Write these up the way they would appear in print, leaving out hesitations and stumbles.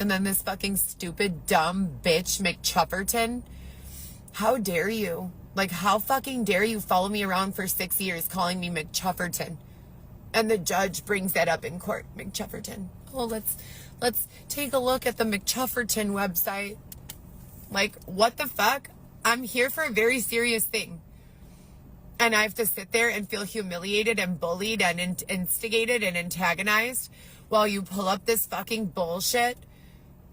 And then this fucking stupid, dumb bitch, McChufferton. How dare you? Like, how fucking dare you follow me around for 6 years calling me McChufferton? And the judge brings that up in court, McChufferton. Oh, let's take a look at the McChufferton website. Like, what the fuck? I'm here for a very serious thing. And I have to sit there and feel humiliated and bullied and instigated and antagonized while you pull up this fucking bullshit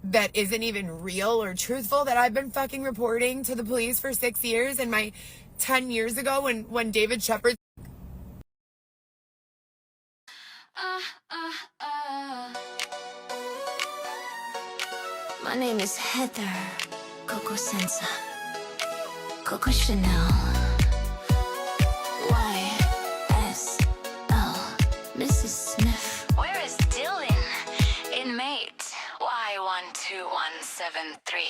that isn't even real or truthful that I've been fucking reporting to the police for 6 years. And my 10 years ago when David Shepard... My name is Heather Coco Senza Coco Chanel YSL Mrs. Smith. Where is Dylan? Inmate Y12173.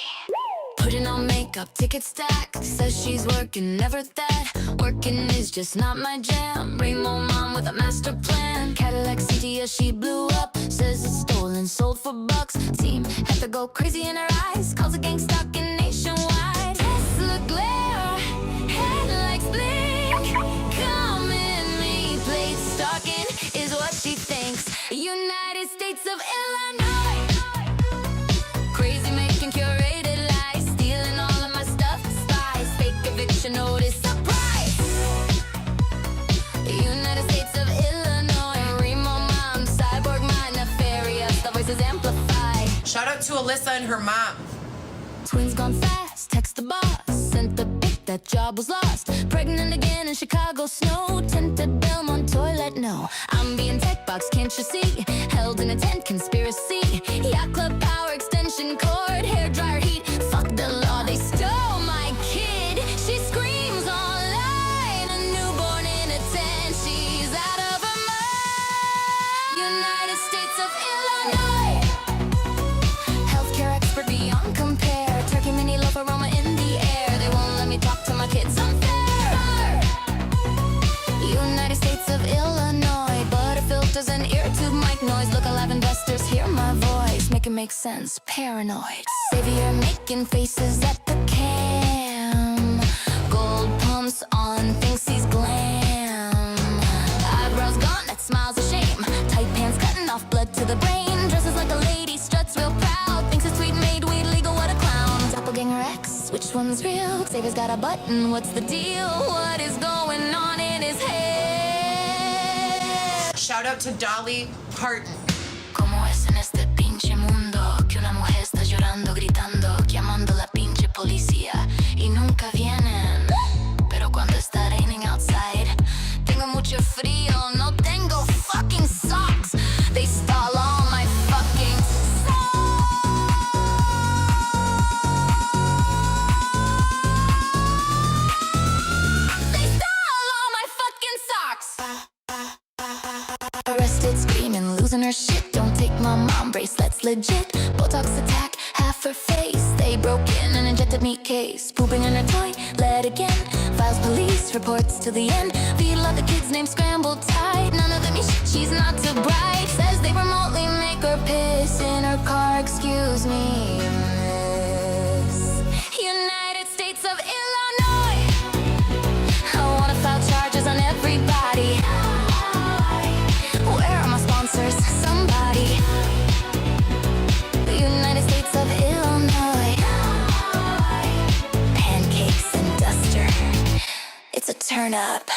Putting on makeup, ticket stack. Says she's working, never that. Working is just not my jam. Rainbow mom with a master plan. Cadillac CTS, she blew up. Says it's stolen, sold for bucks. Team had to go crazy in her eyes. Calls a gang stalking nationwide. Tesla glare, headlights blink. Come in me, plate stalking is what she thinks. United States of Illinois. Crazy making curated lies. Stealing all of my stuff, spies. Fake eviction notice, surprise. United States of Illinois. Remo mom, cyborg mind, nefarious. The voices amplify. Shout out to Alyssa and her mom. Twins gone fast, text the boss. Sent the pic, that job was lost. Pregnant again in Chicago snow. Tinted Belmont toilet, no. I'm being tech box, can't you see? Held in a tent, conspiracy. Yacht club power extension cord. Hair dryer heat, fuck the law. They stole my kid. She screams online. A newborn in a tent. She's out of her mind. United States of Illinois. Healthcare expert beyond compare. Turkey mini loaf aroma in the air. They won't let me talk to my kids unfair. United States of Illinois. Butter filters and ear tube mic noise. Look alive, investors hear my voice. Make it make sense, paranoid. Xavier making faces at the cam. Gold pumps on, thinks he's glam. Eyebrows gone, that smile's a shame. Tight pants cutting off blood to the brain. Dresses like a lady, struts real proud. Thinks it's sweet made weed legal, what a clown. Doppelganger X, which one's real? Xavier's got a button, what's the deal? What is going on in his head? Shout out to Dolly Parton. ¿Cómo es en este pinche mundo que una mujer está llorando, gritando, llamando a la pinche policía y nunca vienen? Pero cuando está raining outside, tengo mucho frío, no tengo fucking socks. They stole all my fucking socks. They stole all my fucking socks. Arrested, screaming, losing her shit. Don't take my mom bracelets, legit. Botox attack, half her face. They broke in and injected meat case. Pooping in her toilet again. Files police reports to the end. Feel like the kid's name scrambled tight. None of them is shit, she's not too bright. Says they remotely make her piss in her car. Excuse me, miss. United States of Illinois. I wanna file charges on everybody. Where are my sponsors? Somebody. United States of Illinois. Pancakes and duster. It's a turn up.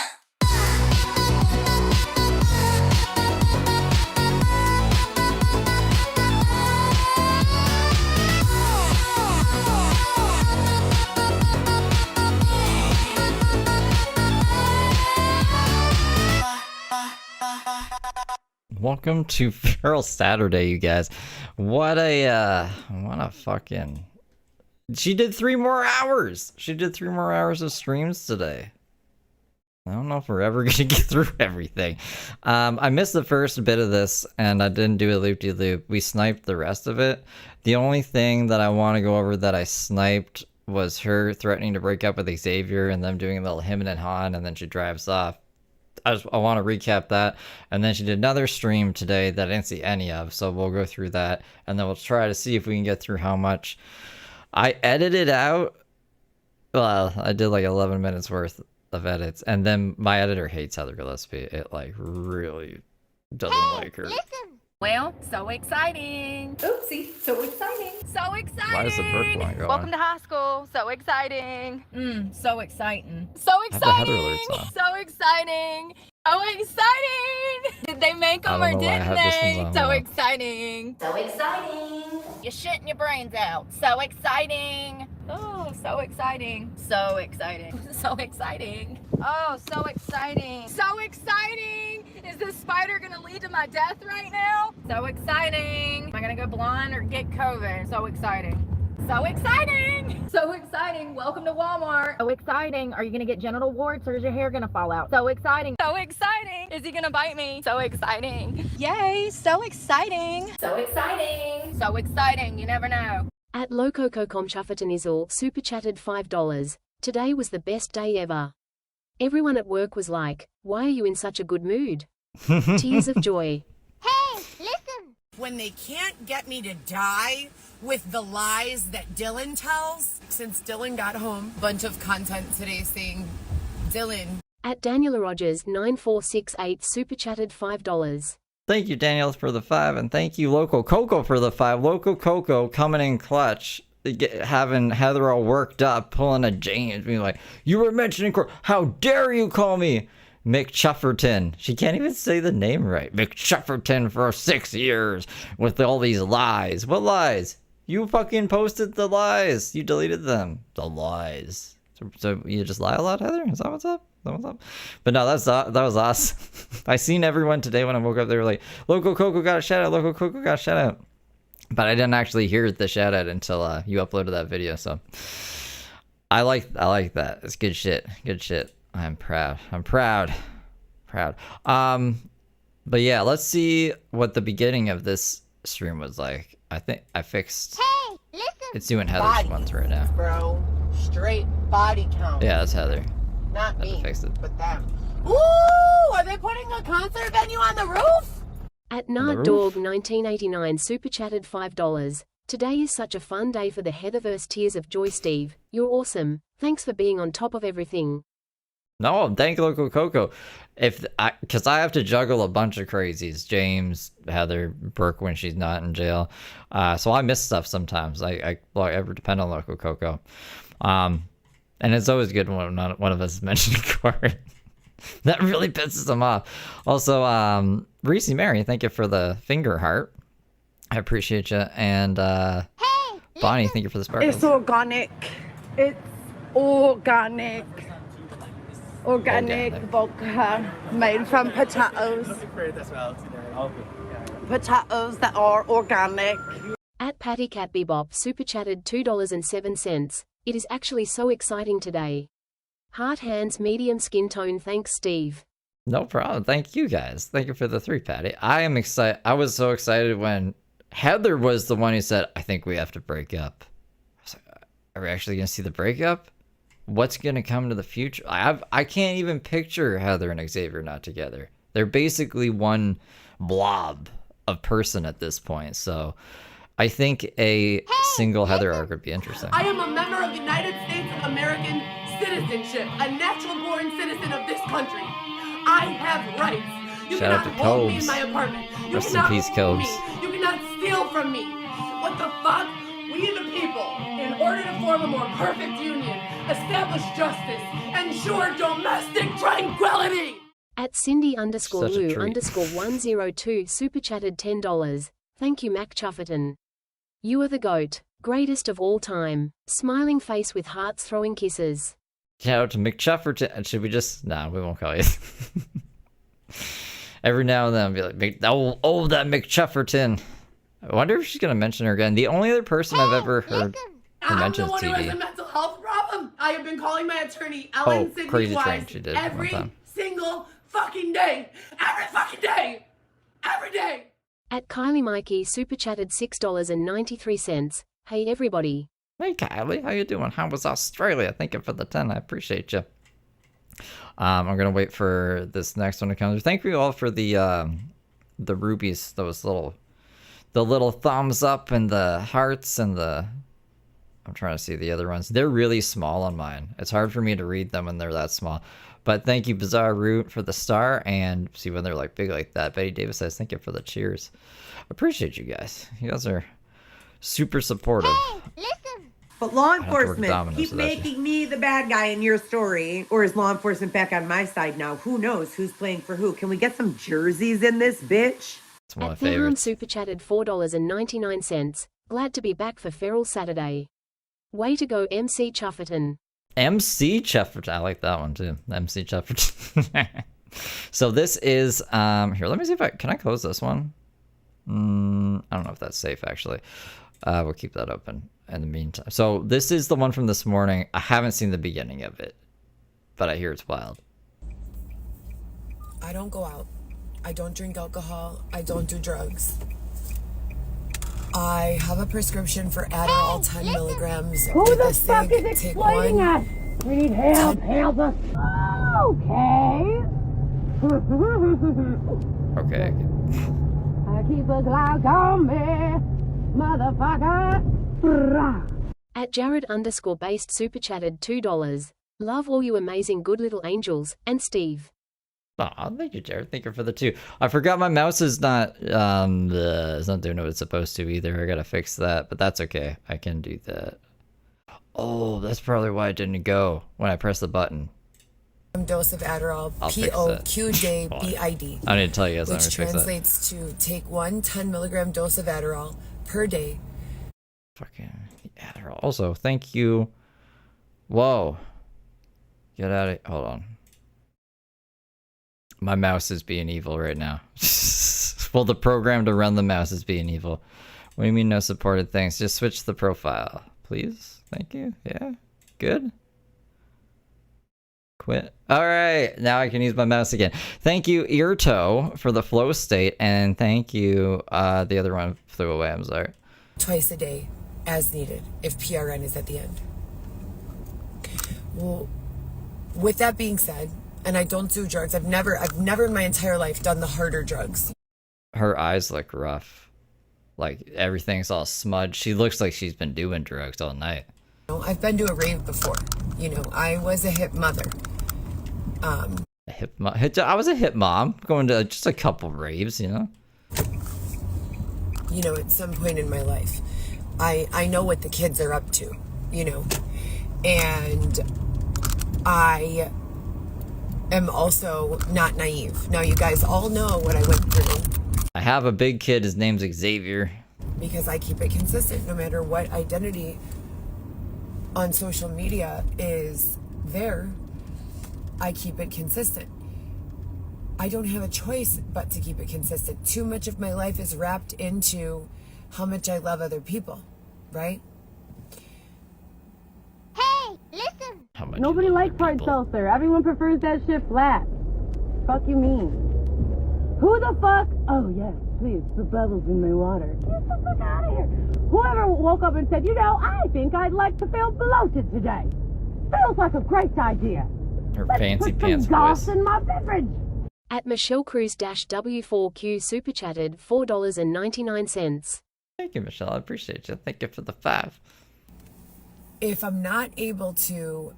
Welcome to Feral Saturday, you guys. What a fucking... She did 3 more hours! She did 3 more hours of streams today. I don't know if we're ever gonna get through everything. I missed the first bit of this, and I didn't do a loop-de-loop. We sniped the rest of it. The only thing that I want to go over that I sniped was her threatening to break up with Xavier and them doing a little him and Han, and then she drives off. I want to recap that. And then she did another stream today that I didn't see any of, so we'll go through that, and then we'll try to see if we can get through how much. I edited out. Well, I did like 11 minutes worth of edits, and then my editor hates Heather Gillespie. It like really doesn't like her. Listen. Well, so exciting. Oopsie, so exciting. So exciting. Why is the bird one going? Welcome to high school. So exciting. So exciting. So I have the Heather exciting. alerts on. So exciting. So exciting. Did they make them I or don't know why I didn't have this they? one's on. So Hold on. exciting. So exciting. You're shitting your brains out. So exciting. Oh, so exciting. So exciting. So exciting. Oh, so exciting. So exciting. Is this spider gonna lead to my death right now? So exciting. Am I gonna go blind or get COVID? So exciting. So exciting. So exciting. Welcome to Walmart. So exciting. Are you gonna get genital warts or is your hair gonna fall out? So exciting. So exciting. Is he gonna bite me? So exciting. Yay. So exciting. So exciting. So exciting. You never know. At LococoComChuffertonizzle super chatted $5. Today was the best day ever. Everyone at work was like, why are you in such a good mood? Tears of joy. Hey, listen. When they can't get me to die with the lies that Dylan tells, since Dylan got home, bunch of content today saying Dylan. At Daniela Rogers 9468 super chatted $5. Thank you, Daniel, for the 5, and thank you, Local Coco, for the 5. Local Coco coming in clutch, having Heather all worked up, pulling a James, being like, "You were mentioning how dare you call me McChufferton?" She can't even say the name right. McChufferton for 6 years with all these lies. What lies? You fucking posted the lies. You deleted them. The lies. So you just lie a lot, Heather? Is that what's up? What's up? But no, that was us. I seen everyone today when I woke up. They were like, "Local Coco got a shout out. Local Coco got a shout out." But I didn't actually hear the shout out until you uploaded that video. So I like that. It's good shit. Good shit. I'm proud. Proud. But yeah, let's see what the beginning of this stream was like. I think I fixed. Hey, listen. It's doing Heather's ones right now. Bro, straight body count. Yeah, that's Heather. Not Have to me, fix it. but them. Ooh, are they putting a concert venue on the roof? At On the roof? Narddog 1989 super chatted $5. Today is such a fun day for the Heatherverse. Tears of joy. Steve, you're awesome. Thanks for being on top of everything. No, thank Local Coco. Because I have to juggle a bunch of crazies. James, Heather, Brooke when she's not in jail. So I miss stuff sometimes. I depend on Local Coco. And it's always good when one of us is mentioning Corey. That really pisses him off. Also, Reese Mary, thank you for the finger heart. I appreciate you. And Hey, Bonnie, thank you for the sparkles. It's organic. It's organic. Organic vodka made from potatoes. Potatoes that are organic. At Patty Cat Bebop super chatted $2.07. It is actually so exciting today. Heart hands medium skin tone. Thanks, Steve. No problem. Thank you guys. Thank you for the 3, Patty. I am excited. I was so excited when Heather was the one who said, "I think we have to break up." I was like, are we actually going to see the breakup? What's going to come to the future? I can't even picture Heather and Xavier not together. They're basically one blob of person at this point. So I think a single Heather arc would be interesting. I am a member of the United States of American citizenship, a natural-born citizen of this country. I have rights. You Shout out cannot to hold me Cobes. in my apartment. You Rest in cannot peace, hold me. Cobes. You cannot steal from me. What the fuck? We the people, in order to form a more perfect union, establish justice, ensure domestic tranquility. At Cindy Such a _Lou treat. _102 super chatted $10. Thank you, Mac Chufferton. You are the GOAT, greatest of all time. Smiling face with hearts throwing kisses. Shout out to McChufferton. Should we just... Nah, we won't call you. Every now and then I'll be like, oh, that McChufferton. I wonder if she's going to mention her again. The only other person I've ever heard who I'm the mentions one who has a TV. mental health problem. I have been calling my attorney, Ellen Sidney Crazy Train, Wise, she did every one time. single fucking day. Every fucking day. Every day. At Kylie Mikey super chatted $6.93. Hey everybody. Hey, Kylie. How you doing? How was Australia? Thank you for the 10. I appreciate you. I'm gonna wait for this next one to come. Thank you all for the rubies, the little thumbs up and the hearts and the. I'm trying to see the other ones. They're really small on mine. It's hard for me to read them when they're that small. But thank you, Bizarre Root, for the star, and see when they're like big like that. Betty Davis says, thank you for the cheers. Appreciate you guys. You guys are super supportive. Hey, listen. But law I have to work enforcement dominoes keep without you. making me the bad guy in your story, or is law enforcement back on my side now? Who knows who's playing for who? Can we get some jerseys in this bitch? It's one of my At Farhan favorites. super chatted $4.99. Glad to be back for Feral Saturday. Way to go, MC Chufferton. MC Chefferton. I like that one too. MC Chefferton. So this is here. Let me see if can I close this one. I don't know if that's safe actually. We'll keep that open in the meantime. So this is the one from this morning. I haven't seen the beginning of it, but I hear it's wild. I don't go out. I don't drink alcohol. I don't do drugs. I have a prescription for Adderall 10 milligrams. Who with the a fuck cig. is Take exploiting one. us? We need help. Help us. Okay. Okay. I keep a Glock on me, motherfucker. At Jared_based super chatted $2. Love all you amazing good little angels, and Steve. Oh, thank you, Jared. Thank you for the 2. I forgot my mouse is not it's not doing what it's supposed to either. I gotta fix that, but that's okay. I can do that. Oh, that's probably why it didn't go when I pressed the button. Dose of Adderall, I'll fix that. POQJBID, I didn't tell you guys. I'm which gonna fix that. translates to take one 10 milligram dose of Adderall per day. Fucking Adderall. Also, thank you. Whoa. Get out of. Hold on. My mouse is being evil right now. Well, the program to run the mouse is being evil. What do you mean no supported things? Just switch the profile, please. Thank you. Yeah. Good. Quit. All right. Now I can use my mouse again. Thank you, Eartoe, for the flow state. And thank you. The other one flew away. I'm sorry. Twice a day, as needed, if PRN is at the end. Well, with that being said, and I don't do drugs. I've never in my entire life done the harder drugs. Her eyes look rough. Like everything's all smudged. She looks like she's been doing drugs all night. You know, I've been to a rave before. You know, I was a hip mother. A hip mom. I was a hip mom, going to just a couple raves, you know. You know, at some point in my life, I know what the kids are up to. You know, and I am also not naive. Now, you guys all know what I went through. I have a big kid. His name's Xavier. Because I keep it consistent no matter what identity on social media is there. I keep it consistent. I don't have a choice but to keep it consistent. Too much of my life is wrapped into how much I love other people, right? Hey, listen. How much Nobody you love likes other hard people. seltzer. Everyone prefers that shit flat. Fuck you mean? Who the fuck? Oh yes, please put bubbles in my water. Get the fuck out of here. Whoever woke up and said, you know, I think I'd like to feel bloated today. Feels like a great idea. Her Let's fancy put pants some goss voice. in my beverage. At Michelle Cruz-W4Q super chatted $4.99. Thank you, Michelle. I appreciate you. Thank you for the 5. If I'm not able to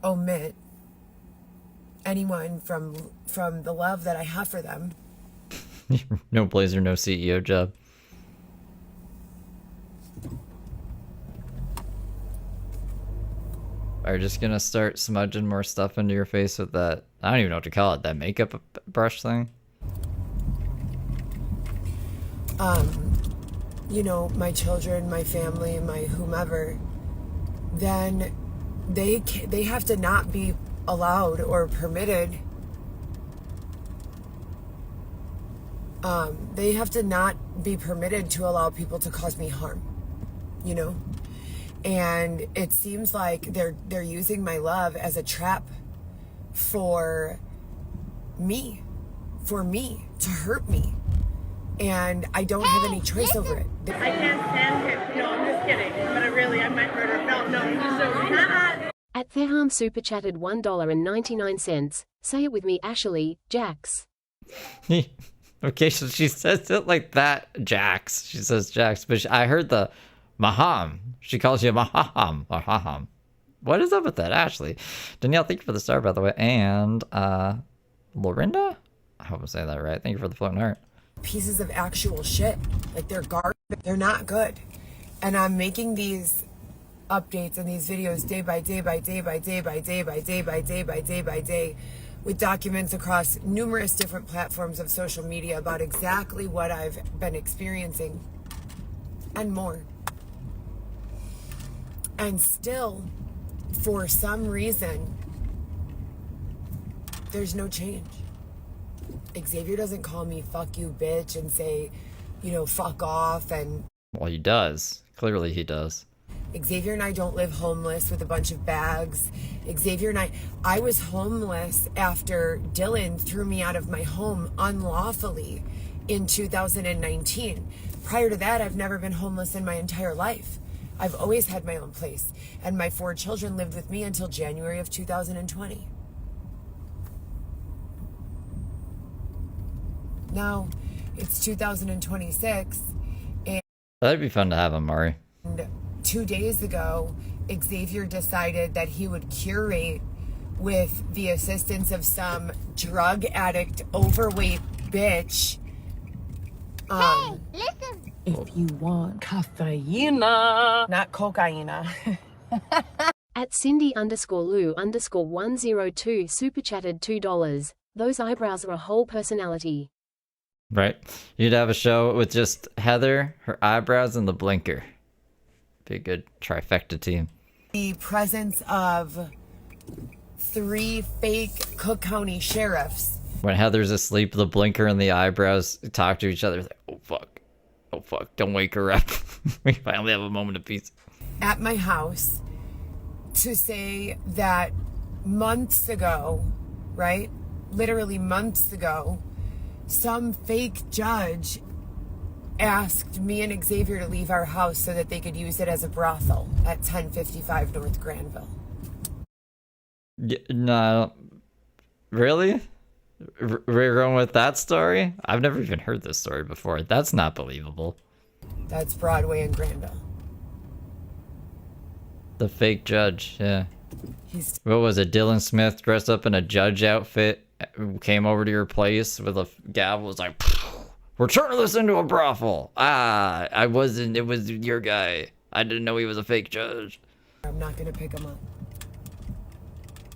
omit anyone from the love that I have for them, No blazer, no CEO job. Are you just gonna start smudging more stuff into your face with that? I don't even know what to call it. That makeup brush thing. you know, my children, my family, my whomever, then they have to not be allowed or permitted. They have to not be permitted to allow people to cause me harm, you know? And it seems like they're using my love as a trap for me, to hurt me. And I don't have any choice over it. I can't stand him. No, I'm just kidding. But I might murder him. No, he's so not. At Theham super chatted $1.99. Say it with me, Ashley, Jax. Okay, so she says it like that, Jax. She says Jax, but I heard the Maham. She calls you Maham. Maham. What is up with that, Ashley? Danielle, thank you for the star, by the way. And Lorinda? I hope I'm saying that right. Thank you for the floating heart. Pieces of actual shit. Like, they're garbage. They're not good. And I'm making these updates and these videos day by day by day by day by day by day by day by day by day with documents across numerous different platforms of social media about exactly what I've been experiencing and more. And still, for some reason, there's no change. Xavier doesn't call me fuck you bitch and say, you know, fuck off. And well, he does. Clearly he does. Xavier and I don't live homeless with a bunch of bags. Xavier and I was homeless after Dylan threw me out of my home unlawfully in 2019. Prior to that, I've never been homeless in my entire life. I've always had my own place, and my 4 children lived with me until January of 2020. Now, it's 2026, and that'd be fun to have him, Mari. 2 days ago, Xavier decided that he would curate with the assistance of some drug addict, overweight bitch. Hey, listen. If you want caffeine, not cocaine. At Cindy_Lou_102 super chatted $2. Those eyebrows are a whole personality. Right. You'd have a show with just Heather, her eyebrows, and the blinker. Be a good trifecta team. The presence of 3 fake Cook County sheriffs. When Heather's asleep, the blinker and the eyebrows talk to each other. Like, oh fuck. Oh fuck. Don't wake her up. We finally have a moment of peace. At my house to say that months ago, right? Literally months ago, some fake judge asked me and Xavier to leave our house so that they could use it as a brothel at 1055 North Granville. Yeah, no. Really? We're going with that story? I've never even heard this story before. That's not believable. That's Broadway and Granville. The fake judge, yeah. What was it? Dylan Smith dressed up in a judge outfit, came over to your place with a gavel, was like, we're turning this into a brothel. I wasn't, it was your guy. I didn't know he was a fake judge. I'm not gonna pick him up.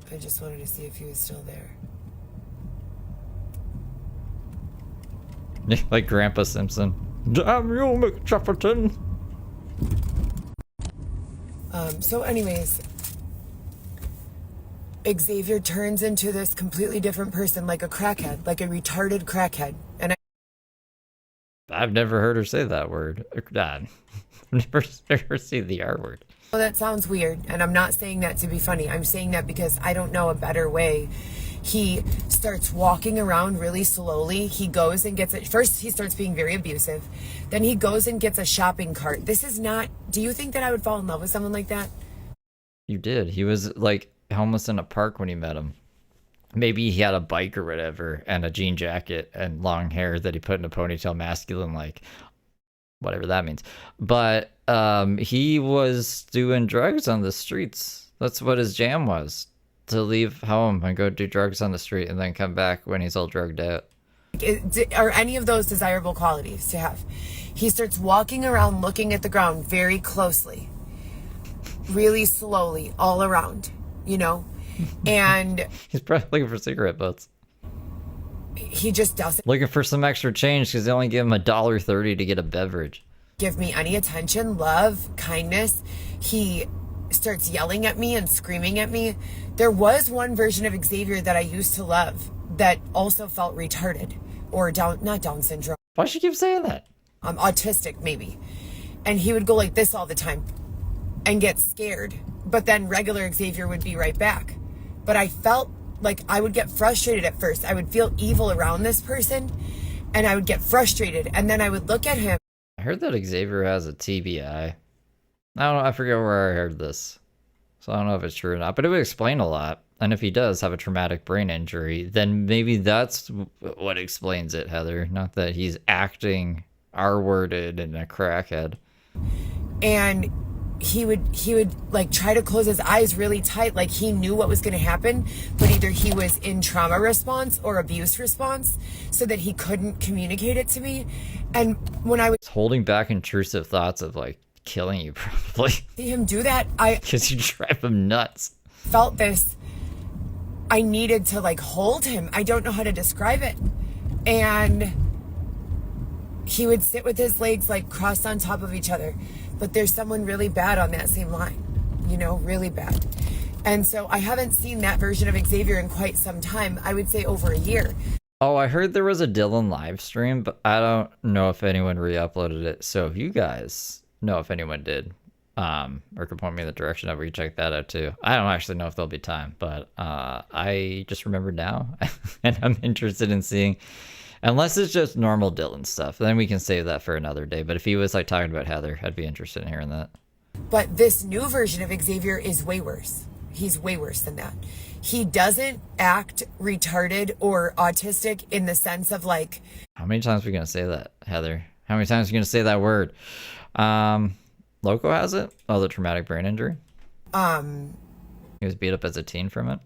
I just wanted to see if he was still there. Like Grandpa Simpson. Damn you, McChufferton. So anyways, Xavier turns into this completely different person, like a crackhead, like a retarded crackhead. And I've never heard her say that word. I've never heard her say the R word. well, that sounds weird, and I'm not saying that to be funny. I'm saying that because I don't know a better way. He starts walking around really slowly. He goes and gets it. First, he starts being very abusive. Then he goes and gets a shopping cart. This is not... Do you think that I would fall in love with someone like that? You did. He was like homeless in a park when you met him. Maybe he had a bike or whatever and a jean jacket and long hair that he put in a ponytail, masculine, like whatever that means. But he was doing drugs on the streets. That's what his jam was. To leave home and go do drugs on the street and then come back when he's all drugged out. Are any of those desirable qualities to have? He starts walking around looking at the ground very closely, really slowly, all around, you know? And he's probably looking for cigarette butts. He just doesn't looking for some extra change because they only give him $1.30 to get a beverage. Give me any attention, love, kindness. He starts yelling at me and screaming at me. There was one version of Xavier that I used to love that also felt retarded or not Down syndrome. Why should you keep saying that? Autistic, maybe. And he would go like this all the time and get scared. But then regular Xavier would be right back. But I felt like I would get frustrated at first. I would feel evil around this person and I would get frustrated. And then I would look at him. I heard that Xavier has a TBI. I don't know. I forget where I heard this. So I don't know if it's true or not, but it would explain a lot. And if he does have a traumatic brain injury, then maybe that's what explains it, Heather. Not that he's acting R-worded and a crackhead. And he would like try to close his eyes really tight, like he knew what was going to happen, but either he was in trauma response or abuse response, so that he couldn't communicate it to me. And when I was holding back intrusive thoughts of like killing you, probably see him do that, because you drive him nuts. Felt this. I needed to like hold him. I don't know how to describe it. And he would sit with his legs like crossed on top of each other. But there's someone really bad on that same line, you know, really bad. And so I haven't seen that version of Xavier in quite some time. I would say over a year. Oh, I heard there was a Dylan live stream, but I don't know if anyone re-uploaded it. So if you guys know if anyone did, or could point me in the direction of, we can check that out too. I don't actually know if there'll be time, but I just remembered now, and I'm interested in seeing. Unless it's just normal Dylan stuff, then we can save that for another day. But if he was like talking about Heather, I'd be interested in hearing that. But this new version of Xavier is way worse. He's way worse than that. He doesn't act retarded or autistic in the sense of like... How many times are we going to say that, Heather? How many times are we going to say that word? Loco has it? Oh, the traumatic brain injury? He was beat up as a teen from it?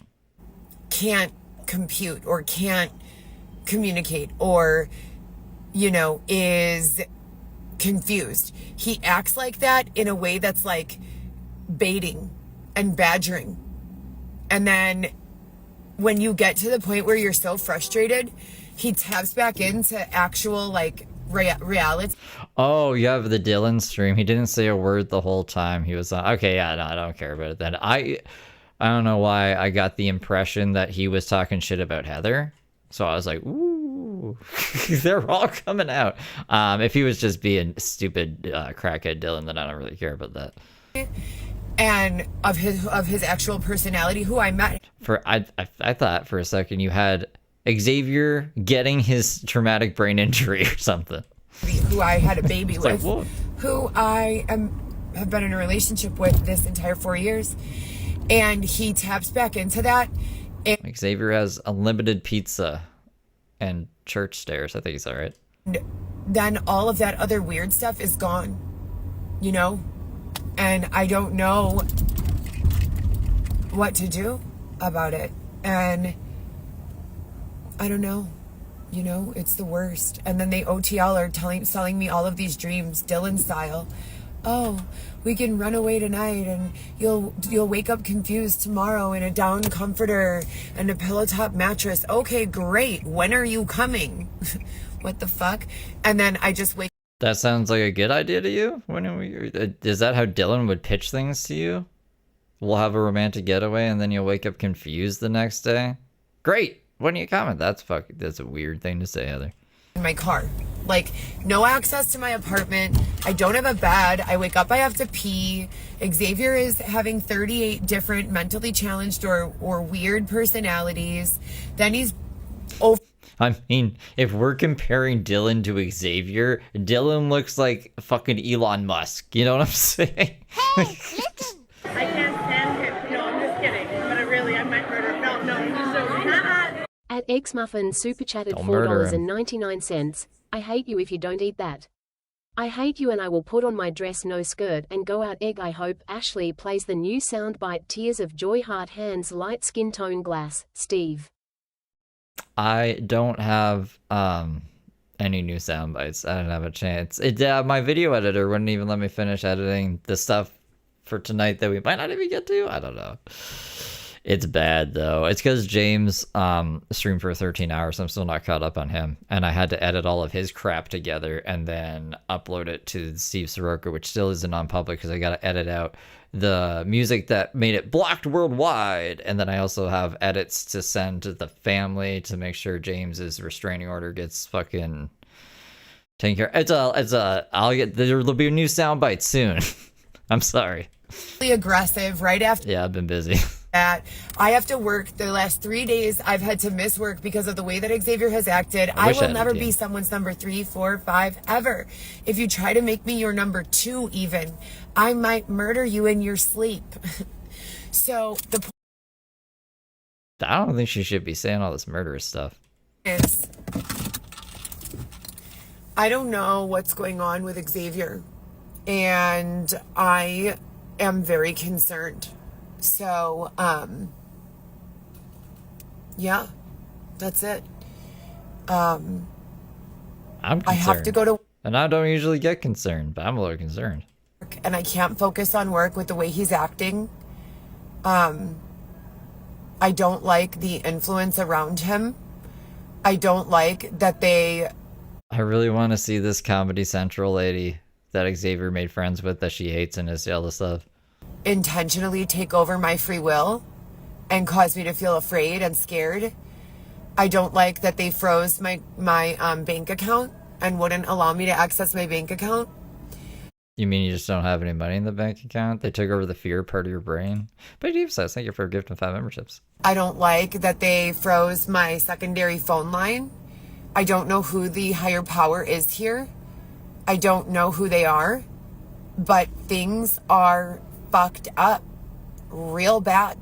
Can't compute or can't communicate, or, you know, is confused. He acts like that in a way that's like baiting and badgering. And then when you get to the point where you're so frustrated, he taps back into actual like reality. Oh, you have the Dylan stream. He didn't say a word the whole time. He was okay, yeah, no, I don't care about it then. I don't know why I got the impression that he was talking shit about Heather. So I was like, ooh, they're all coming out. If he was just being stupid crackhead Dylan, then I don't really care about that. And of his actual personality, who I met. I thought for a second you had Xavier getting his traumatic brain injury or something. Who I had a baby with, like, who I have been in a relationship with this entire 4 years. And he taps back into that. Xavier has unlimited pizza and church stairs. I think he's all right. Then all of that other weird stuff is gone, you know? And I don't know what to do about it. And I don't know, you know, it's the worst. And then they OTL are selling me all of these dreams, Dylan style. Oh, we can run away tonight and you'll wake up confused tomorrow in a down comforter and a pillow top mattress. Okay, great. When are you coming? What the fuck? And then I just wake. That sounds like a good idea to you? Is that how Dylan would pitch things to you? We'll have a romantic getaway and then you'll wake up confused the next day? Great. When are you coming? That's a weird thing to say, Heather. In my car, like no access to my apartment. I don't have a bed. I wake up, I have to pee. Xavier is having 38 different mentally challenged or weird personalities. Then he's I mean, if we're comparing Dylan to Xavier, Dylan looks like fucking Elon Musk. You know what I'm saying? Hey, listen. I can't stand him. No, I'm just kidding. But I might murder him. No, he's so not. At Eggs Muffin super chatted Don't murder him. $4.99. I hate you if you don't eat that. I hate you and I will put on my dress no skirt and go out egg. I hope Ashley plays the new soundbite Tears of Joy Heart Hands Light Skin Tone Glass. Steve. I don't have any new sound bites. I don't have a chance. My video editor wouldn't even let me finish editing the stuff for tonight that we might not even get to. I don't know. It's bad though. It's because James streamed for 13 hours. I'm still not caught up on him, and I had to edit all of his crap together and then upload it to Steve Soroka, which still isn't on public because I got to edit out the music that made it blocked worldwide, and then I also have edits to send to the family to make sure James's restraining order gets fucking taken care. There'll be a new soundbite soon. I'm sorry. Aggressive right after. Yeah, I've been busy. I have to work the last 3 days. I've had to miss work because of the way that Xavier has acted. I will never be someone's number 3, 4, 5 ever. If you try to make me your number 2 even, I might murder you in your sleep. So the point I don't think she should be saying all this murderous stuff. is, I don't know what's going on with Xavier, and I am very concerned. So, yeah, that's it. I'm concerned. I have to go to And I don't usually get concerned, but I'm a little concerned. work, and I can't focus on work with the way he's acting. I don't like the influence around him. I don't like that they I really want to see this Comedy Central lady that Xavier made friends with that she hates and is jealous of. intentionally take over my free will and cause me to feel afraid and scared. I don't like that they froze my bank account and wouldn't allow me to access my bank account. You mean you just don't have any money in the bank account? They took over the fear part of your brain? But Eve says, thank you for a gift of 5 memberships. I don't like that they froze my secondary phone line. I don't know who the higher power is here. I don't know who they are. But things are fucked up. Real bad.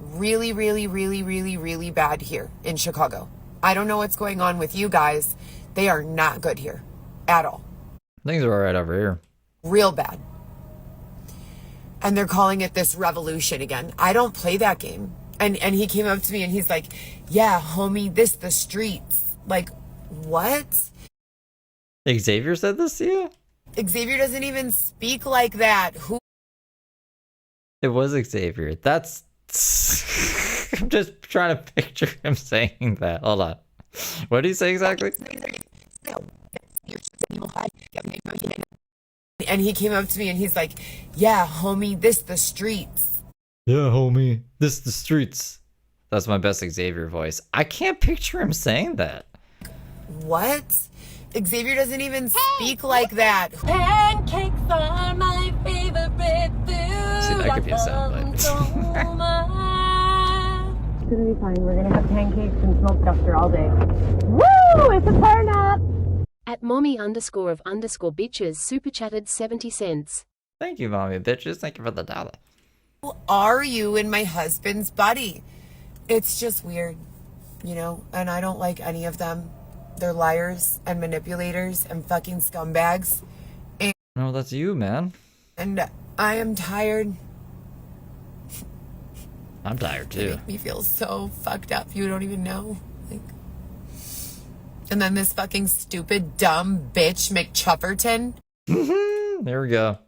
Really, really, really, really, really bad here in Chicago. I don't know what's going on with you guys. They are not good here at all. Things are alright over here. Real bad. And they're calling it this revolution again. I don't play that game. And he came up to me and he's like, yeah, homie, this the streets. Like, what? Xavier said this to you? Xavier doesn't even speak like that. Who? It was Xavier. That's... I'm just trying to picture him saying that. Hold on. What did he say exactly? And he came up to me and he's like, yeah, homie, this the streets. Yeah, homie. This the streets. That's my best Xavier voice. I can't picture him saying that. What? Xavier doesn't even speak like that. Pancakes are my favorite food. See, that could be a soundbite. It's gonna be fine. We're gonna have pancakes and smoked duster all day. Woo! It's a turn up! At mommy_of_bitches super chatted 70 cents. Thank you, mommy bitches. Thank you for the dollar. Who are you and my husband's buddy? It's just weird, you know, and I don't like any of them. They're liars and manipulators and fucking scumbags. No, that's you, man. And I am tired. I'm tired They too. make me feel so fucked up. You don't even know. Like, and then this fucking stupid, dumb bitch McChufferton. There we go.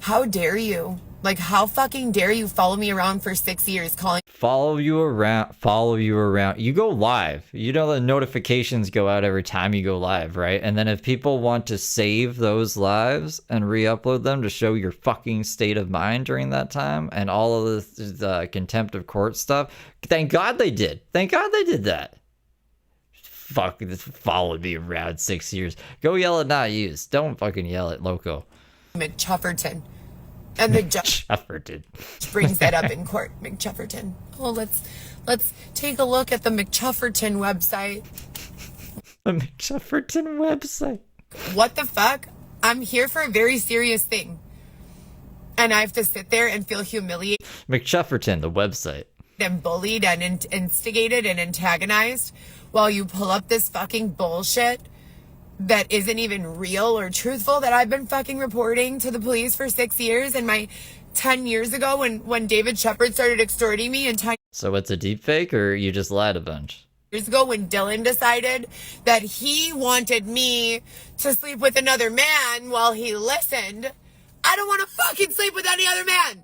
How dare you? Like, how fucking dare you follow me around for 6 years calling Follow you around. You go live. You know the notifications go out every time you go live, right? And then if people want to save those lives and re-upload them to show your fucking state of mind during that time and all of the contempt of court stuff, thank God they did. Thank God they did that. Fuck, this followed me around 6 years. Go yell at not used. Don't fucking yell at Loco. McChufferton. And the judge Chufferton. brings that up in court. McChufferton. Oh, let's take a look at the McChufferton website. The McChufferton website. What the fuck? I'm here for a very serious thing. And I have to sit there and feel humiliated McChufferton, the website. and bullied and instigated and antagonized while you pull up this fucking bullshit that isn't even real or truthful that I've been fucking reporting to the police for 6 years. And my 10 years ago when David Shepard started extorting me, and 10 So it's a deep fake, or you just lied a bunch? years ago when Dylan decided that he wanted me to sleep with another man while he listened. I don't want to fucking sleep with any other man.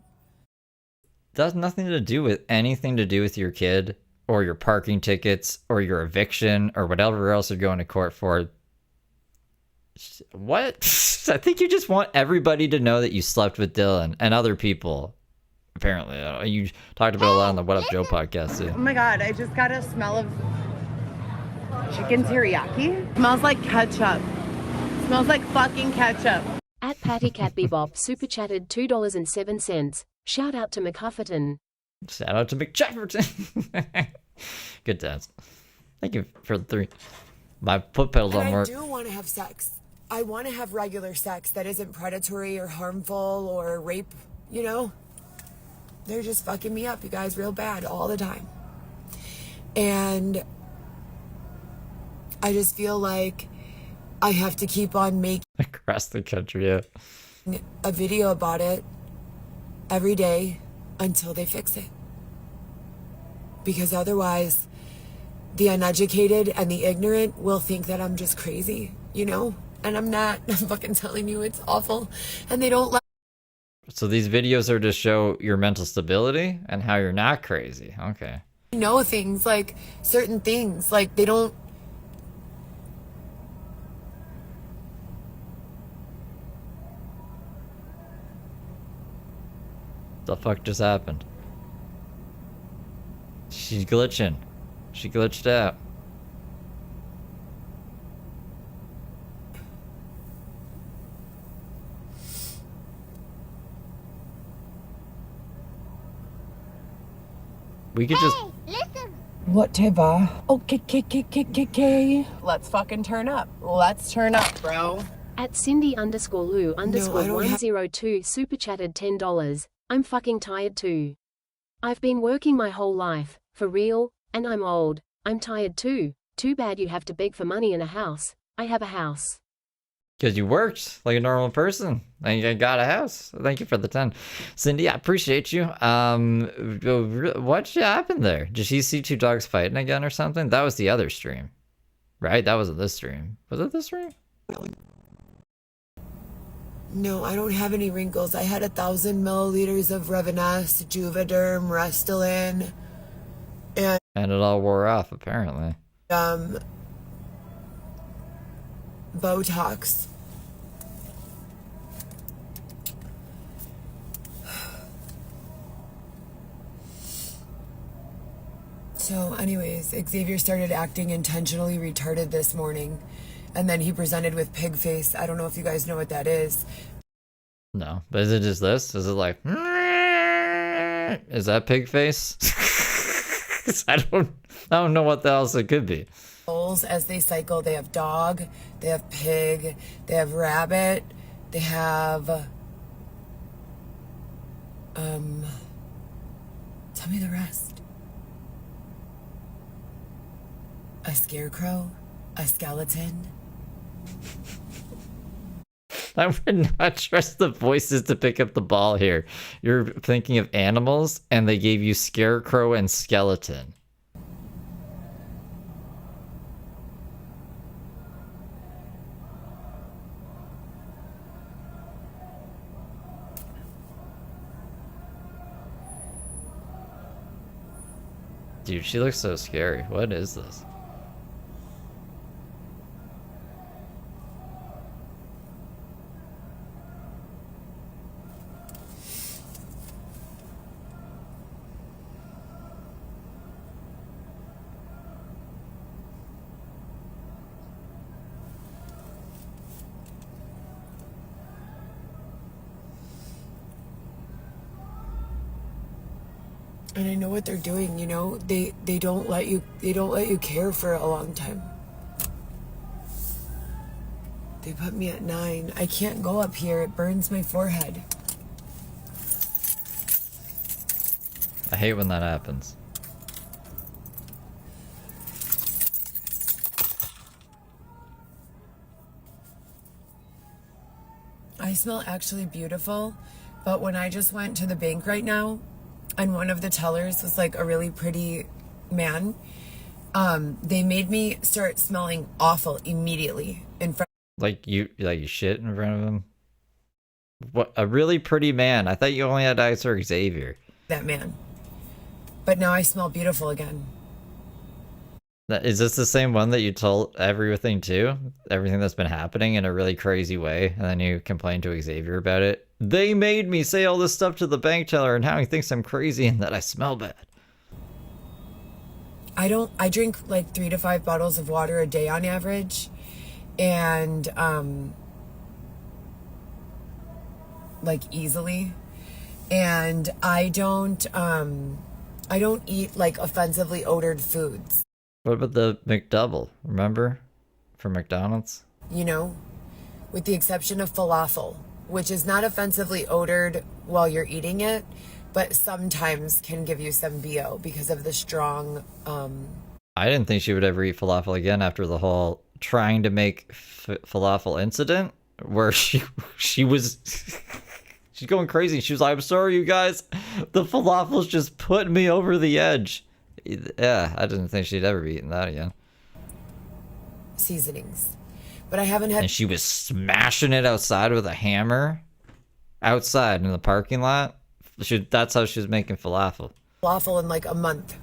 That has nothing to do with anything to do with your kid or your parking tickets or your eviction or whatever else you're going to court for. What? I think you just want everybody to know that you slept with Dylan and other people. Apparently, you talked about it a lot on the What Up Joe podcast too. Oh my God, I just got a smell of chicken teriyaki. Smells like ketchup. Smells like fucking ketchup. At Patty Cat Bebop super chatted $2.07. Shout out to McCufferton. Shout out to McChufferton. Good dance. Thank you for the 3. My foot pedals And don't I work. do want to have sex. I want to have regular sex that isn't predatory or harmful or rape, you know? They're just fucking me up, you guys, real bad all the time. And I just feel like I have to keep on making across the country, yeah, a video about it every day until they fix it. Because otherwise, the uneducated and the ignorant will think that I'm just crazy, you know? And I'm not. I'm fucking telling you, it's awful. And they don't let. So these videos are to show your mental stability and how you're not crazy. Okay. Know things, like certain things. Like they don't. The fuck just happened? She's glitching. She glitched out. We could just... Listen. Whatever. Okay. Let's fucking turn up. Let's turn up, bro. At Cindy_Lou_102 super chatted $10. I'm fucking tired too. I've been working my whole life, for real, and I'm old. I'm tired too. Too bad you have to beg for money in a house. I have a house. Because you worked like a normal person and you got a house. Thank you for the 10. Cindy, I appreciate you. What happened there? Did she see two dogs fighting again or something? That was the other stream, right? That wasn't this stream. Was it this stream? No, I don't have any wrinkles. I had 1,000 milliliters of Revanesse, Juvederm, Restylane, and it all wore off, apparently. Botox. So anyways, Xavier started acting intentionally retarded this morning, and then he presented with pig face. I don't know if you guys know what that is. No, but is it just this? Is it like... Is that pig face? I don't know what else it could be. As they cycle, they have dog, they have pig, they have rabbit, they have tell me the rest. A scarecrow, a skeleton. I would not trust the voices to pick up the ball here. You're thinking of animals and they gave you scarecrow and skeleton. Dude, she looks so scary. What is this? And I know what they're doing, you know? They don't let you care for a long time. They put me at 9. I can't go up here. It burns my forehead. I hate when that happens. I smell actually beautiful, but when I just went to the bank right now, and one of the tellers was like a really pretty man, they made me start smelling awful immediately in front. Like you shit in front of him? What, a really pretty man? I thought you only had eyes for Xavier. That man. But now I smell beautiful again. Is this the same one that you told everything to? Everything that's been happening in a really crazy way, and then you complained to Xavier about it? They made me say all this stuff to the bank teller and how he thinks I'm crazy and that I smell bad. I drink like 3 to 5 bottles of water a day on average. And, like easily. And I don't eat like offensively odored foods. What about the McDouble? Remember? From McDonald's? You know, with the exception of falafel, which is not offensively odored while you're eating it, but sometimes can give you some BO because of the strong. I didn't think she would ever eat falafel again after the whole trying to make falafel incident, where she was she's going crazy. She was like, "I'm sorry, you guys, the falafel's just putting me over the edge." Yeah, I didn't think she'd ever be eating that again. Seasonings, but I haven't had. And she was smashing it outside with a hammer, outside in the parking lot. That's how she was making falafel. Falafel in like a month.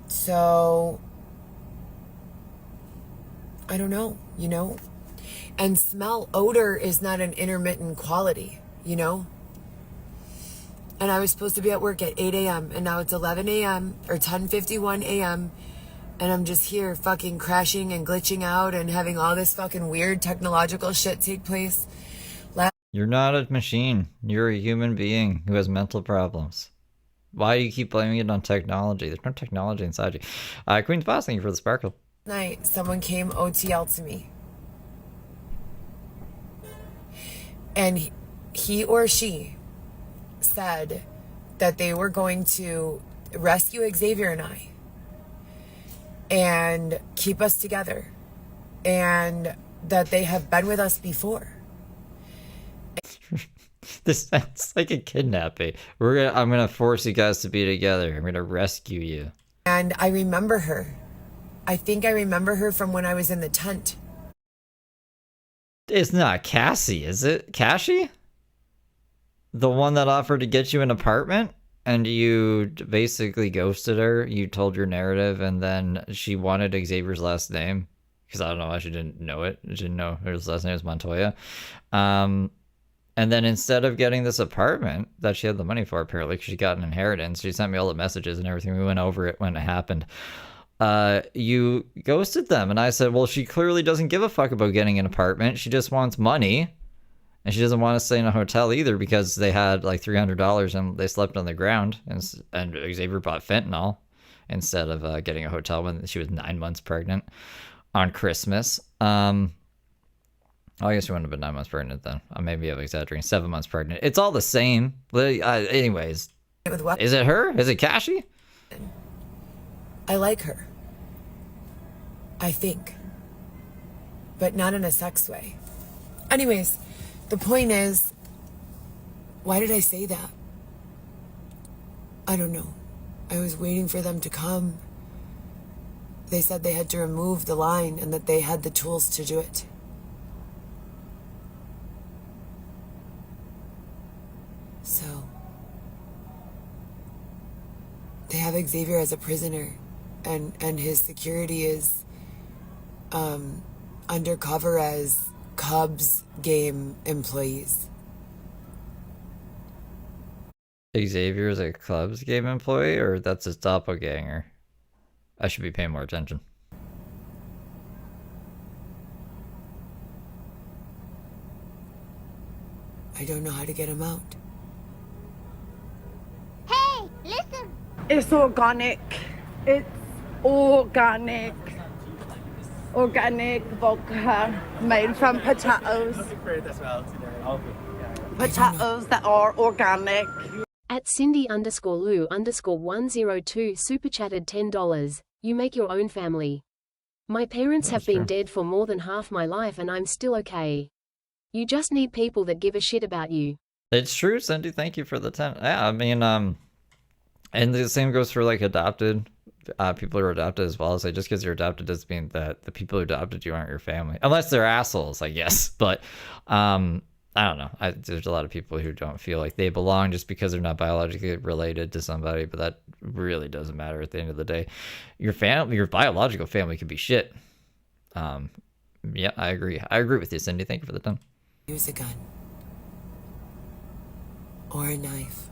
So I don't know, you know? And smell, odor is not an intermittent quality, you know? And I was supposed to be at work at 8 a.m. and now it's 11 a.m. or 10:51 a.m. and I'm just here fucking crashing and glitching out and having all this fucking weird technological shit take place. You're not a machine. You're a human being who has mental problems. Why do you keep blaming it on technology? There's no technology inside you. Queen's Boss, thank you for the sparkle. Night, someone came OTL to me. And he or she said that they were going to rescue Xavier and I and keep us together, and that they have been with us before. This sounds like a kidnapping. I'm gonna force you guys to be together. I'm gonna rescue you. And I remember her. I think I remember her from when I was in the tent. It's not Cassie, is it? Cassie? The one that offered to get you an apartment? And you basically ghosted her. You told your narrative, and then she wanted Xavier's last name. Because I don't know why she didn't know it. She didn't know his last name was Montoya. And then instead of getting this apartment that she had the money for, apparently, because she got an inheritance, she sent me all the messages and everything. We went over it when it happened. You ghosted them. And I said, well, she clearly doesn't give a fuck about getting an apartment. She just wants money. And she doesn't want to stay in a hotel either because they had like $300 and they slept on the ground. And Xavier bought fentanyl instead of getting a hotel when she was 9 months pregnant on Christmas. I guess she wouldn't have been 9 months pregnant then. Maybe I'm exaggerating. 7 months pregnant. It's all the same. Anyways, is it her? Is it Cassie? I like her. I think. But not in a sex way. Anyways, the point is, why did I say that? I don't know. I was waiting for them to come. They said they had to remove the line and that they had the tools to do it. So, they have Xavier as a prisoner, and his security is undercover as Cubs game employees. Xavier is a Cubs game employee, or that's his doppelganger? I should be paying more attention. I don't know how to get him out. Hey, listen. It's organic. It's organic. Organic vodka made from potatoes. Potatoes that are organic. At Cindy_Lou_102 super chatted $10. You make your own family. My parents have been dead for more than half my life and I'm still okay. You just need people that give a shit about you. It's true, Cindy. Thank you for the 10. Yeah, I mean, and the same goes for like adopted. People who are adopted as well. So just because you're adopted doesn't mean that the people who adopted you aren't your family, unless they're assholes, I guess. But I don't know. There's a lot of people who don't feel like they belong just because they're not biologically related to somebody, but that really doesn't matter at the end of the day. Your biological family could be shit. Yeah, I agree. I agree with you, Cindy. Thank you for the time. Use a gun. Or a knife.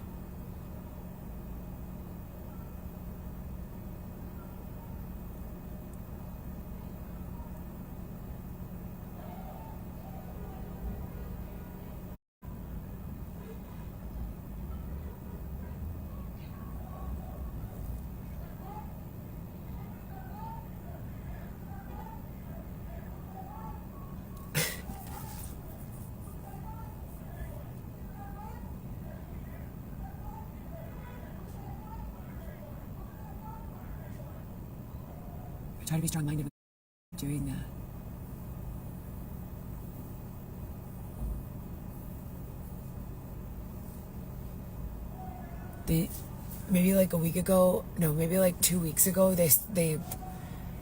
I try to be strong-minded with doing that. Maybe like a week ago, no, maybe like 2 weeks ago, they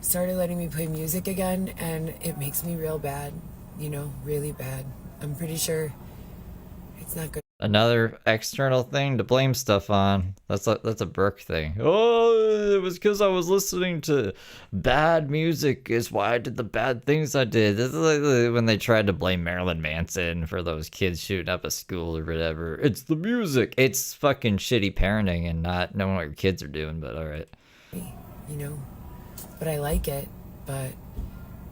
started letting me play music again, and it makes me real bad, you know, really bad. I'm pretty sure it's not good. Another external thing to blame stuff on. That's a Brooke thing. Oh, it was because I was listening to bad music is why I did the bad things I did. This is like when they tried to blame Marilyn Manson for those kids shooting up a school or whatever. It's the music. It's fucking shitty parenting and not knowing what your kids are doing, but all right. You know, but I like it, but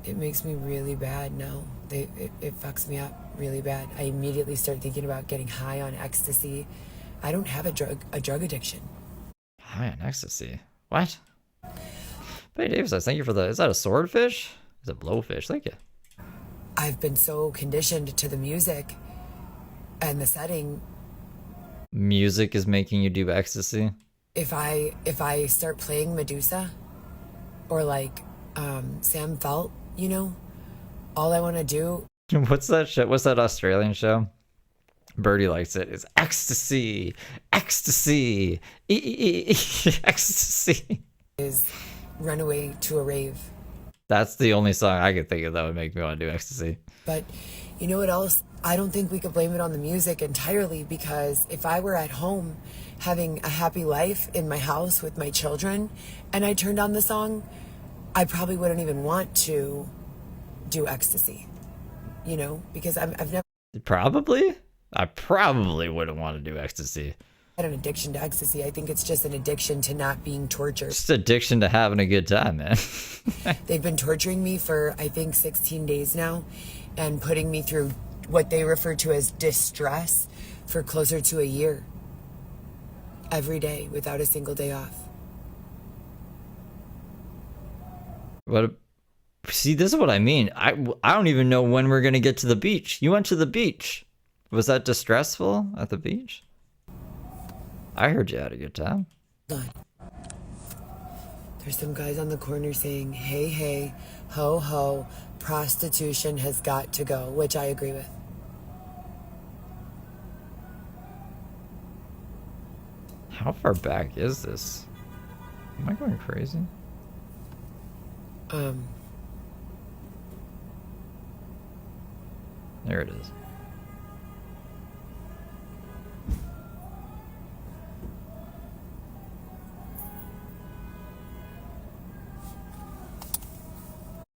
it makes me really bad now. It fucks me up really bad. I immediately start thinking about getting high on ecstasy. I don't have a drug addiction. High on ecstasy? What? Hey Davis, I thank you for the. Is that a swordfish? Is it blowfish? Thank you. I've been so conditioned to the music and the setting. Music is making you do ecstasy? If I start playing Medusa or like Sam Felt, you know, all I want to do. What's that show? What's that Australian show? Birdie likes it. It's ecstasy, ecstasy, ecstasy. Is run away to a rave. That's the only song I could think of that would make me want to do ecstasy. But you know what else? I don't think we could blame it on the music entirely, because if I were at home having a happy life in my house with my children and I turned on the song, I probably wouldn't even want to do ecstasy, you know, because I've never. Probably? I probably wouldn't want to do ecstasy. Had an addiction to ecstasy. I think it's just an addiction to not being tortured. Just addiction to having a good time, man. They've been torturing me for, I think, 16 days now and putting me through what they refer to as distress for closer to a year. Every day without a single day off. What? See, this is what I mean. I don't even know when we're going to get to the beach. You went to the beach. Was that distressful at the beach? I heard you had a good time. Hold on. There's some guys on the corner saying, hey, hey, ho, ho, prostitution has got to go, which I agree with. How far back is this? Am I going crazy? There it is.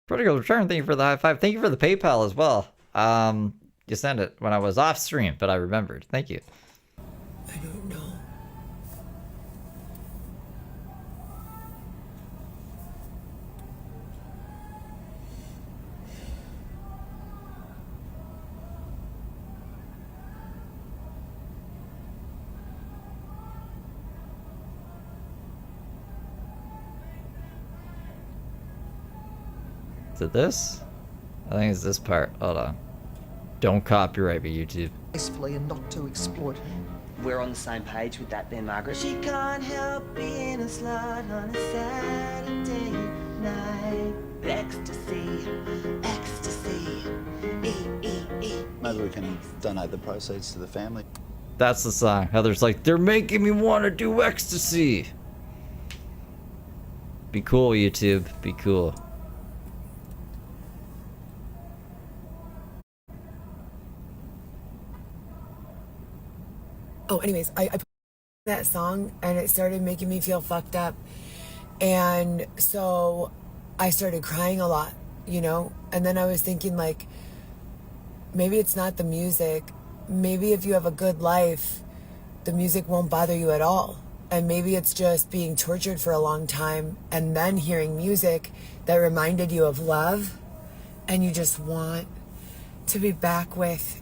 Prodigal Return, thank you for the high five. Thank you for the PayPal as well. You sent it when I was off stream, but I remembered. Thank you. I don't know. Is it this? I think it's this part. Hold on. Don't copyright me, YouTube. Gracefully and not to exploit. We're on the same page with that then, Margaret. She can't help being a slut on a Saturday night. Ecstasy, ecstasy, Maybe we can donate the proceeds to the family. That's the song. Heather's like, they're making me want to do ecstasy. Be cool, YouTube. Be cool. Oh, anyways, I put that song and it started making me feel fucked up. And so I started crying a lot, you know? And then I was thinking, like, maybe it's not the music. Maybe if you have a good life, the music won't bother you at all. And maybe it's just being tortured for a long time and then hearing music that reminded you of love and you just want to be back with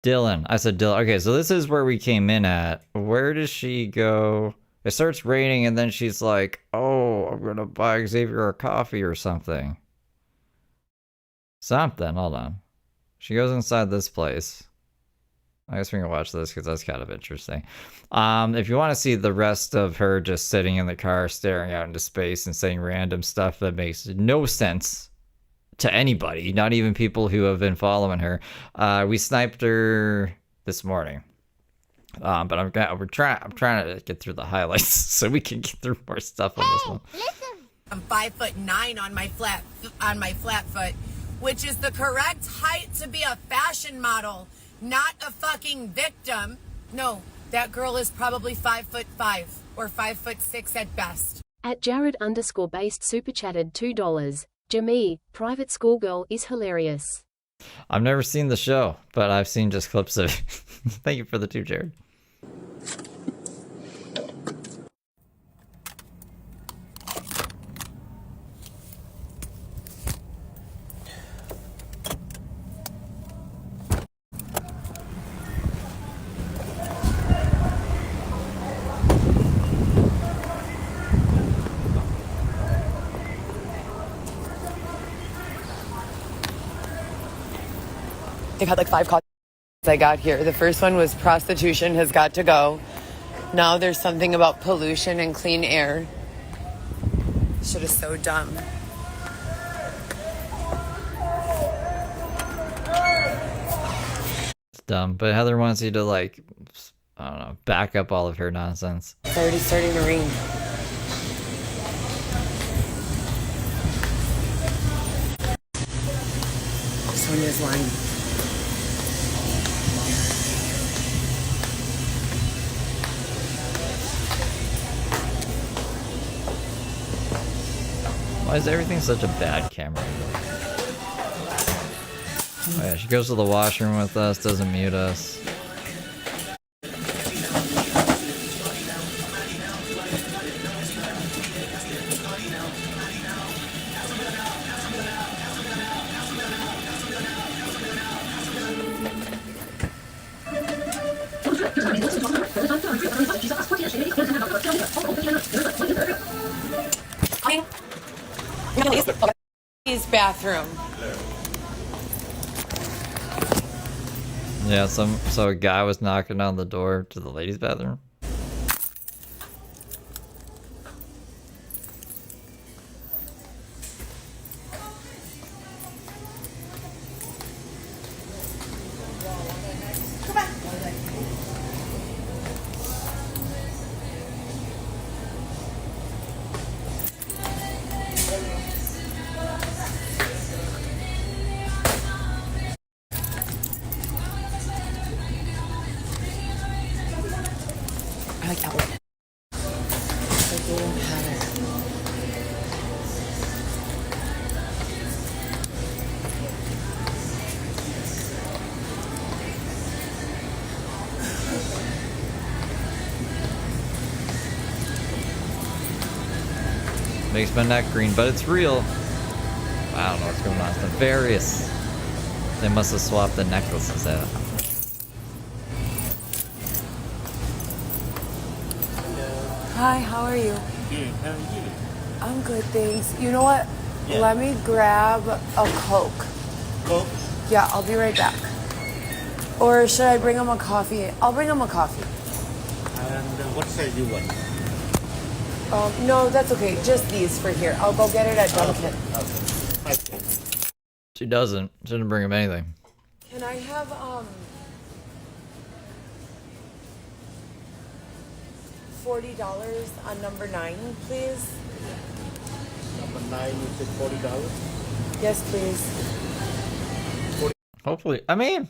Dylan. I said Dylan. Okay, so this is where we came in at. Where does she go? It starts raining and then she's like, oh, I'm going to buy Xavier a coffee or something. Something. Hold on. She goes inside this place. I guess we can watch this because that's kind of interesting. If you want to see the rest of her just sitting in the car, staring out into space and saying random stuff that makes no sense to anybody, not even people who have been following her, we sniped her this morning. But I'm trying to get through the highlights so we can get through more stuff on this one. I'm 5'9" on my flat foot, which is the correct height to be a fashion model, not a fucking victim. No, that girl is probably 5'5" or 5'6" at best. At Jared_based super chatted $2. Jamie, private schoolgirl is hilarious. I've never seen the show, but I've seen just clips of it. Thank you for the 2, Jared. They've had like 5 calls I got here. The first one was prostitution has got to go. Now there's something about pollution and clean air. Shit is so dumb. It's dumb, but Heather wants you to, like, I don't know, back up all of her nonsense. It's already starting to rain. Sonia's lying. Why is everything such a bad camera? Oh yeah, she goes to the washroom with us, doesn't mute us. His bathroom. Yeah, so a guy was knocking on the door to the ladies' bathroom. I like outlet. Like golden pattern. Makes my neck green, but it's real. I don't know what's going on. It's nefarious. They must have swapped the necklaces out. Hi, how are you? Good, how are you? I'm good, thanks. You know what? Yeah. Let me grab a Coke. Coke? Yeah, I'll be right back. Or should I bring him a coffee? I'll bring him a coffee. And what size do you want? No, that's okay. Just these for here. I'll go get it at Dunkin'. Okay. She doesn't. She didn't bring him anything. Can I have, $40 on number 9, please? Number 9, you said $40? Yes, please. Hopefully. I mean,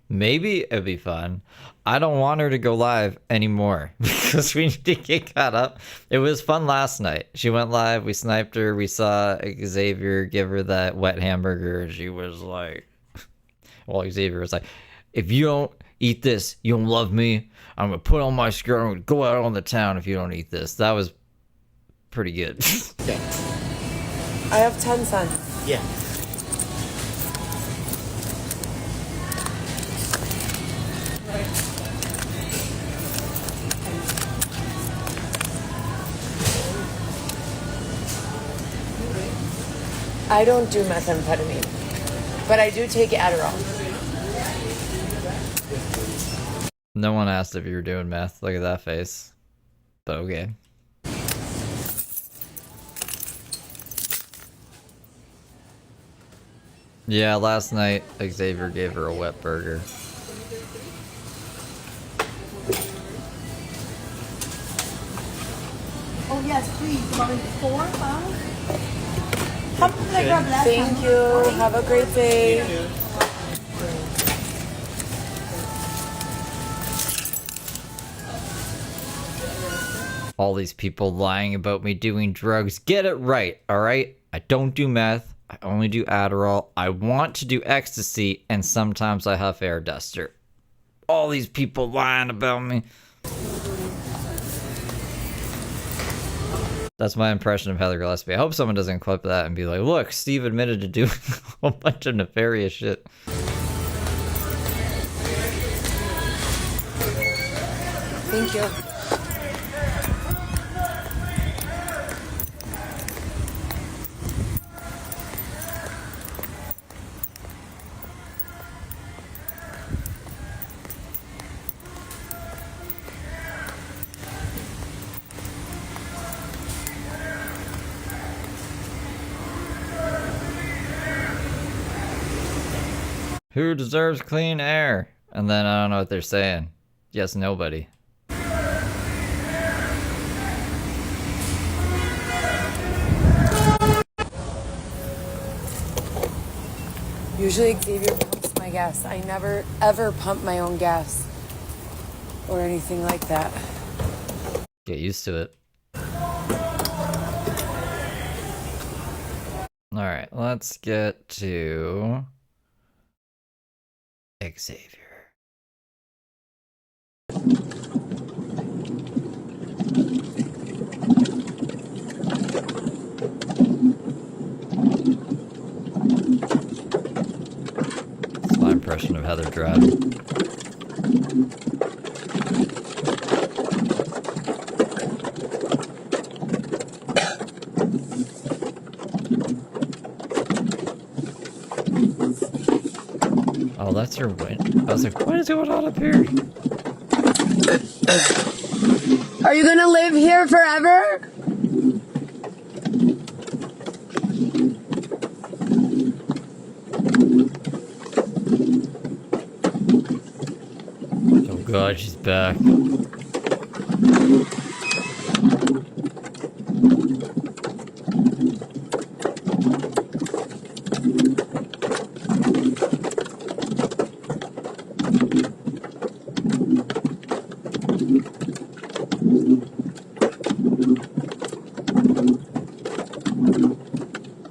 maybe it'd be fun. I don't want her to go live anymore because we need to get caught up. It was fun last night. She went live. We sniped her. We saw Xavier give her that wet hamburger. She was like, well, Xavier was like, if you don't eat this, you don't love me. I'm going to put on my skirt. I'm going to go out on the town if you don't eat this. That was pretty good. Yeah. I have 10 cents. Yeah. I don't do methamphetamine, but I do take Adderall. No one asked if you were doing meth. Look at that face. But okay. Yeah, last night Xavier gave her a wet burger. Oh yes, please. About 4, 5. How much did I grab last time? Thank you. Have a great day. All these people lying about me doing drugs. Get it right, alright? I don't do meth. I only do Adderall. I want to do ecstasy, and sometimes I huff air duster. All these people lying about me. That's my impression of Heather Gillespie. I hope someone doesn't clip that and be like, look, Steve admitted to doing a whole bunch of nefarious shit. Thank you. Who deserves clean air? And then I don't know what they're saying. Yes, nobody. Usually Xavier pumps my gas. I never ever pump my own gas or anything like that. Get used to it. Alright, let's get to Xavier. That's my impression of Heather driving. Oh, that's her wind. I was like, what is going on up here? Are you gonna live here forever? Oh god, she's back.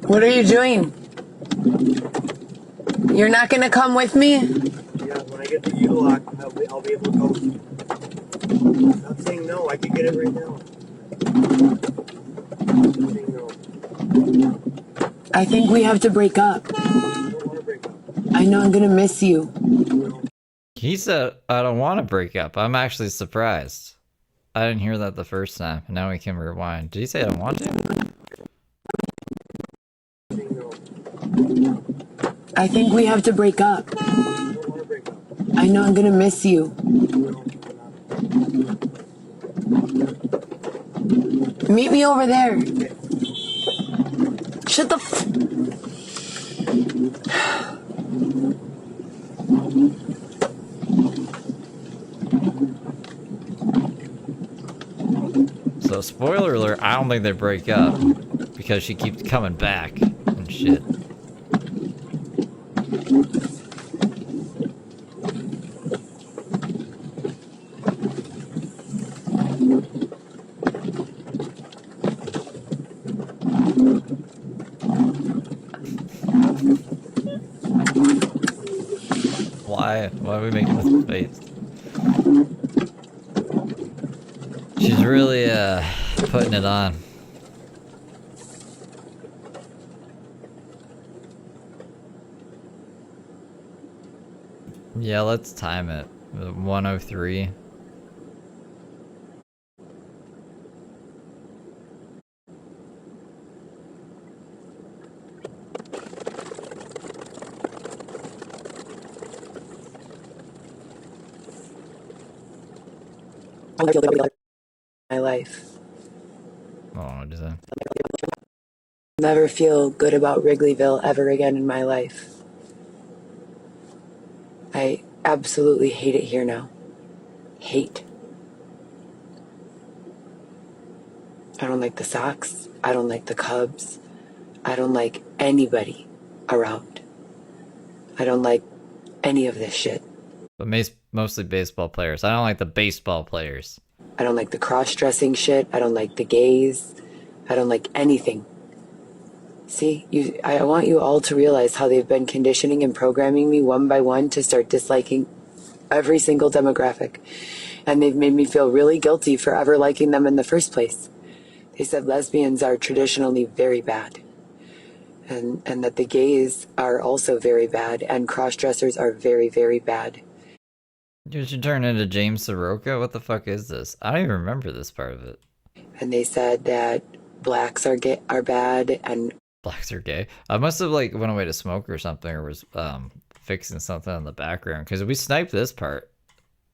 What are you doing? You're not gonna come with me? Yeah, when I get the U-lock, I'll be able to go. I'm not saying no, I can get it right now. I'm not saying no. I think we have to break up. I don't want to break up. I know I'm gonna miss you. He said, I don't want to break up. I'm actually surprised. I didn't hear that the first time. And now we can rewind. Did he say I don't want to? I think we have to break up. I know I'm gonna miss you. Meet me over there. Shut the f- So, spoiler alert, I don't think they break up. Because she keeps coming back and shit. Why? Why are we making this face? She's really, putting it on. Yeah, let's time it. 103. my life. Oh, what is that? Never feel good about Wrigleyville ever again in my life. I absolutely hate it here now. Hate. I don't like the Sox. I don't like the Cubs. I don't like anybody around. I don't like any of this shit. But mostly baseball players. I don't like the baseball players. I don't like the cross-dressing shit. I don't like the gays. I don't like anything. See, I want you all to realize how they've been conditioning and programming me one by one to start disliking every single demographic. And they've made me feel really guilty for ever liking them in the first place. They said lesbians are traditionally very bad. And that the gays are also very bad, and cross-dressers are very, very bad. You should turn into James Soroka? What the fuck is this? I don't even remember this part of it. And they said that blacks are bad, and blacks are gay. I must have like went away to smoke or something, or was fixing something in the background, because we sniped this part.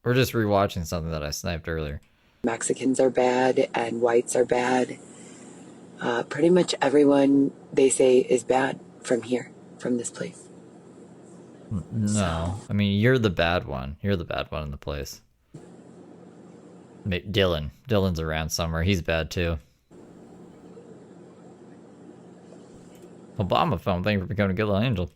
We're just rewatching something that I sniped earlier. Mexicans are bad, and whites are bad. Pretty much everyone they say is bad from here, from this place. No, I mean, you're the bad one. You're the bad one in the place. Dylan's around somewhere. He's bad too. Obama phone. Thank you for becoming a good little angel.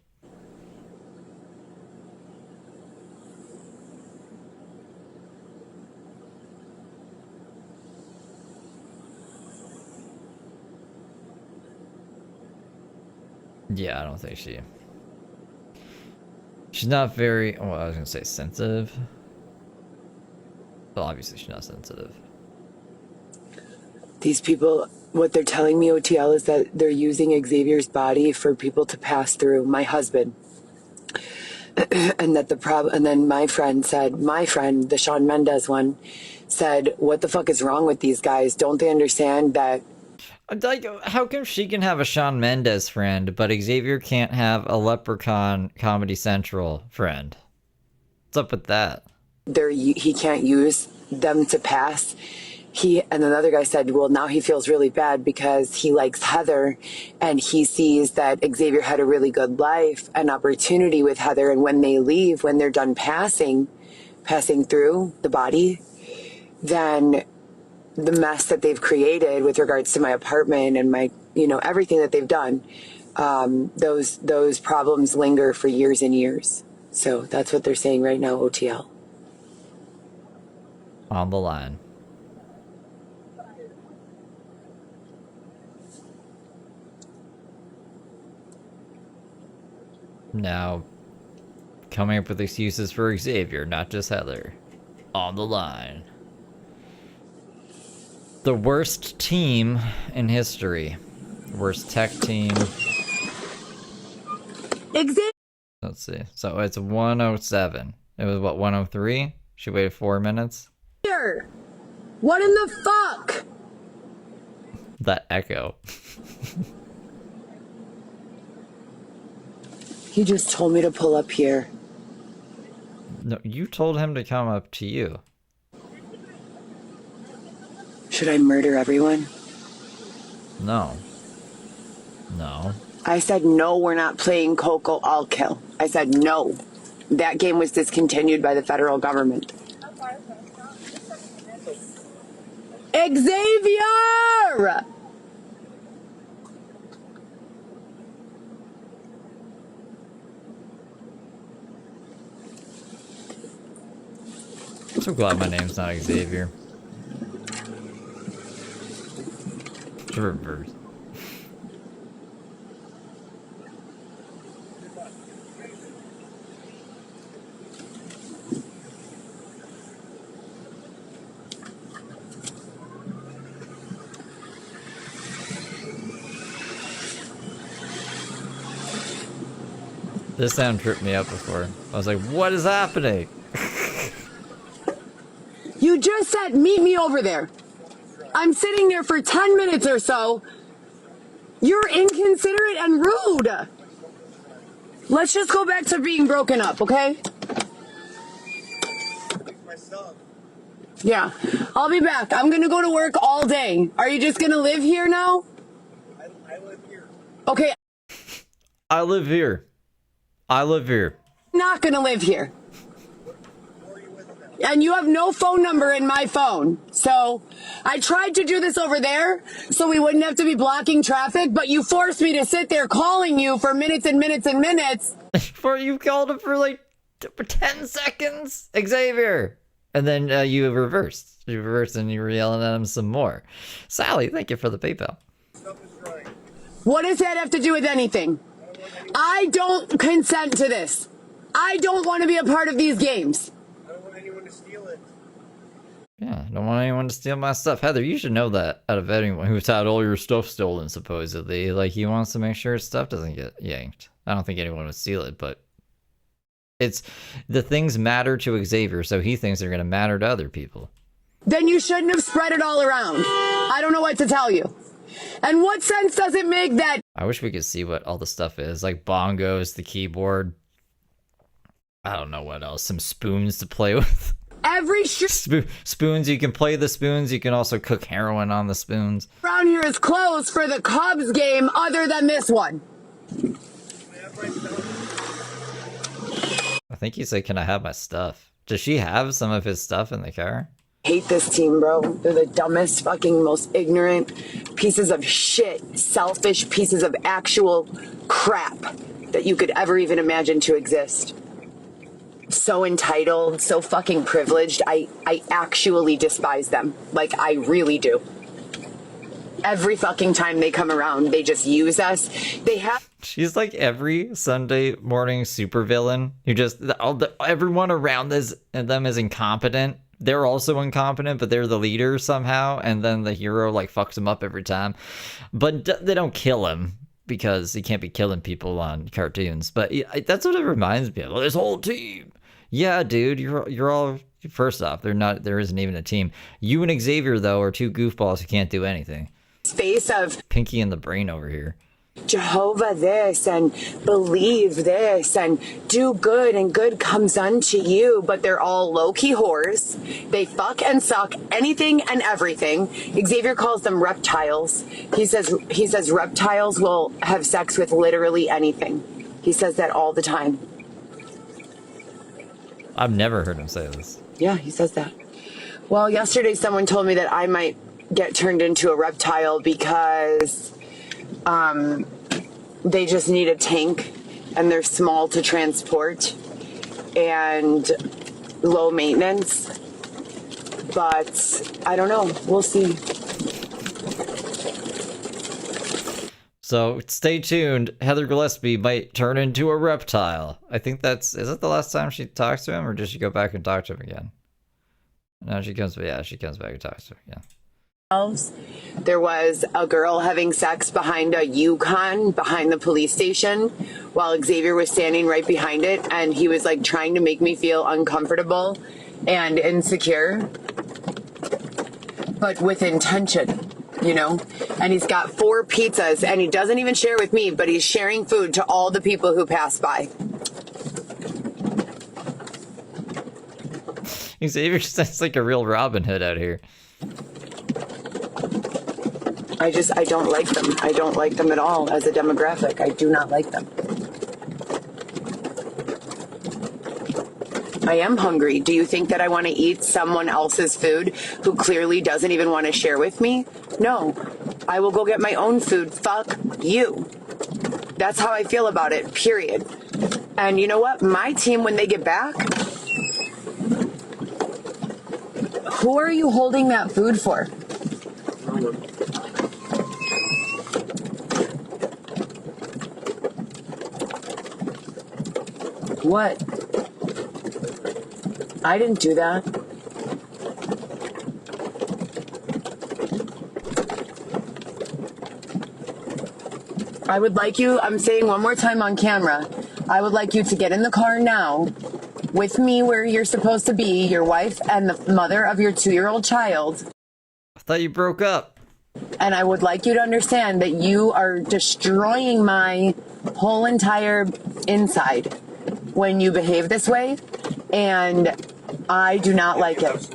Yeah, I don't think she's not very, well, I was gonna say sensitive. Well, obviously she's not sensitive. These people, what they're telling me, OTL, is that they're using Xavier's body for people to pass through, my husband. And that and then my friend, the Shawn Mendes one, said, what the fuck is wrong with these guys? Don't they understand that? Like, how come she can have a Shawn Mendes friend, but Xavier can't have a Leprechaun Comedy Central friend? What's up with that? He can't use them to pass. And another guy said, well, now he feels really bad because he likes Heather, and he sees that Xavier had a really good life, an opportunity with Heather, and when they leave, when they're done passing through the body, then the mess that they've created with regards to my apartment and my, everything that they've done, those problems linger for years and years. So that's what they're saying right now, OTL. On the line. Now, coming up with excuses for Xavier, not just Heather. On the line. The worst team in history. Worst tech team. Let's see. So it's 107. It was what, 103? She waited 4 minutes? What in the fuck? That echo. He just told me to pull up here. No, you told him to come up to you. Should I murder everyone? No. No. I said, no, we're not playing Coco, I'll kill. I said, no. That game was discontinued by the federal government. Xavier! I'm so glad my name's not Xavier. Reverse. This sound tripped me up before. I was like, what is happening? You just said, meet me over there. I'm sitting there for 10 minutes or so. You're inconsiderate and rude. Let's just go back to being broken up, okay? Yeah, I'll be back. I'm gonna go to work all day. Are you just gonna live here now? I live here. Okay, I live here. I live here. I'm not gonna live here. And you have no phone number in my phone. So I tried to do this over there so we wouldn't have to be blocking traffic, but you forced me to sit there calling you for minutes and minutes and minutes. For you called him for like 10 seconds, Xavier. And then you reversed. You reversed and you were yelling at him some more. Sally, thank you for the PayPal. What does that have to do with anything? I don't consent to this. I don't want to be a part of these games. I don't want anyone to steal it. Yeah, don't want anyone to steal my stuff. Heather, you should know that out of anyone who's had all your stuff stolen, supposedly. Like, he wants to make sure his stuff doesn't get yanked. I don't think anyone would steal it, but it's the things matter to Xavier, so he thinks they're going to matter to other people. Then you shouldn't have spread it all around. I don't know what to tell you. And what sense does it make that? I wish we could see what all the stuff is. Like bongos, the keyboard. I don't know what else. Some spoons to play with. Every spoons, you can play the spoons. You can also cook heroin on the spoons. Around here is closed for the Cubs game other than this one. I think he said, can I have my stuff? Does she have some of his stuff in the car? Hate this team, bro. They're the dumbest, fucking, most ignorant pieces of shit, selfish pieces of actual crap that you could ever even imagine to exist. So entitled, so fucking privileged. I actually despise them. Like, I really do. Every fucking time they come around, they just use us. They have... She's like every Sunday morning supervillain who just... everyone around them is incompetent. They're also incompetent, but they're the leader somehow, and then the hero like fucks him up every time. But they don't kill him because he can't be killing people on cartoons. But that's what it reminds me of. This whole team. Yeah, dude, you're all... First off, there isn't even a team. You and Xavier, though, are two goofballs who can't do anything. Space of Pinky in the brain over here. Jehovah this and believe this and do good and good comes unto you, but they're all low-key whores. They fuck and suck anything and everything. Xavier calls them reptiles. He says reptiles will have sex with literally anything. He says that all the time. I've never heard him say this. Yeah, he says that. Well, yesterday someone told me that I might get turned into a reptile because they just need a tank and they're small to transport and low maintenance. But I don't know. We'll see. So stay tuned. Heather Gillespie might turn into a reptile. I think is that the last time she talks to him, or does she go back and talk to him again? No, she comes back and talks to him again. There was a girl having sex behind a Yukon behind the police station while Xavier was standing right behind it, and he was like trying to make me feel uncomfortable and insecure, but with intention, you know? And he's got 4 pizzas and he doesn't even share with me, but he's sharing food to all the people who pass by. Xavier sounds like a real Robin Hood out here. I don't like them. I don't like them at all as a demographic. I do not like them. I am hungry. Do you think that I want to eat someone else's food who clearly doesn't even want to share with me? No. I will go get my own food. Fuck you. That's how I feel about it, period. And you know what? My team, when they get back... Who are you holding that food for? What? I didn't do that. I would like you, I'm saying one more time on camera, I would like you to get in the car now with me where you're supposed to be, your wife and the mother of your 2-year-old child. I thought you broke up. And I would like you to understand that you are destroying my whole entire inside when you behave this way, and I do not like it.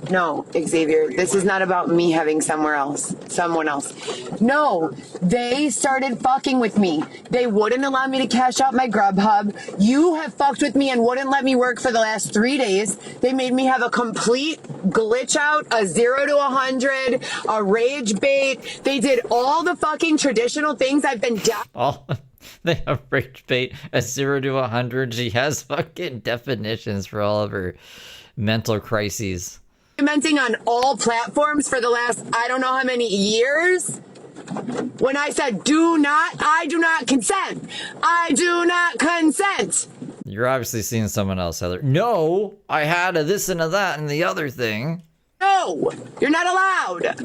No, Xavier, this is not about me having someone else. No, they started fucking with me. They wouldn't allow me to cash out my Grubhub. You have fucked with me and wouldn't let me work for the last 3 days. They made me have a complete glitch out, a 0 to 100, a rage bait. They did all the fucking traditional things I've been They have rage bait, a 0 to 100. She has fucking definitions for all of her mental crises. Documenting on all platforms for the last I don't know how many years. When I said I do not consent. I do not consent. You're obviously seeing someone else, Heather. No, I had a this and a that and the other thing. No, you're not allowed.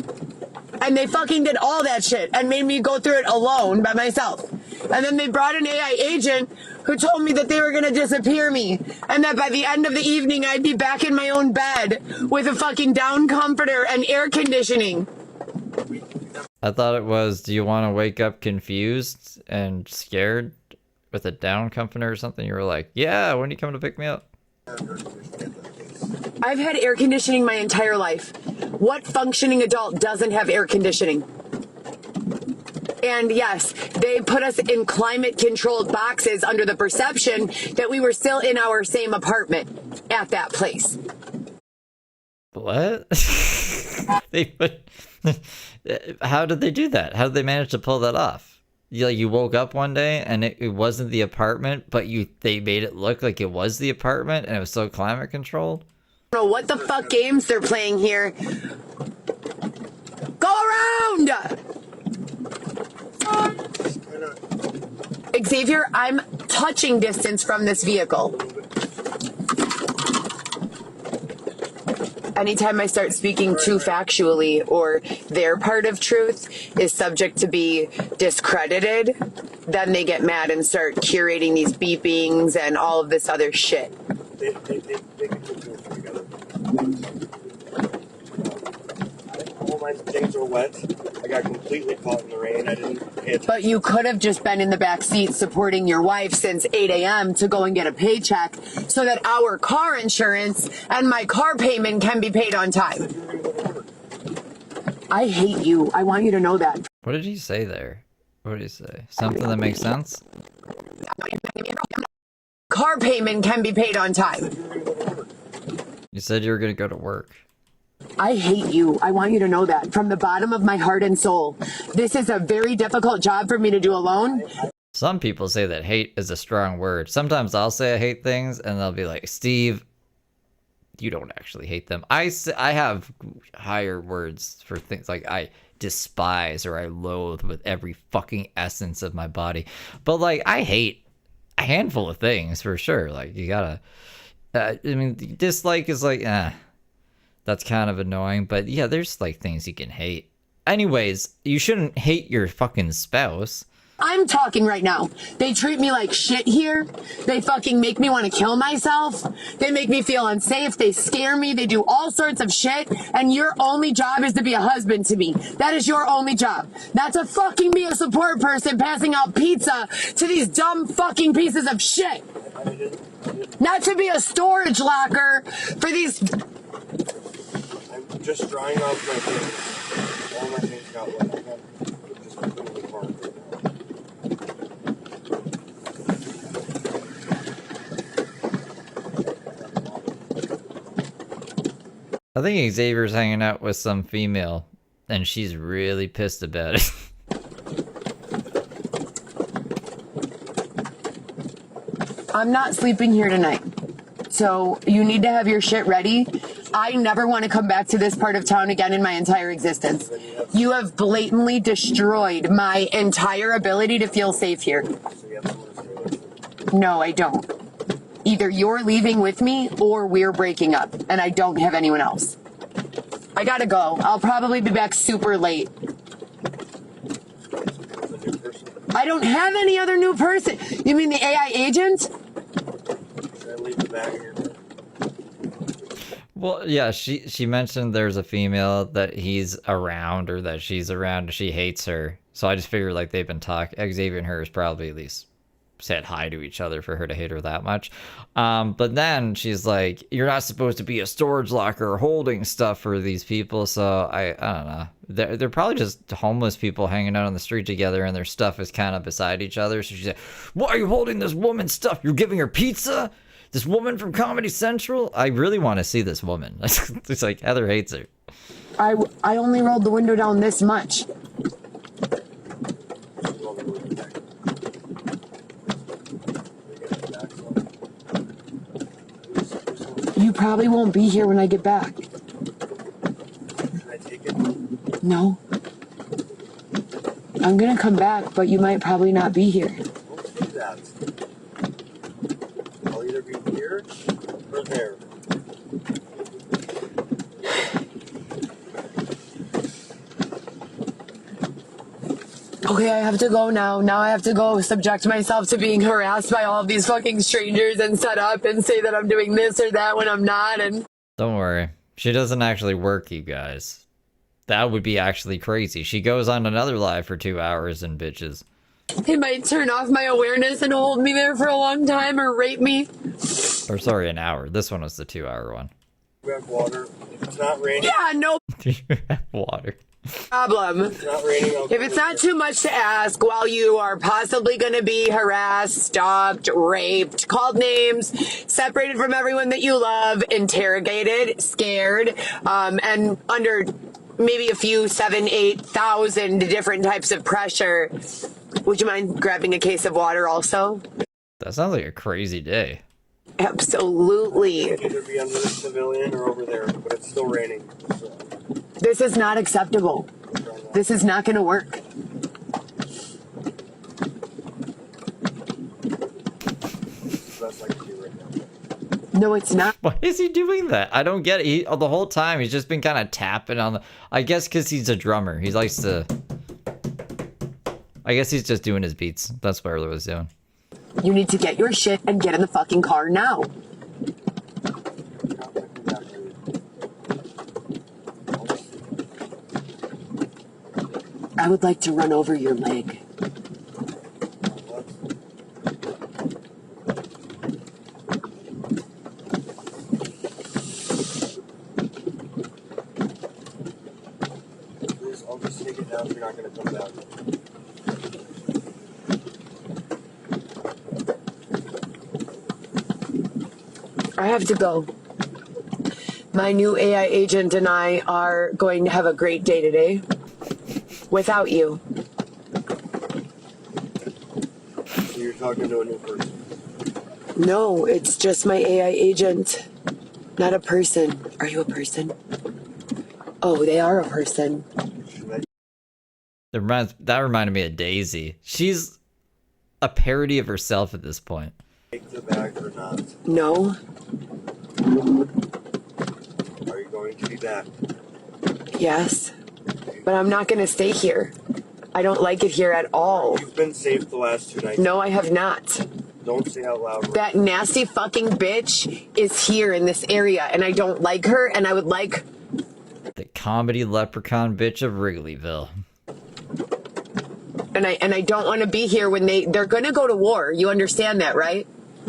And they fucking did all that shit and made me go through it alone by myself. And then they brought an AI agent who told me that they were going to disappear me and that by the end of the evening I'd be back in my own bed with a fucking down comforter and air conditioning. I thought it was, do you want to wake up confused and scared with a down comforter or something? You were like, yeah, when are you coming to pick me up? I've had air conditioning my entire life. What functioning adult doesn't have air conditioning? And yes, they put us in climate-controlled boxes under the perception that we were still in our same apartment at that place. What? They put... How did they do that? How did they manage to pull that off? You woke up one day and it wasn't the apartment, but they made it look like it was the apartment and it was still climate controlled? I don't know what the fuck games they're playing here. Go around! Xavier, I'm touching distance from this vehicle. Anytime I start speaking too factually or their part of truth is subject to be discredited, then they get mad and start curating these beepings and all of this other shit. They can do it together. All my things were wet. I got completely caught in the rain. I didn't pay attention. But you could have just been in the back seat supporting your wife since 8 a.m. to go and get a paycheck so that our car insurance and my car payment can be paid on time. I hate you. I want you to know that. What did he say there? What did he say? Something that makes sense? Car payment can be paid on time. You said you were going to go to work. I hate you. I want you to know that from the bottom of my heart and soul. This is a very difficult job for me to do alone. Some people say that hate is a strong word. Sometimes I'll say I hate things and they'll be like, Steve, you don't actually hate them. I have higher words for things like I despise or I loathe with every fucking essence of my body. But like, I hate a handful of things for sure. Like you gotta, I mean, dislike is like, that's kind of annoying, but yeah, there's like things you can hate. Anyways, you shouldn't hate your fucking spouse. I'm talking right now. They treat me like shit here. They fucking make me want to kill myself. They make me feel unsafe. They scare me. They do all sorts of shit. And your only job is to be a husband to me. That is your only job. Not to fucking be a support person passing out pizza to these dumb fucking pieces of shit. Not to be a storage locker for these... I'm just drying off my things. All my things got wet. I got just completely hard right now. I think Xavier's hanging out with some female, and she's really pissed about it. I'm not sleeping here tonight. So you need to have your shit ready. I never want to come back to this part of town again in my entire existence. You have blatantly destroyed my entire ability to feel safe here. No, I don't. Either you're leaving with me or we're breaking up, and I don't have anyone else. I gotta go. I'll probably be back super late. I don't have any other new person. You mean the AI agent? Well, yeah, she mentioned there's a female that he's around or that she's around. She hates her. So I just figured like they've been talking. Xavier and her is probably at least said hi to each other for her to hate her that much. But then she's like, you're not supposed to be a storage locker holding stuff for these people. So I don't know. They're probably just homeless people hanging out on the street together, and their stuff is kind of beside each other. So she's like, why are you holding this woman's stuff? You're giving her pizza? This woman from Comedy Central? I really want to see this woman. It's like Heather hates her. I only rolled the window down this much. You probably won't be here when I get back. Can I take it? No. I'm gonna come back, but you might probably not be here. Don't do that. I'll either be here or there. Okay, I have to go now. Now I have to go subject myself to being harassed by all of these fucking strangers and set up and say that I'm doing this or that when I'm not. And don't worry. She doesn't actually work, you guys. That would be actually crazy. She goes on another live for 2 hours and bitches. they might turn off my awareness and hold me there for a long time or rape me. Or sorry, an hour. This one was the 2 hour one. We have water. If it's not raining. Yeah, no Do you have water? problem. If it's not raining, If it's not too much to ask, while you are possibly going to be harassed, stalked, raped, called names, separated from everyone that you love, interrogated, scared, and under maybe a few 7,000-8,000 different types of pressure, would you mind grabbing a case of water also? That sounds like a crazy day. Absolutely. Either be under the pavilion or over there, but it's still raining. So. This is not acceptable. This is not going to work. That's like I can do right now. No, it's not. Why is he doing that? I don't get it. The whole time he's just been kind of tapping on the... I guess because he's a drummer. He likes to... I guess he's just doing his beats. That's what I was doing. You need to get your shit and get in the fucking car now. I would like to run over your leg. Please, I'll just take it down if you're not going to come down. I have to go. My new AI agent and I are going to have a great day today. Without you. So you're talking to a new person? No, it's just my AI agent. Not a person. Are you a person? Oh, they are a person. That reminded me of Daisy. She's a parody of herself at this point. Take the bag or not? No. Are you going to be back? Yes. But I'm not going to stay here. I don't like it here at all. You've been safe the last 2 nights. No, I have not. Don't say out loud. That nasty fucking bitch is here in this area, and I don't like her, and I would like... The comedy leprechaun bitch of Wrigleyville. And I don't want to be here when they're going to go to war. You understand that, right?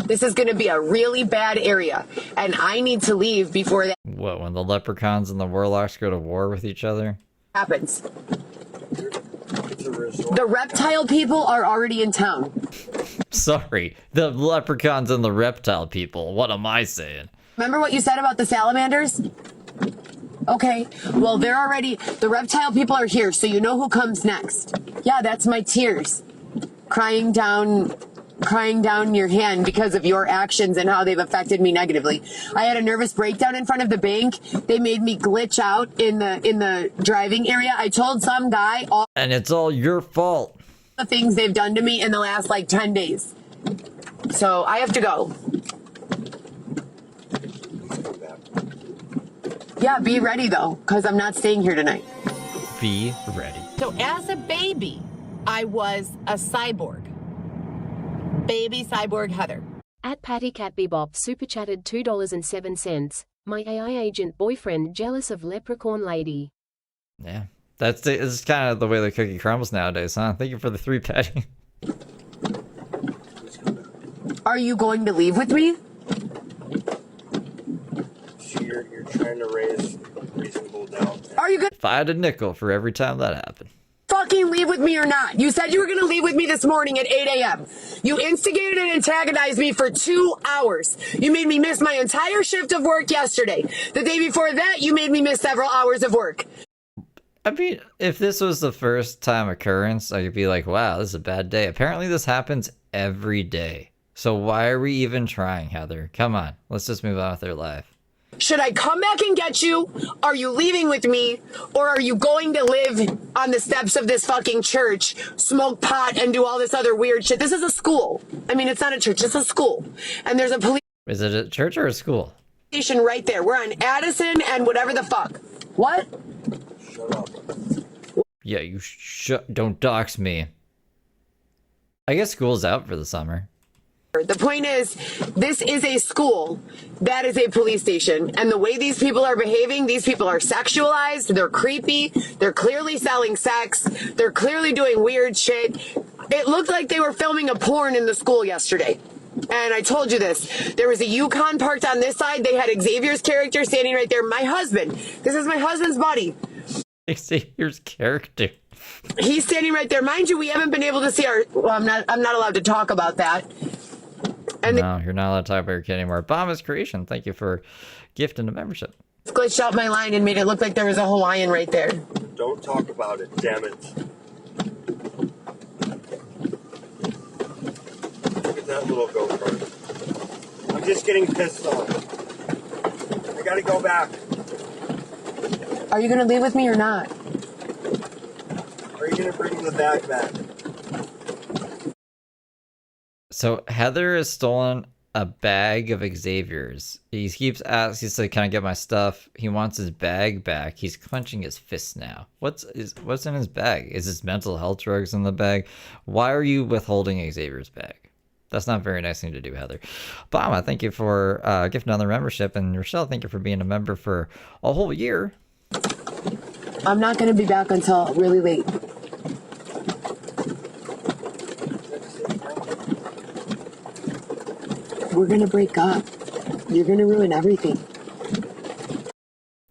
This is going to be a really bad area, and I need to leave before that What, when the leprechauns and the warlocks go to war with each other? happens. It's a resort. The reptile people are already in town. Sorry, the leprechauns and the reptile people. What am I saying? Remember what you said about the salamanders? Okay, well, the reptile people are here, so you know who comes next. Yeah, that's my tears. Crying down your hand because of your actions and how they've affected me negatively. I had a nervous breakdown in front of the bank. They made me glitch out in the driving area. I told some guy all And it's all your fault. the things they've done to me in the last 10 days. So I have to go. Yeah, be ready though, because I'm not staying here tonight. Be ready. So as a baby, I was a cyborg. Baby cyborg Heather. At Patty Cat Bebop super chatted $2.07. My AI agent boyfriend jealous of leprechaun lady. Yeah. It's kind of the way the cookie crumbles nowadays, huh? Thank you for the 3 petty. Are you going to leave with me? So you're trying to raise reasonable doubt. Are you gonna If I had a nickel for every time that happened. fucking leave with me or not? You said you were gonna leave with me this morning at 8 a.m. You instigated and antagonized me for 2 hours. You made me miss my entire shift of work yesterday. The day before that, you made me miss several hours of work. I mean, if this was the first time occurrence, I could be like, wow, this is a bad day. Apparently this happens every day. So why are we even trying, Heather? Come on, let's just move on with our life. Should I come back and get you? Are you leaving with me? Or are you going to live on the steps of this fucking church, smoke pot, and do all this other weird shit? This is a school. I mean, it's not a church, it's a school. And there's a police Is it a church or a school? station right there. We're on Addison and whatever the fuck. What? Shut up. Yeah, you don't dox me. I guess school's out for the summer. The point is, this is a school. That is a police station. And the way these people are behaving, these people are sexualized. They're creepy. They're clearly selling sex. They're clearly doing weird shit. It looked like they were filming a porn in the school yesterday. And I told you this. There was a Yukon parked on this side. They had Xavier's character standing right there. My husband. This is my husband's body. Xavier's character. He's standing right there. Mind you, we haven't been able to see our... Well, I'm not allowed to talk about that. And no, you're not allowed to talk about your kid anymore. Bomba's Creation, thank you for gifting the membership. Glitched out my line and made it look like there was a Hawaiian right there. Don't talk about it, damn it. Look at that little go-kart. I'm just getting pissed off. I gotta go back. Are you gonna leave with me or not? Are you gonna bring the bag back? So Heather has stolen a bag of Xavier's. He keeps asking, he's like, can I get my stuff? He wants his bag back. He's clenching his fist now. What's in his bag? Is his mental health drugs in the bag? Why are you withholding Xavier's bag? That's not a very nice thing to do, Heather. Bama, thank you for gifting another membership. And Rochelle, thank you for being a member for a whole year. I'm not gonna be back until really late. We're gonna break up. You're gonna ruin everything.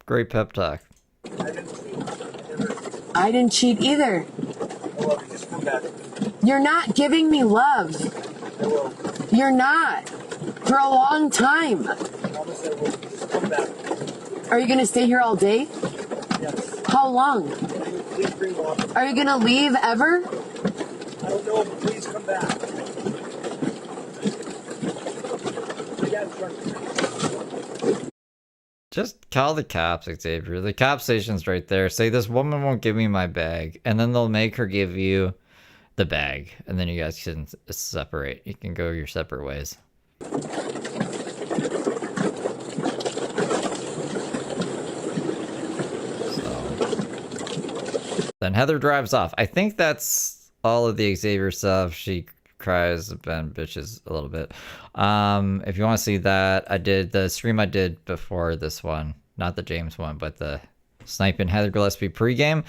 Great pep talk. I didn't cheat either. I love you, just come back. You're not giving me love. I will. You're not. For a long time. I promise I will. Just come back. Are you gonna stay here all day? Yes. How long? Please bring water. Are you gonna leave ever? I don't know, but please come back. Just call the cops, Xavier. The cop station's right there. Say, this woman won't give me my bag. And then they'll make her give you the bag. And then you guys can separate. You can go your separate ways. Then Heather drives off. I think that's all of the Xavier stuff. She cries and bitches a little bit. If you want to see that, I did the stream I did before this one, not the James one, but the sniping Heather Gillespie pregame.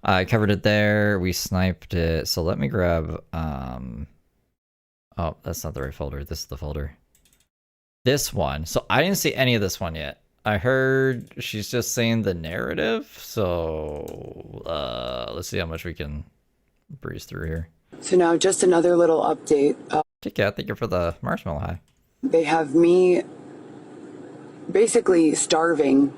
I covered it there. We sniped it. So let me grab. Oh, that's not the right folder. This is the folder. This one. So I didn't see any of this one yet. I heard she's just saying the narrative. So let's see how much we can breeze through here. So now just another little update. Yeah, thank you for the marshmallow high. They have me basically starving.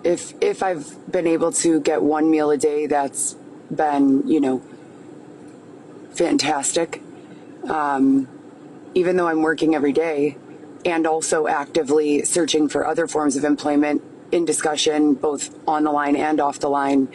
If I've been able to get one meal a day, that's been, you know, fantastic. Even though I'm working every day and also actively searching for other forms of employment in discussion, both on the line and off the line,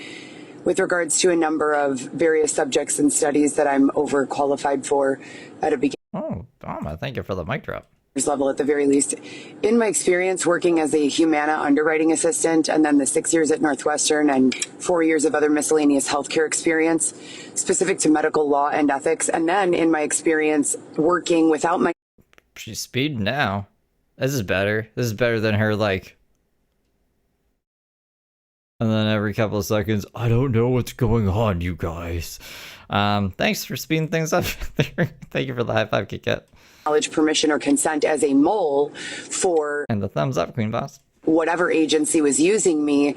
with regards to a number of various subjects and studies that I'm overqualified for at a beginning. Oh, Dama, thank you for the mic drop. Level at the very least. In my experience working as a Humana underwriting assistant and then the 6 years at Northwestern and 4 years of other miscellaneous healthcare experience specific to medical law and ethics. And then in my experience working without my... She's speeding now. This is better. This is better than her, like... And then every couple of seconds, I don't know what's going on, you guys. Thanks for speeding things up. Thank you for the high five, Kit Kat. knowledge, permission, or consent as a mole for And the thumbs up, Queen Boss. whatever agency was using me,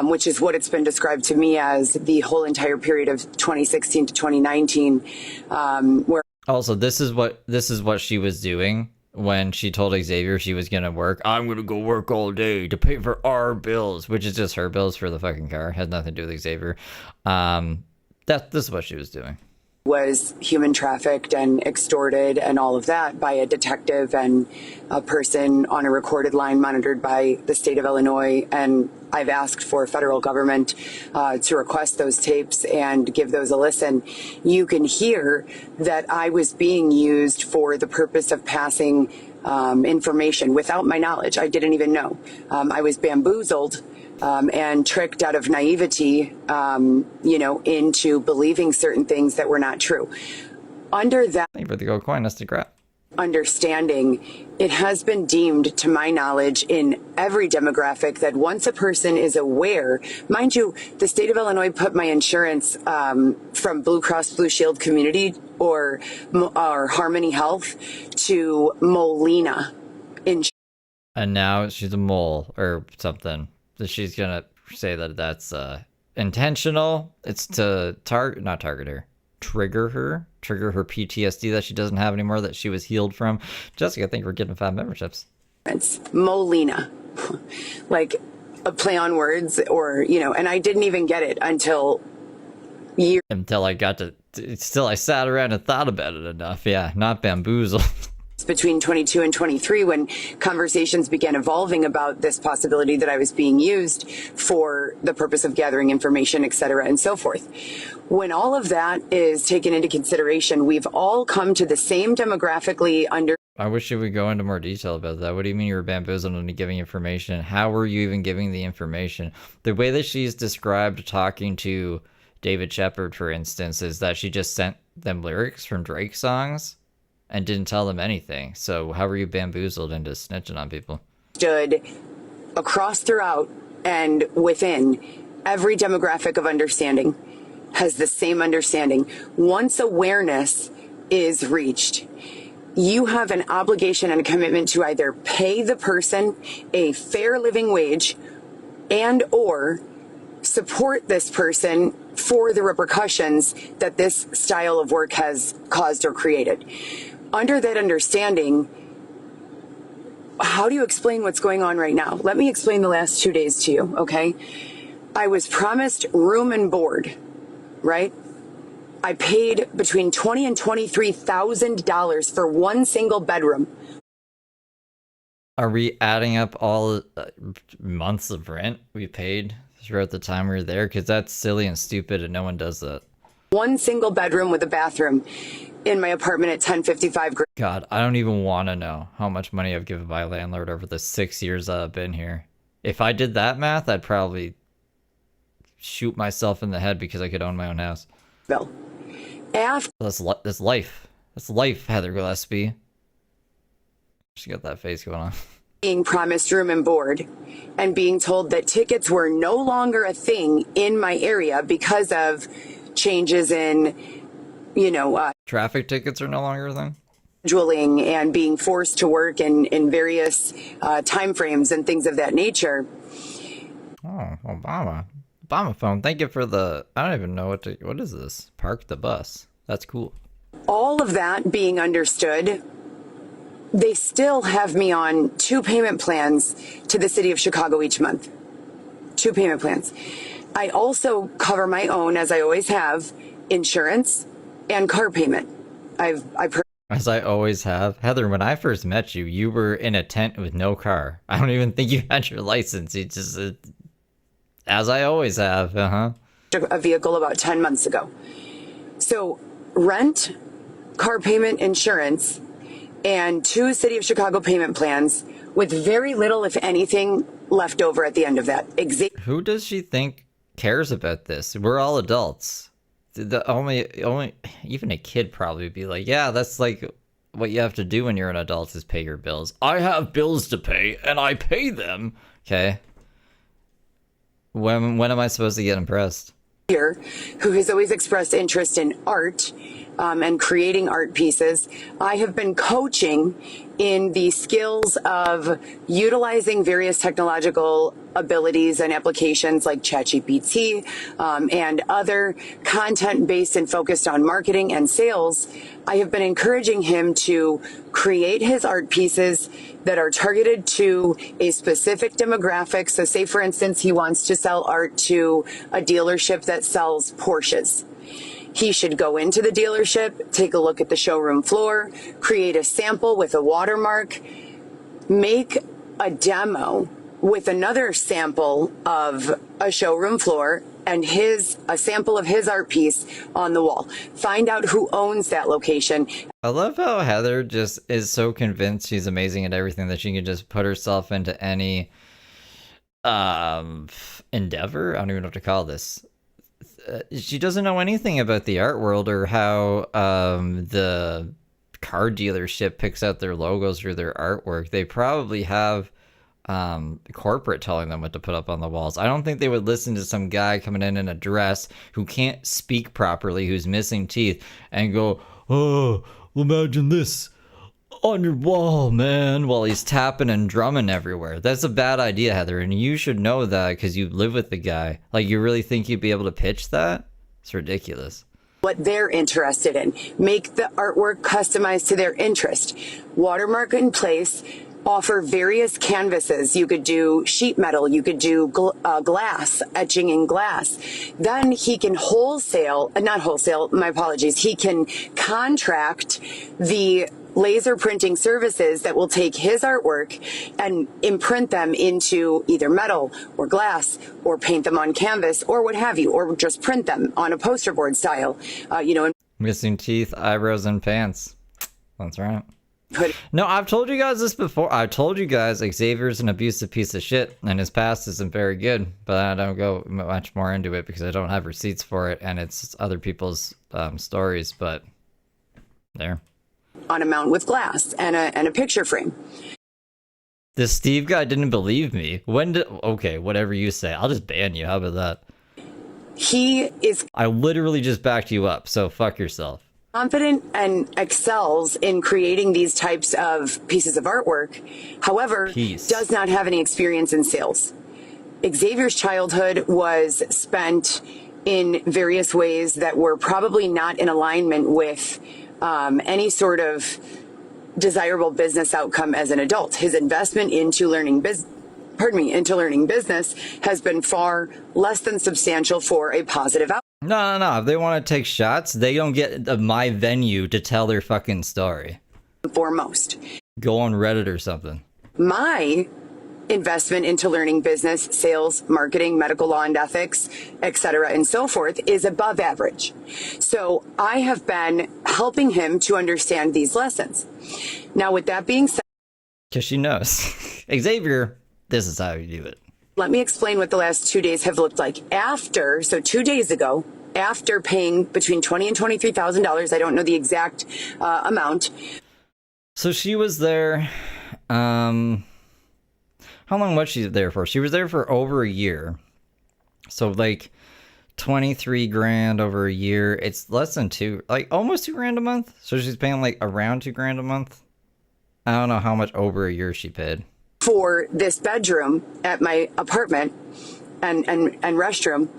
which is what it's been described to me as the whole entire period of 2016 to 2019, where Also, this is what she was doing when she told Xavier she was gonna work. I'm gonna go work all day to pay for our bills, which is just her bills for the fucking car. Has nothing to do with Xavier. This is what she was doing. was human trafficked and extorted and all of that by a detective and a person on a recorded line monitored by the state of Illinois. And I've asked for federal government to request those tapes and give those a listen. You can hear that I was being used for the purpose of passing information without my knowledge. I didn't even know. I was bamboozled and tricked out of naivety, into believing certain things that were not true. Under that for the gold coin, that's the crap. Understanding, it has been deemed, to my knowledge, in every demographic that once a person is aware, mind you, the state of Illinois put my insurance from Blue Cross Blue Shield Community or Harmony Health to Molina Insurance. And now she's a mole or something. So she's gonna say that that's intentional. It's to not target her, trigger her PTSD that she doesn't have anymore, that she was healed from. Jessica, I think we're getting 5 memberships. It's Molina, like a play on words, or and I didn't even get it until I got to. Still, I sat around and thought about it enough. Yeah, not bamboozled. between 22 and 23 when conversations began evolving about this possibility that I was being used for the purpose of gathering information, et cetera, and so forth. When all of that is taken into consideration, we've all come to the same demographically under. I wish you would go into more detail about that. What do you mean you were bamboozled into giving information? How were you even giving the information? The way that she's described talking to David Shepard, for instance, is that she just sent them lyrics from Drake songs and didn't tell them anything. So how were you bamboozled into snitching on people? Stood across, throughout, and within every demographic of understanding has the same understanding. Once awareness is reached, you have an obligation and a commitment to either pay the person a fair living wage and or support this person for the repercussions that this style of work has caused or created. Under that understanding, how do you explain what's going on right now? Let me explain the last 2 days to you, okay? I was promised room and board, right? I paid between $20,000 and $23,000 for one single bedroom. Are we adding up all months of rent we paid throughout the time we were there? Because that's silly and stupid and no one does that. One single bedroom with a bathroom in my apartment at 1055. God, I don't even want to know how much money I've given my landlord over the 6 years that I've been here. If I did that math, I'd probably shoot myself in the head because I could own my own house. Bill. That's life. That's life, Heather Gillespie. She got that face going on. Being promised room and board and being told that tickets were no longer a thing in my area because of changes in, traffic tickets are no longer a thing? Scheduling and being forced to work in various time frames and things of that nature. Oh, Obama phone. Thank you for the, I don't even know what is this? Park the bus. That's cool. All of that being understood, they still have me on 2 payment plans to the city of Chicago each month. 2 payment plans. I also cover my own, as I always have, insurance and car payment. As I always have. Heather, when I first met you, you were in a tent with no car. I don't even think you had your license. You just, as I always have, a vehicle about 10 months ago. So rent, car payment, insurance, and 2 City of Chicago payment plans with very little, if anything, left over at the end of that. Who does she think cares about this? We're all adults. The only even a kid probably would be like, yeah, that's like what you have to do when you're an adult is pay your bills. I have bills to pay and I pay them. Okay. When am I supposed to get impressed? Here, who has always expressed interest in art and creating art pieces. I have been coaching in the skills of utilizing various technological abilities and applications like ChatGPT and other content based and focused on marketing and sales. I have been encouraging him to create his art pieces that are targeted to a specific demographic. So say, for instance, he wants to sell art to a dealership that sells Porsches. He should go into the dealership, take a look at the showroom floor, create a sample with a watermark, make a demo with another sample of a showroom floor and a sample of his art piece on the wall. Find out who owns that location. I love how Heather just is so convinced she's amazing at everything that she can just put herself into any endeavor. I don't even know what to call this. She doesn't know anything about the art world or how the car dealership picks out their logos or their artwork. They probably have corporate telling them what to put up on the walls. I don't think they would listen to some guy coming in a dress who can't speak properly, who's missing teeth, and go, oh, imagine this on your wall, man, while he's tapping and drumming everywhere. That's a bad idea, Heather, and you should know that because you live with the guy. Like, you really think you'd be able to pitch that? It's ridiculous. What they're interested in. Make the artwork customized to their interest. Watermark in place. Offer various canvases. You could do sheet metal. You could do glass, etching in glass. Then he can not wholesale, my apologies. He can contract the laser printing services that will take his artwork and imprint them into either metal or glass or paint them on canvas or what have you, or just print them on a poster board style, Missing teeth, eyebrows, and pants. That's right. No, I've told you guys this before. I told you guys Xavier's an abusive piece of shit and his past isn't very good, but I don't go much more into it because I don't have receipts for it and it's other people's stories, but there. On a mount with glass and a picture frame. This Steve guy didn't believe me. Okay, whatever you say. I'll just ban you. How about that? I literally just backed you up, so fuck yourself. Confident and excels in creating these types of pieces of artwork. However, does not have any experience in sales. Xavier's childhood was spent in various ways that were probably not in alignment with any sort of desirable business outcome as an adult. His investment into learning business has been far less than substantial for a positive outcome. No. If they want to take shots, they don't get my venue to tell their fucking story. Foremost. Go on Reddit or something. My investment into learning business, sales, marketing, medical law and ethics, etc., and so forth is above average. So I have been helping him to understand these lessons. Now, with that being said, because she knows. Xavier, this is how you do it. Let me explain what the last 2 days have looked like. 2 days ago, after paying between $20,000 and $23,000, I don't know the exact amount. So she was there. How long was she there for? She was there for over a year. So like 23 grand over a year. It's less than almost 2 grand a month. So she's paying like around 2 grand a month. I don't know how much over a year she paid. For this bedroom at my apartment and restroom,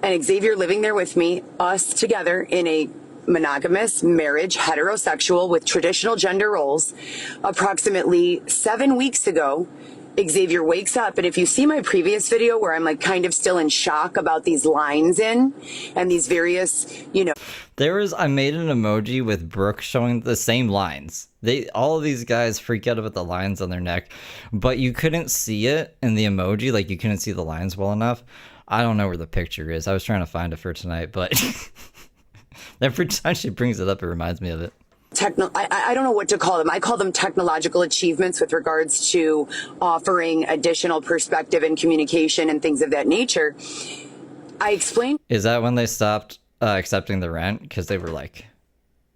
and Xavier living there with me, us together in a monogamous marriage, heterosexual with traditional gender roles. Approximately 7 weeks ago, Xavier wakes up, and if you see my previous video where I'm like kind of still in shock about these lines and these various, I made an emoji with Brooke showing the same lines. All of these guys freak out about the lines on their neck, but you couldn't see it in the emoji, like you couldn't see the lines well enough. I don't know where the picture is. I was trying to find it for tonight, but every time she brings it up, it reminds me of it. I don't know what to call them. I call them technological achievements with regards to offering additional perspective and communication and things of that nature. I explained. Is that when they stopped accepting the rent? Because they were like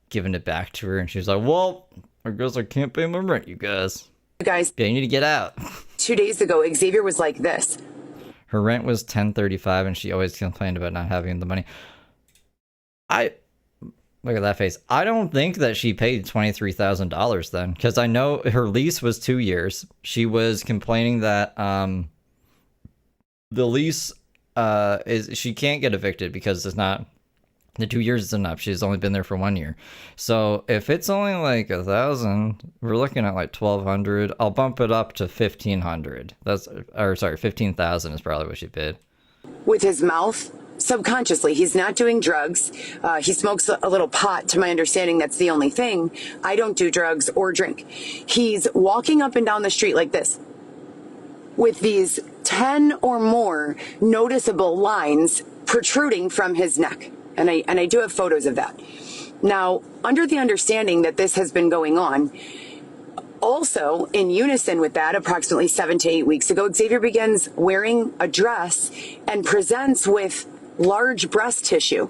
giving it back to her and she was like, well, I guess I can't pay my rent, you guys. Yeah, you need to get out. 2 days ago, Xavier was like this. Her rent was $10.35 and she always complained about not having the money. Look at that face. I don't think that she paid $23,000 then, because I know her lease was 2 years. She was complaining that the lease is she can't get evicted because it's not the 2 years is enough. She's only been there for 1 year. So if it's only like 1,000, we're looking at like 1,200. I'll bump it up to 1,500. Or sorry, 15,000 is probably what she paid. With his mouth, subconsciously, he's not doing drugs. He smokes a little pot. To my understanding, that's the only thing. I don't do drugs or drink. He's walking up and down the street like this, with these 10 or more noticeable lines protruding from his neck. And I do have photos of that. Now, under the understanding that this has been going on, also in unison with that, approximately 7 to 8 weeks ago, Xavier begins wearing a dress and presents with large breast tissue.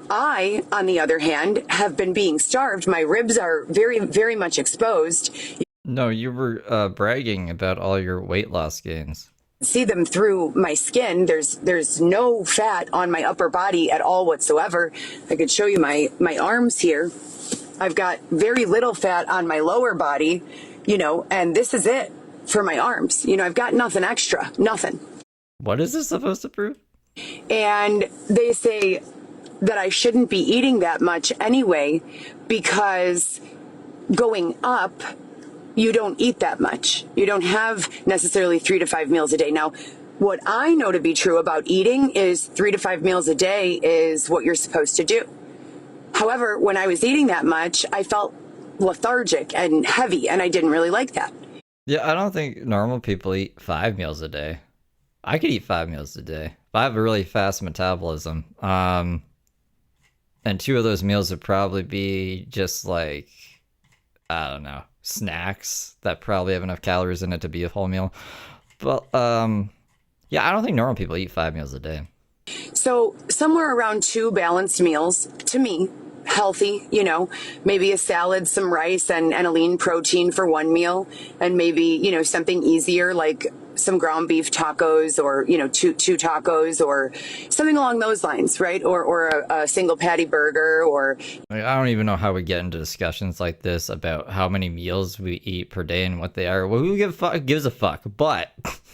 I, on the other hand, have been being starved. My ribs are very, very much exposed. No, you were bragging about all your weight loss gains. See them through my skin. There's no fat on my upper body at all whatsoever. I could show you my arms here. I've got very little fat on my lower body, and this is it for my arms. I've got nothing extra, nothing. What is this supposed to prove? And they say that I shouldn't be eating that much anyway, because going up, you don't eat that much. You don't have necessarily 3 to 5 meals a day. Now, what I know to be true about eating is 3 to 5 meals a day is what you're supposed to do. However, when I was eating that much, I felt lethargic and heavy, and I didn't really like that. Yeah, I don't think normal people eat 5 meals a day. I could eat 5 meals a day. I have a really fast metabolism. And 2 of those meals would probably be just like, I don't know, snacks that probably have enough calories in it to be a whole meal. But yeah, I don't think normal people eat 5 meals a day. So somewhere around 2 balanced meals, to me, healthy, maybe a salad, some rice, and a lean protein for 1 meal, and maybe, something easier like some ground beef tacos, or, two tacos, or something along those lines, right? Or a single patty burger, or... I don't even know how we get into discussions like this about how many meals we eat per day and what they are. Well, who gives a fuck? But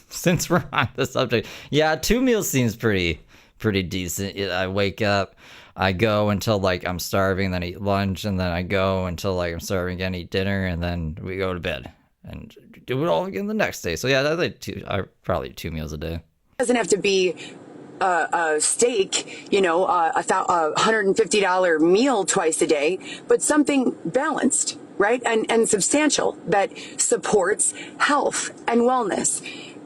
since we're on the subject, yeah, 2 meals seems pretty decent. I wake up, I go until like I'm starving, then eat lunch, and then I go until like I'm starving again, eat dinner, and then we go to bed and do it all again the next day. So yeah, that's like I probably eat 2 meals a day. It doesn't have to be a steak, a $150 meal twice a day, but something balanced, right? And substantial that supports health and wellness.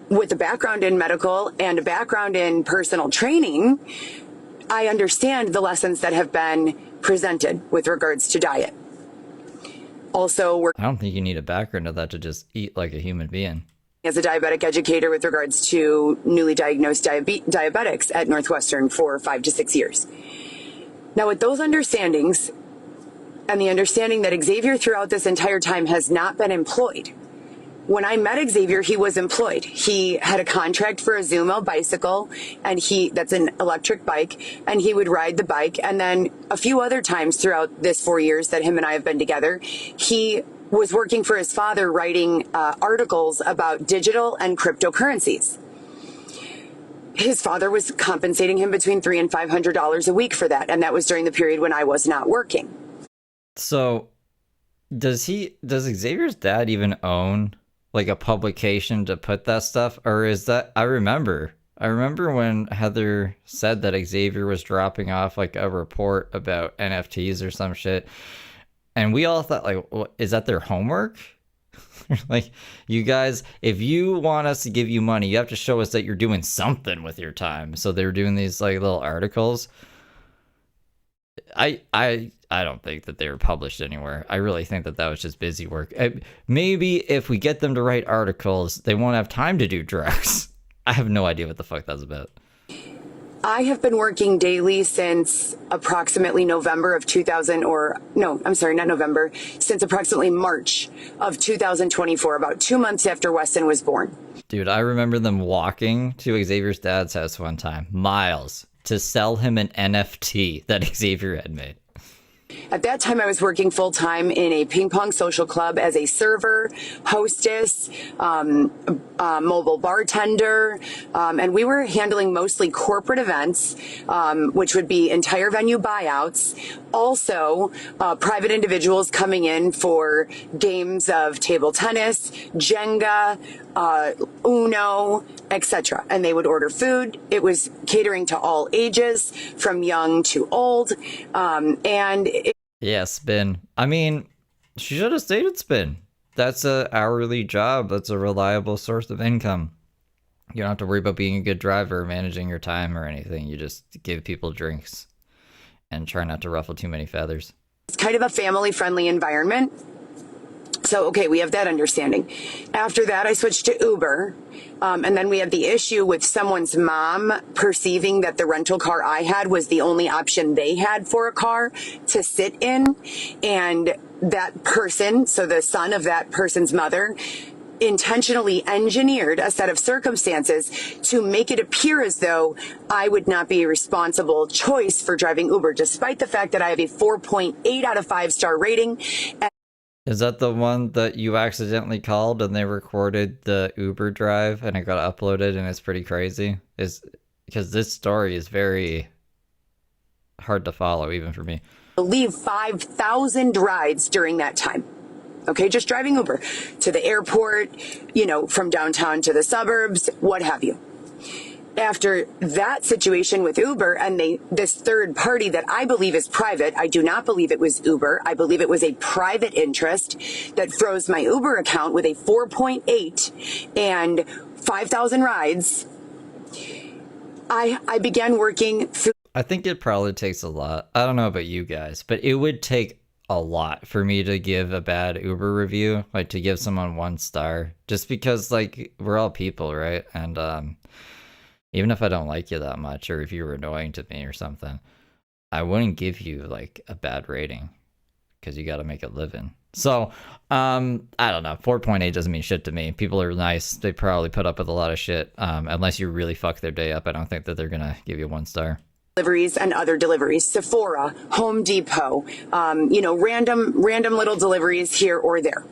With a background in medical and a background in personal training, I understand the lessons that have been presented with regards to diet. Also, I don't think you need a background of that to just eat like a human being. As a diabetic educator with regards to newly diagnosed diabetics at Northwestern for 5 to 6 years. Now, with those understandings and the understanding that Xavier throughout this entire time has not been employed. When I met Xavier, he was employed. He had a contract for a Zumo bicycle, and that's an electric bike, and he would ride the bike. And then a few other times throughout this 4 years that him and I have been together, he was working for his father, writing articles about digital and cryptocurrencies. His father was compensating him between $300 and $500 a week for that, and that was during the period when I was not working. So, does Xavier's dad even own like a publication to put that stuff, or is that... I remember when Heather said that Xavier was dropping off like a report about NFTs or some shit, and we all thought like, well, is that their homework? Like, you guys, if you want us to give you money, you have to show us that you're doing something with your time. So they were doing these like little articles. I don't think that they were published anywhere. I really think that was just busy work. Maybe if we get them to write articles, they won't have time to do drugs. I have no idea what the fuck that's about. I have been working daily since approximately November of 2000, since approximately March of 2024, about 2 months after Weston was born. Dude, I remember them walking to Xavier's dad's house one time, miles, to sell him an NFT that Xavier had made. At that time, I was working full time in a ping pong social club as a server, hostess, mobile bartender, and we were handling mostly corporate events, which would be entire venue buyouts. Also, private individuals coming in for games of table tennis, Jenga, Uno, etc. And they would order food. It was catering to all ages, from young to old, Yeah, Spin. I mean, she should have stayed at Spin. That's a hourly job. That's a reliable source of income. You don't have to worry about being a good driver, managing your time or anything. You just give people drinks and try not to ruffle too many feathers. It's kind of a family-friendly environment. So, okay, we have that understanding. After that, I switched to Uber. And then we had the issue with someone's mom perceiving that the rental car I had was the only option they had for a car to sit in. And that person, so the son of that person's mother, intentionally engineered a set of circumstances to make it appear as though I would not be a responsible choice for driving Uber, despite the fact that I have a 4.8 out of 5-star rating. Is that the one that you accidentally called and they recorded the Uber drive and it got uploaded and it's pretty crazy? Is because this story is very hard to follow even for me. I believe 5,000 rides during that time. Okay, just driving Uber to the airport, from downtown to the suburbs, what have you. After that situation with Uber and this third party that I believe is private, I do not believe it was Uber. I believe it was a private interest that froze my Uber account with a 4.8 and 5,000 rides. I began working through. I think it probably takes a lot. I don't know about you guys, but it would take a lot for me to give a bad Uber review, like to give someone 1 star, just because we're all people, right? And even if I don't like you that much, or if you were annoying to me or something, I wouldn't give you a bad rating because you got to make a living. So, I don't know. 4.8 doesn't mean shit to me. People are nice. They probably put up with a lot of shit. Unless you really fuck their day up, I don't think that they're going to give you 1 star. Deliveries and other deliveries, Sephora, Home Depot, random little deliveries here or there.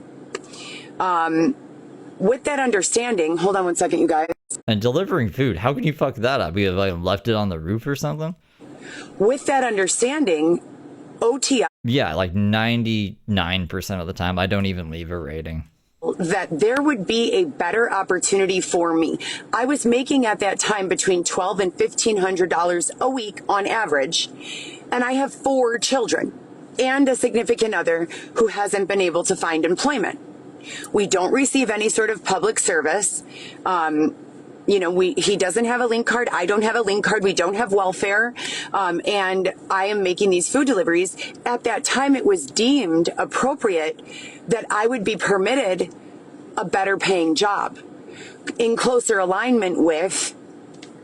With that understanding, hold on one second, you guys. And delivering food, how can you fuck that up? You left it on the roof or something? With that understanding, OTI. Yeah, 99% of the time, I don't even leave a rating. That there would be a better opportunity for me. I was making at that time between $1,200 and $1,500 a week on average, and I have 4 children and a significant other who hasn't been able to find employment. We don't receive any sort of public service. He doesn't have a link card. I don't have a link card. We don't have welfare. And I am making these food deliveries. At that time, it was deemed appropriate that I would be permitted a better paying job in closer alignment with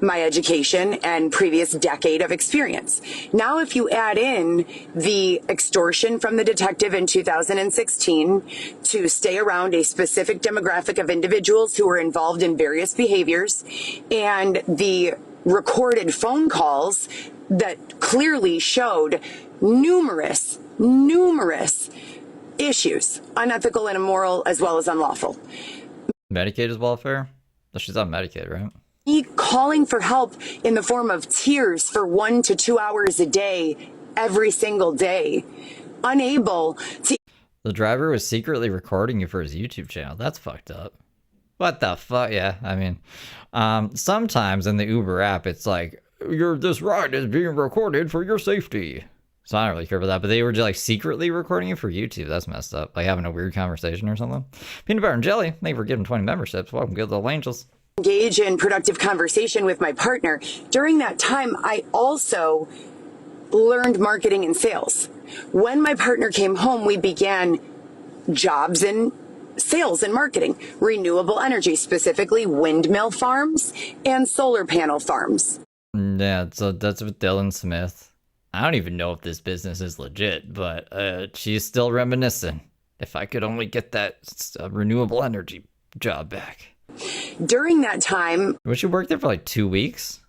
my education and previous decade of experience. Now, if you add in the extortion from the detective in 2016 to stay around a specific demographic of individuals who were involved in various behaviors, and the recorded phone calls that clearly showed numerous issues, unethical and immoral as well as unlawful. Medicaid is welfare? She's on Medicaid, right? Me calling for help in the form of tears for 1 to 2 hours a day, every single day, unable to. The driver was secretly recording you for his YouTube channel. That's fucked up. What the fuck? Yeah, I mean, sometimes in the Uber app, it's this ride is being recorded for your safety. So I don't really care about that, but they were just secretly recording you for YouTube. That's messed up. Having a weird conversation or something. Peanut Butter and Jelly, thank you for giving 20 memberships. Welcome, good little angels. Engage in productive conversation with my partner. During that time, I also learned marketing and sales. When my partner came home, we began jobs in sales and marketing, renewable energy, specifically windmill farms and solar panel farms. Yeah, so that's with Dylan Smith. I don't even know if this business is legit, but she's still reminiscing. If I could only get that renewable energy job back. During that time, she worked there for 2 weeks.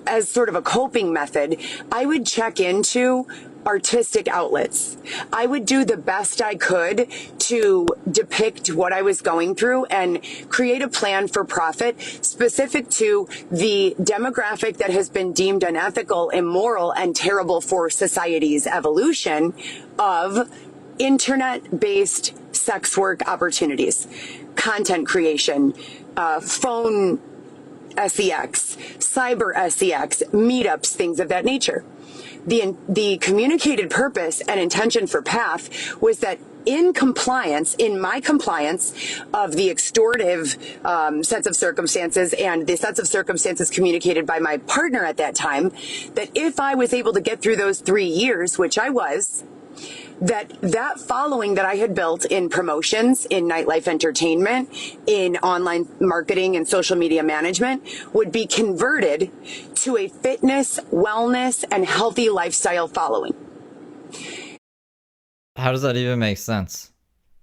as sort of a coping method, I would check into artistic outlets. I would do the best I could to depict what I was going through and create a plan for profit specific to the demographic that has been deemed unethical, immoral, and terrible for society's evolution of internet-based sex work opportunities, content creation, phone sex, cyber sex, meetups, things of that nature. The communicated purpose and intention for PATH was that in my compliance of the extortive sets of circumstances and the sets of circumstances communicated by my partner at that time, that if I was able to get through those 3 years, which I was, that following that I had built in promotions, in nightlife entertainment, in online marketing and social media management would be converted to a fitness, wellness, and healthy lifestyle following. How does that even make sense?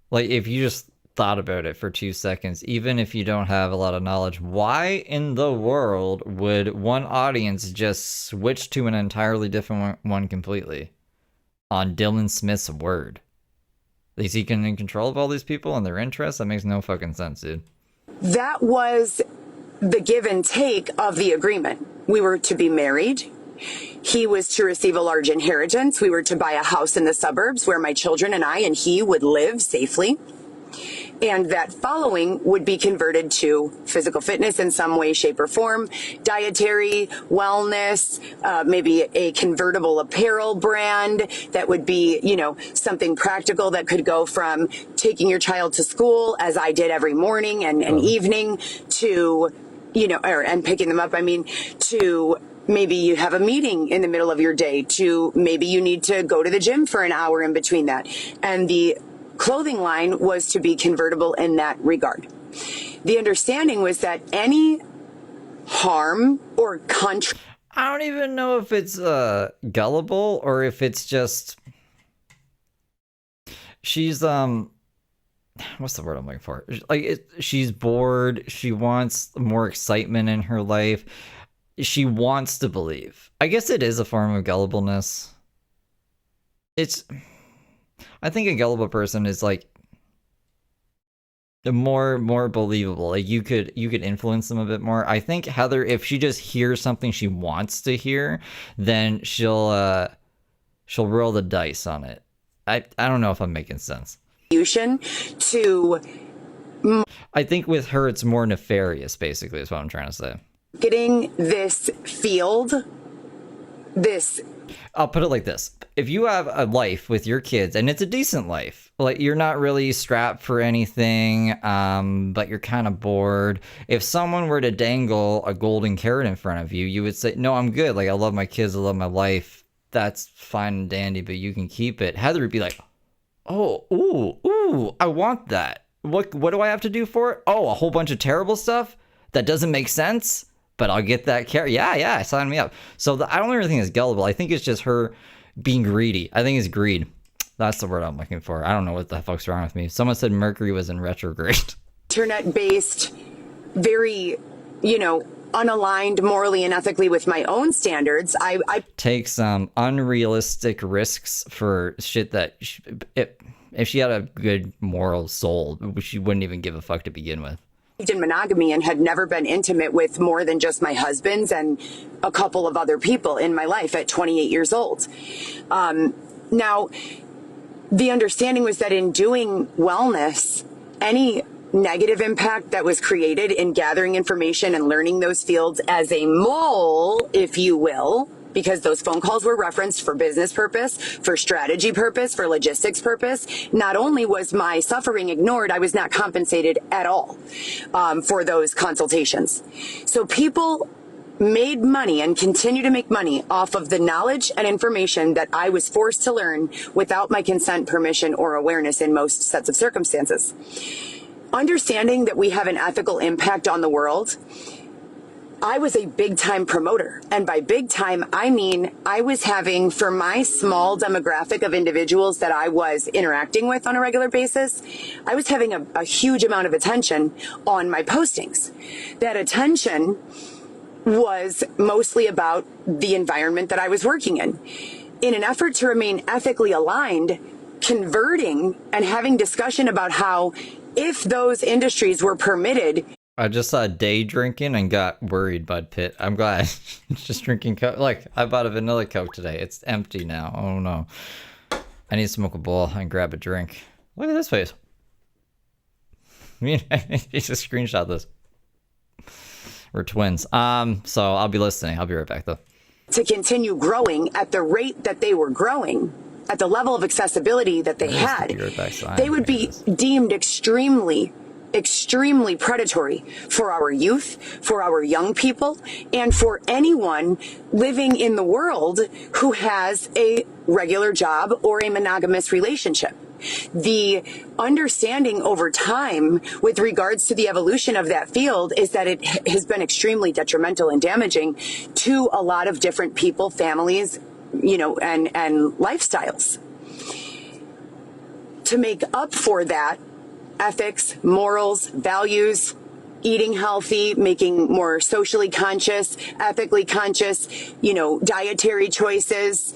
Like, if you just thought about it for 2 seconds, even if you don't have a lot of knowledge, why in the world would one audience just switch to an entirely different one completely? On Dylan Smith's word. Is he in control of all these people and their interests? That makes no fucking sense, dude. That was the give and take of the agreement. We were to be married. He was to receive a large inheritance. We were to buy a house in the suburbs where my children and I and he would live safely. And that following would be converted to physical fitness in some way, shape, or form, dietary, wellness, maybe a convertible apparel brand that would be, something practical that could go from taking your child to school, as I did every morning and evening, to, and picking them up, to maybe you have a meeting in the middle of your day, to maybe you need to go to the gym for an hour in between that. And the clothing line was to be convertible in that regard. The understanding was that any harm or I don't even know if it's gullible or if it's just she's what's the word I'm looking for? Like she's bored, she wants more excitement in her life. She wants to believe. I guess it is a form of gullibleness. I think a gullible person is like more believable. Like you could influence them a bit more. I think Heather, if she just hears something she wants to hear, then she'll roll the dice on it. I don't know if I'm making sense. To I think with her it's more nefarious, basically, is what I'm trying to say. Getting this field, I'll put it like this. If you have a life with your kids and it's a decent life, like you're not really strapped for anything, but you're kind of bored. If someone were to dangle a golden carrot in front of you, you would say, no, I'm good. Like I love my kids. I love my life. That's fine and dandy, but you can keep it. Heather would be like, oh, ooh, I want that. What do I have to do for it? Oh, a whole bunch of terrible stuff that doesn't make sense. But I'll get that carrot. Yeah, sign me up. So I don't really think it's gullible. I think it's just her being greedy. I think it's greed. That's the word I'm looking for. I don't know what the fuck's wrong with me. Someone said Mercury was in retrograde. Internet-based, very, unaligned morally and ethically with my own standards. I take some unrealistic risks for shit that if she had a good moral soul, she wouldn't even give a fuck to begin with. In monogamy and had never been intimate with more than just my husband's and a couple of other people in my life at 28 years old. Now, the understanding was that in doing wellness, any negative impact that was created in gathering information and learning those fields as a mole, if you will, because those phone calls were referenced for business purpose, for strategy purpose, for logistics purpose. Not only was my suffering ignored, I was not compensated at all for those consultations. So people made money and continue to make money off of the knowledge and information that I was forced to learn without my consent, permission, or awareness in most sets of circumstances. Understanding that we have an ethical impact on the world, I was a big time promoter. And by big time, I mean, I was having, for my small demographic of individuals that I was interacting with on a regular basis, I was having a huge amount of attention on my postings. That attention was mostly about the environment that I was working in. In an effort to remain ethically aligned, converting and having discussion about how if those industries were permitted. I just saw day drinking and got worried, Bud Pitt. I'm glad. It's just drinking Coke. Like, I bought a vanilla Coke today. It's empty now. Oh no. I need to smoke a bowl and grab a drink. Look at this face. Me and he just screenshot this. We're twins. So I'll be listening. I'll be right back though. To continue growing at the rate that they were growing, at the level of accessibility that they had, they would be deemed extremely predatory for our youth, for our young people, and for anyone living in the world who has a regular job or a monogamous relationship. The understanding over time with regards to the evolution of that field is that it has been extremely detrimental and damaging to a lot of different people, families, and lifestyles. To make up for that, ethics, morals, values, eating healthy, making more socially conscious, ethically conscious, dietary choices,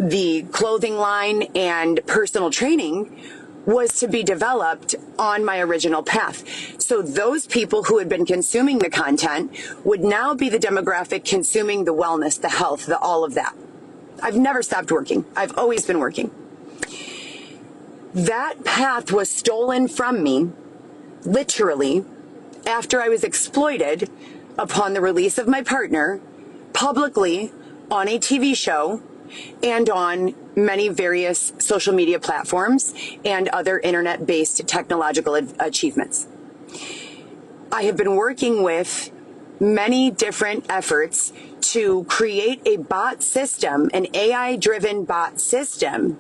the clothing line and personal training was to be developed on my original path. So those people who had been consuming the content would now be the demographic consuming the wellness, the health, the all of that. I've never stopped working. I've always been working. That path was stolen from me, literally, after I was exploited upon the release of my partner, publicly on a TV show and on many various social media platforms and other internet-based technological achievements. I have been working with many different efforts to create a bot system, an AI-driven bot system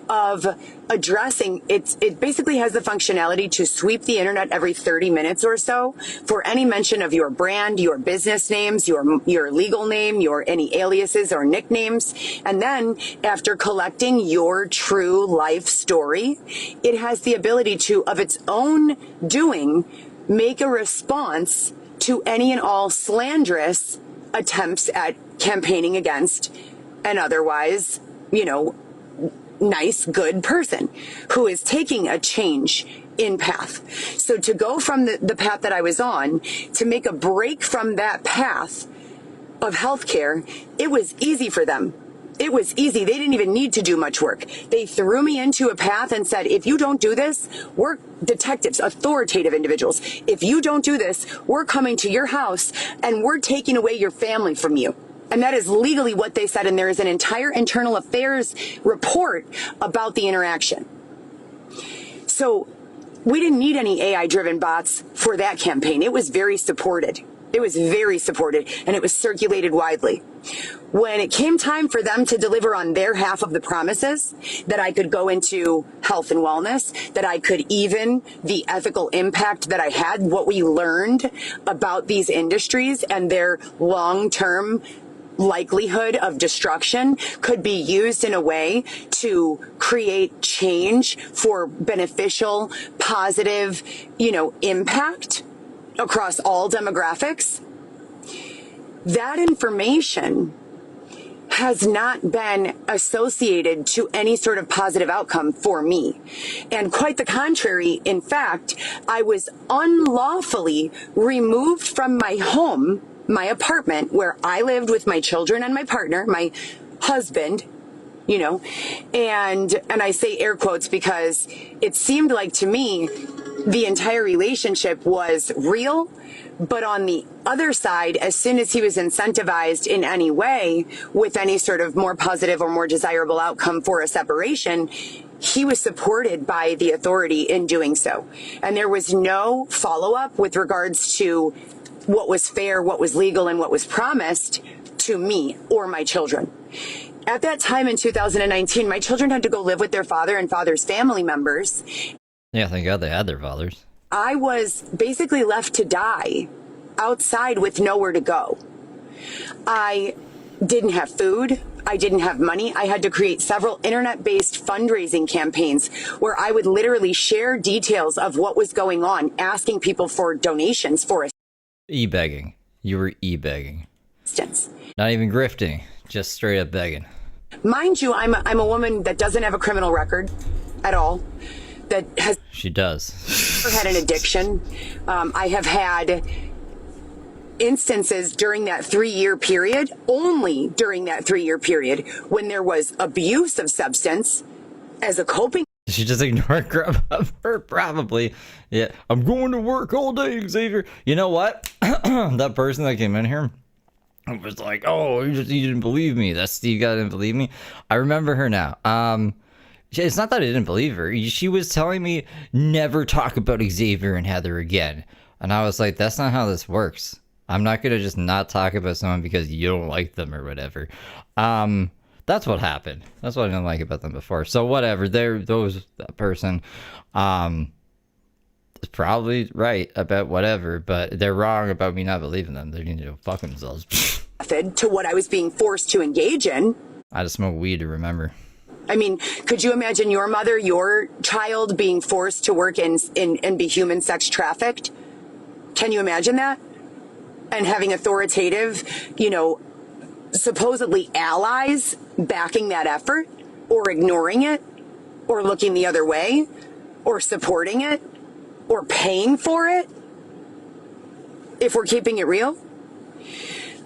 of addressing it basically has the functionality to sweep the internet every 30 minutes or so for any mention of your brand, your business names, your legal name, your any aliases or nicknames. And then after collecting your true life story, it has the ability to, of its own doing, make a response to any and all slanderous attempts at campaigning against an otherwise, nice, good person who is taking a change in path. So to go from the path that I was on, to make a break from that path of healthcare, it was easy for them. It was easy. They didn't even need to do much work. They threw me into a path and said, if you don't do this, we're detectives, authoritative individuals. If you don't do this, we're coming to your house and we're taking away your family from you. And that is legally what they said. And there is an entire internal affairs report about the interaction. So we didn't need any AI-driven bots for that campaign. It was very supported. It was very supported, and it was circulated widely. When it came time for them to deliver on their half of the promises, that I could go into health and wellness, that I could even the ethical impact that I had, what we learned about these industries and their long-term likelihood of destruction could be used in a way to create change for beneficial, positive, impact across all demographics. That information has not been associated to any sort of positive outcome for me. And quite the contrary. In fact, I was unlawfully removed from my home, my apartment, where I lived with my children and my partner, my husband, and I say air quotes because it seemed like to me the entire relationship was real. But on the other side, as soon as he was incentivized in any way with any sort of more positive or more desirable outcome for a separation, he was supported by the authority in doing so. And there was no follow-up with regards to what was fair, what was legal, and what was promised to me or my children. At that time in 2019, my children had to go live with their father and father's family members. Yeah, thank God they had their fathers. I was basically left to die outside with nowhere to go. I didn't have food. I didn't have money. I had to create several internet-based fundraising campaigns where I would literally share details of what was going on, asking people for donations for us. E-begging. You were e-begging. substance. Not even grifting, just straight up begging. Mind you, I'm a woman that doesn't have a criminal record at all, that has She does. never had an addiction. I have had instances during that 3-year period, only during that 3-year period, when there was abuse of substance as a coping. She just ignored her, probably. Yeah, I'm going to work all day, Xavier. You know what? That person that came in here was like, oh, you didn't believe me. That Steve guy didn't believe me. I remember her now. It's not that I didn't believe her. She was telling me never talk about Xavier and Heather again. And I was like, that's not how this works. I'm not going to just not talk about someone because you don't like them or whatever. That's what happened. That's what I didn't like about them before. So whatever, that person is probably right about whatever, but they're wrong about me not believing them. They need to go fuck themselves. To what I was being forced to engage in. I just smoke weed to remember. I mean, could you imagine your mother, your child being forced to work and be human sex trafficked? Can you imagine that? And having authoritative, supposedly allies backing that effort, or ignoring it, or looking the other way, or supporting it, or paying for it, if we're keeping it real.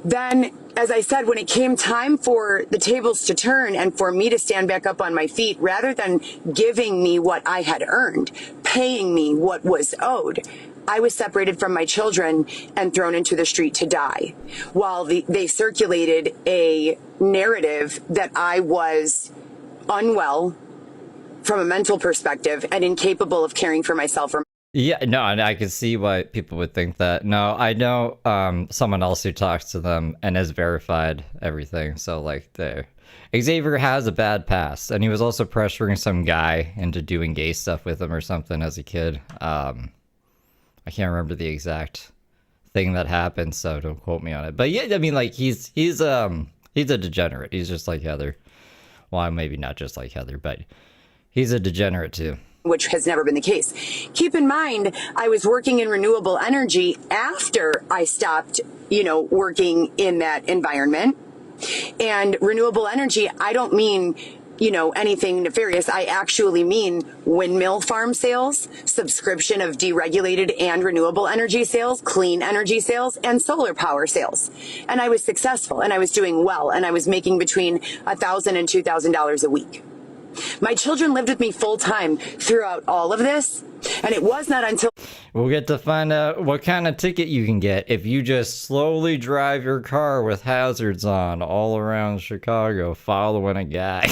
Then, as I said, when it came time for the tables to turn and for me to stand back up on my feet, rather than giving me what I had earned, paying me what was owed, I was separated from my children and thrown into the street to die, while they circulated a narrative that I was unwell from a mental perspective and incapable of caring for myself. Yeah, no, and I can see why people would think that. No, I know someone else who talks to them and has verified everything. So, like, Xavier has a bad past, and he was also pressuring some guy into doing gay stuff with him or something as a kid. I can't remember the exact thing that happened, so don't quote me on it. But yeah, I mean, like, he's a degenerate. He's just like Heather. Well, maybe not just like Heather, but he's a degenerate too. Which has never been the case. Keep in mind, I was working in renewable energy after I stopped, working in that environment. And renewable energy, I don't mean, anything nefarious. I actually mean windmill farm sales, subscription of deregulated and renewable energy sales, clean energy sales, and solar power sales. And I was successful, and I was doing well, and I was making between $1,000 and $2,000 a week. My children lived with me full time throughout all of this, and it was not until we'll get to find out what kind of ticket you can get if you just slowly drive your car with hazards on all around Chicago following a guy.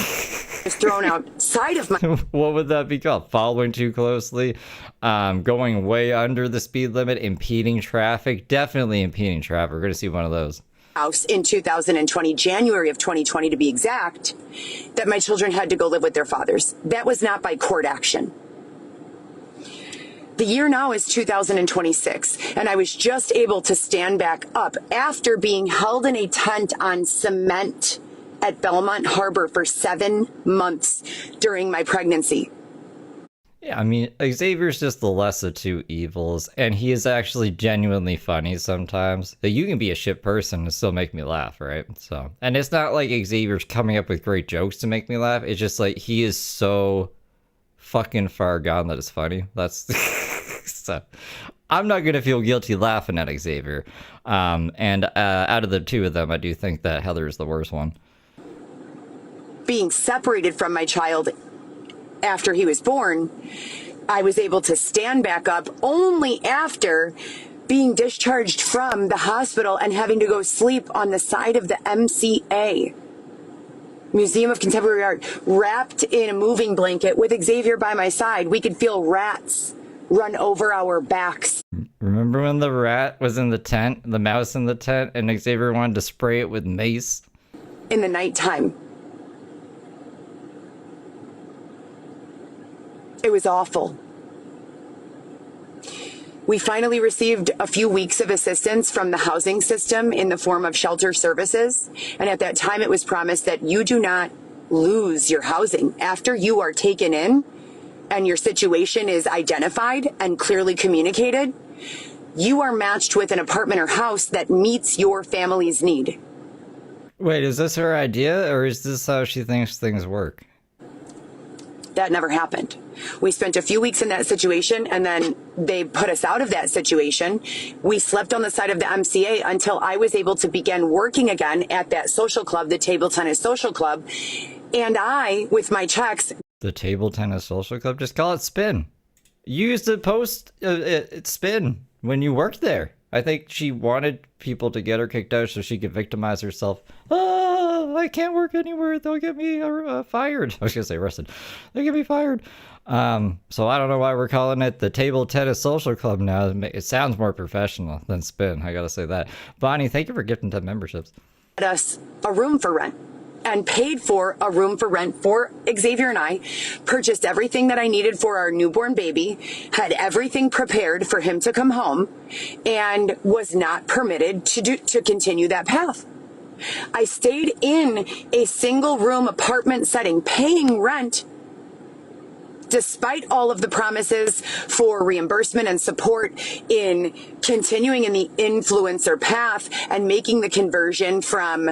was thrown outside of my... What would that be called? Following too closely? Going way under the speed limit? Impeding traffic? Definitely impeding traffic. We're going to see one of those. House in 2020, January of 2020 to be exact, that my children had to go live with their fathers. That was not by court action. The year now is 2026, and I was just able to stand back up after being held in a tent on cement at Belmont Harbor for 7 months during my pregnancy. Yeah, I mean, Xavier's just the less of two evils, and he is actually genuinely funny sometimes. You can be a shit person and still make me laugh, right? So, and it's not like Xavier's coming up with great jokes to make me laugh. It's just like he is so fucking far gone that it's funny. That's so. I'm not gonna feel guilty laughing at Xavier. And out of the two of them, I do think that Heather is the worst one. Being separated from my child after he was born, I was able to stand back up only after being discharged from the hospital and having to go sleep on the side of the MCA, Museum of Contemporary Art, wrapped in a moving blanket with Xavier by my side. We could feel rats run over our backs. Remember when the rat was in the tent, the mouse in the tent, and Xavier wanted to spray it with mace? In the nighttime. It was awful. We finally received a few weeks of assistance from the housing system in the form of shelter services. And at that time, it was promised that you do not lose your housing. After you are taken in and your situation is identified and clearly communicated, you are matched with an apartment or house that meets your family's need. Wait, is this her idea, or is this how she thinks things work? That never happened. We spent a few weeks in that situation, and then they put us out of that situation. We slept on the side of the MCA until I was able to begin working again at that social club, the table tennis social club. And I, with my checks... The table tennis social club? Just call it spin. You used to post spin when you worked there. I think she wanted people to get her kicked out so she could victimize herself. Oh, I can't work anywhere. They'll get me fired. I was going to say arrested. They'll get me fired. So I don't know why we're calling it the Table Tennis Social Club now. It sounds more professional than spin. I got to say that. Bonnie, thank you for gifting 10 memberships. Us a room for rent. And paid for a room for rent for Xavier and I, purchased everything that I needed for our newborn baby, had everything prepared for him to come home, and was not permitted to continue that path. I stayed in a single room apartment setting, paying rent, despite all of the promises for reimbursement and support in continuing in the influencer path and making the conversion from,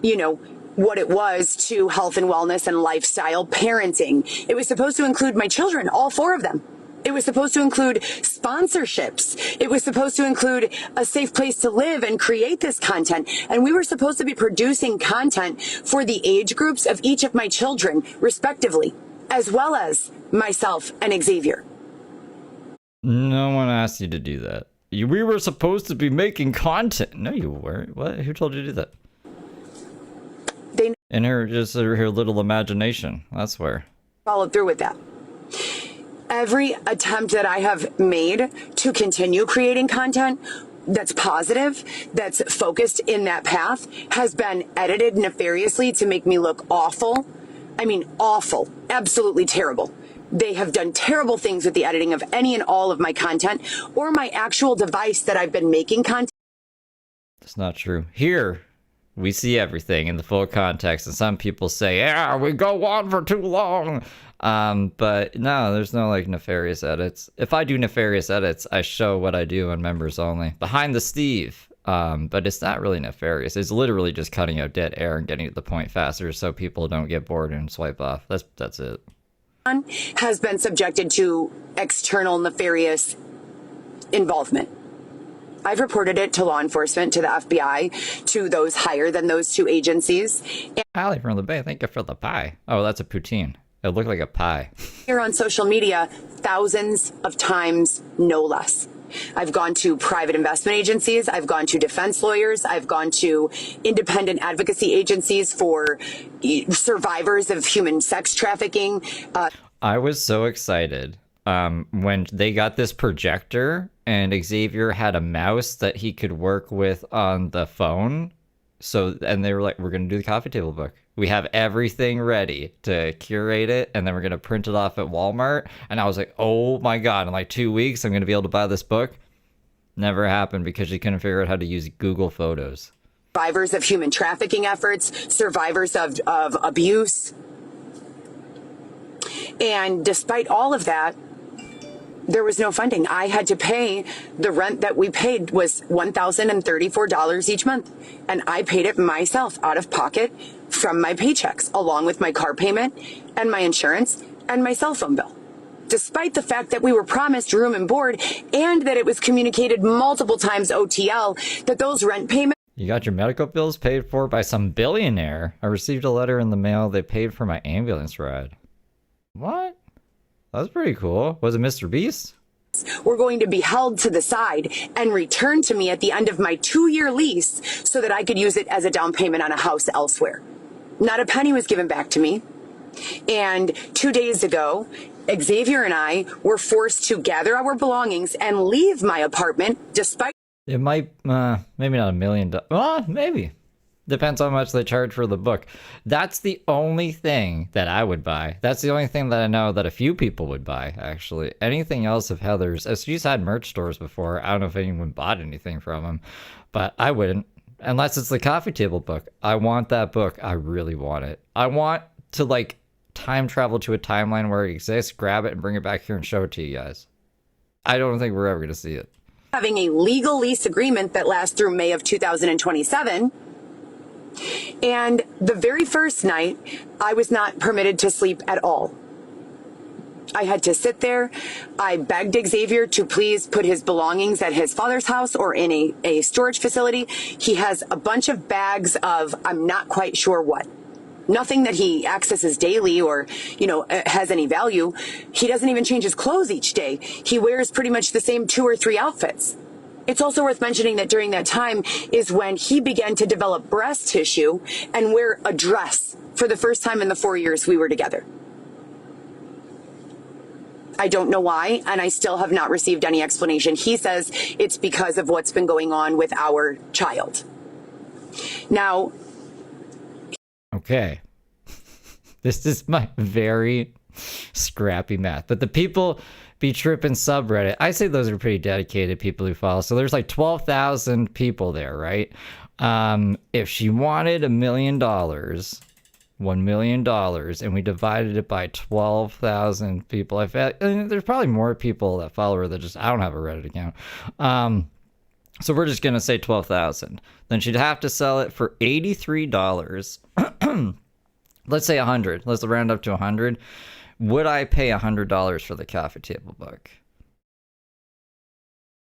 you know, what it was to health and wellness and lifestyle parenting. It was supposed to include my children, all 4 of them. It was supposed to include sponsorships. It was supposed to include a safe place to live and create this content. And we were supposed to be producing content for the age groups of each of my children, respectively, as well as myself and Xavier. No one asked you to do that. We were supposed to be making content. No, you weren't. What? Who told you to do that? In her little imagination. That's where. Followed through with that. Every attempt that I have made to continue creating content that's positive, that's focused in that path, has been edited nefariously to make me look awful. I mean, awful. Absolutely terrible. They have done terrible things with the editing of any and all of my content or my actual device that I've been making content. That's not true. Here, we see everything in the full context, and some people say, yeah, we go on for too long. But no, there's no like nefarious edits. If I do nefarious edits, I show what I do on members only. Behind the Steve. But it's not really nefarious. It's literally just cutting out dead air and getting to the point faster so people don't get bored and swipe off. That's it. Has been subjected to external nefarious involvement. I've reported it to law enforcement, to the FBI, to those higher than those 2 agencies. Allie from the Bay, thank you for the pie. Oh, that's a poutine. It looked like a pie. Here on social media, thousands of times, no less. I've gone to private investment agencies. I've gone to defense lawyers. I've gone to independent advocacy agencies for survivors of human sex trafficking. I was so excited when they got this projector and Xavier had a mouse that he could work with on the phone. So, and they were like, we're going to do the coffee table book. We have everything ready to curate it, and then we're going to print it off at Walmart. And I was like, oh my God, in like 2 weeks, I'm going to be able to buy this book. Never happened because she couldn't figure out how to use Google Photos. Survivors of human trafficking efforts, survivors of abuse. And despite all of that, there was no funding. I had to pay, the rent that we paid was $1,034 each month. And I paid it myself out of pocket from my paychecks, along with my car payment and my insurance and my cell phone bill. Despite the fact that we were promised room and board and that it was communicated multiple times OTL that those rent payments. You got your medical bills paid for by some billionaire. I received a letter in the mail. They paid for my ambulance ride. What? That's pretty cool. Was it Mr. Beast? Were going to be held to the side and returned to me at the end of my 2-year lease so that I could use it as a down payment on a house elsewhere. Not a penny was given back to me. And 2 days ago, Xavier and I were forced to gather our belongings and leave my apartment despite... It might, maybe not $1 million. Well, maybe. Depends how much they charge for the book. That's the only thing that I would buy. That's the only thing that I know that a few people would buy, actually. Anything else of Heather's, she's had merch stores before. I don't know if anyone bought anything from them, but I wouldn't. Unless it's the coffee table book. I want that book. I really want it. I want to, like, time travel to a timeline where it exists, grab it, and bring it back here and show it to you guys. I don't think we're ever going to see it. Having a legal lease agreement that lasts through May of 2027... And the very first night, I was not permitted to sleep at all. I had to sit there. I begged Xavier to please put his belongings at his father's house or in a storage facility. He has a bunch of bags of, I'm not quite sure what. Nothing that he accesses daily or, has any value. He doesn't even change his clothes each day. He wears pretty much the same 2 or 3 outfits. It's also worth mentioning that during that time is when he began to develop breast tissue and wear a dress for the first time in the 4 years we were together. I don't know why, and I still have not received any explanation. He says it's because of what's been going on with our child. Now, okay. This is my very scrappy math, but the people be tripping subreddit, I say those are pretty dedicated people who follow. So there's like 12,000 people there, right? If she wanted $1 million, $1 million, and we divided it by 12,000 people, there's probably more people that follow her that just, I don't have a Reddit account. So we're just going to say 12,000. Then she'd have to sell it for $83. Let's say 100. Let's round up to 100. Would I pay $100 for the coffee table book?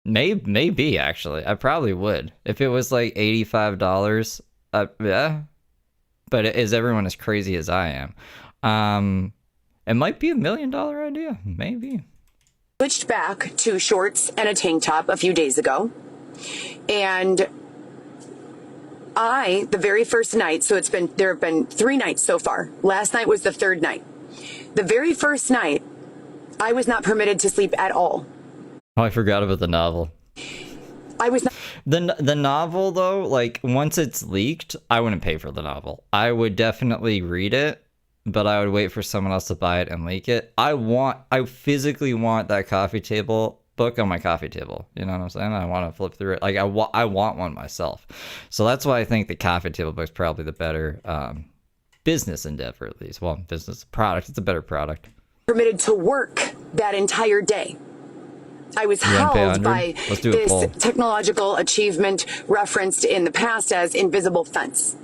Maybe, actually. I probably would. If it was like $85, yeah. But is everyone as crazy as I am? It might be $1 million idea. Maybe. Switched back to shorts and a tank top a few days ago. And the very first night, so there have been 3 nights so far. Last night was the 3rd night. The very first night, I was not permitted to sleep at all. Oh, I forgot about the novel. I was not. The novel, though, like, once it's leaked, I wouldn't pay for the novel. I would definitely read it, but I would wait for someone else to buy it and leak it. I physically want that coffee table book on my coffee table. You know what I'm saying? I want to flip through it. Like, I want one myself. So that's why I think the coffee table book's probably the better business endeavor, at least. Well, business product. It's a better product. Permitted to work that entire day. I was held by this technological achievement referenced in the past as invisible fence.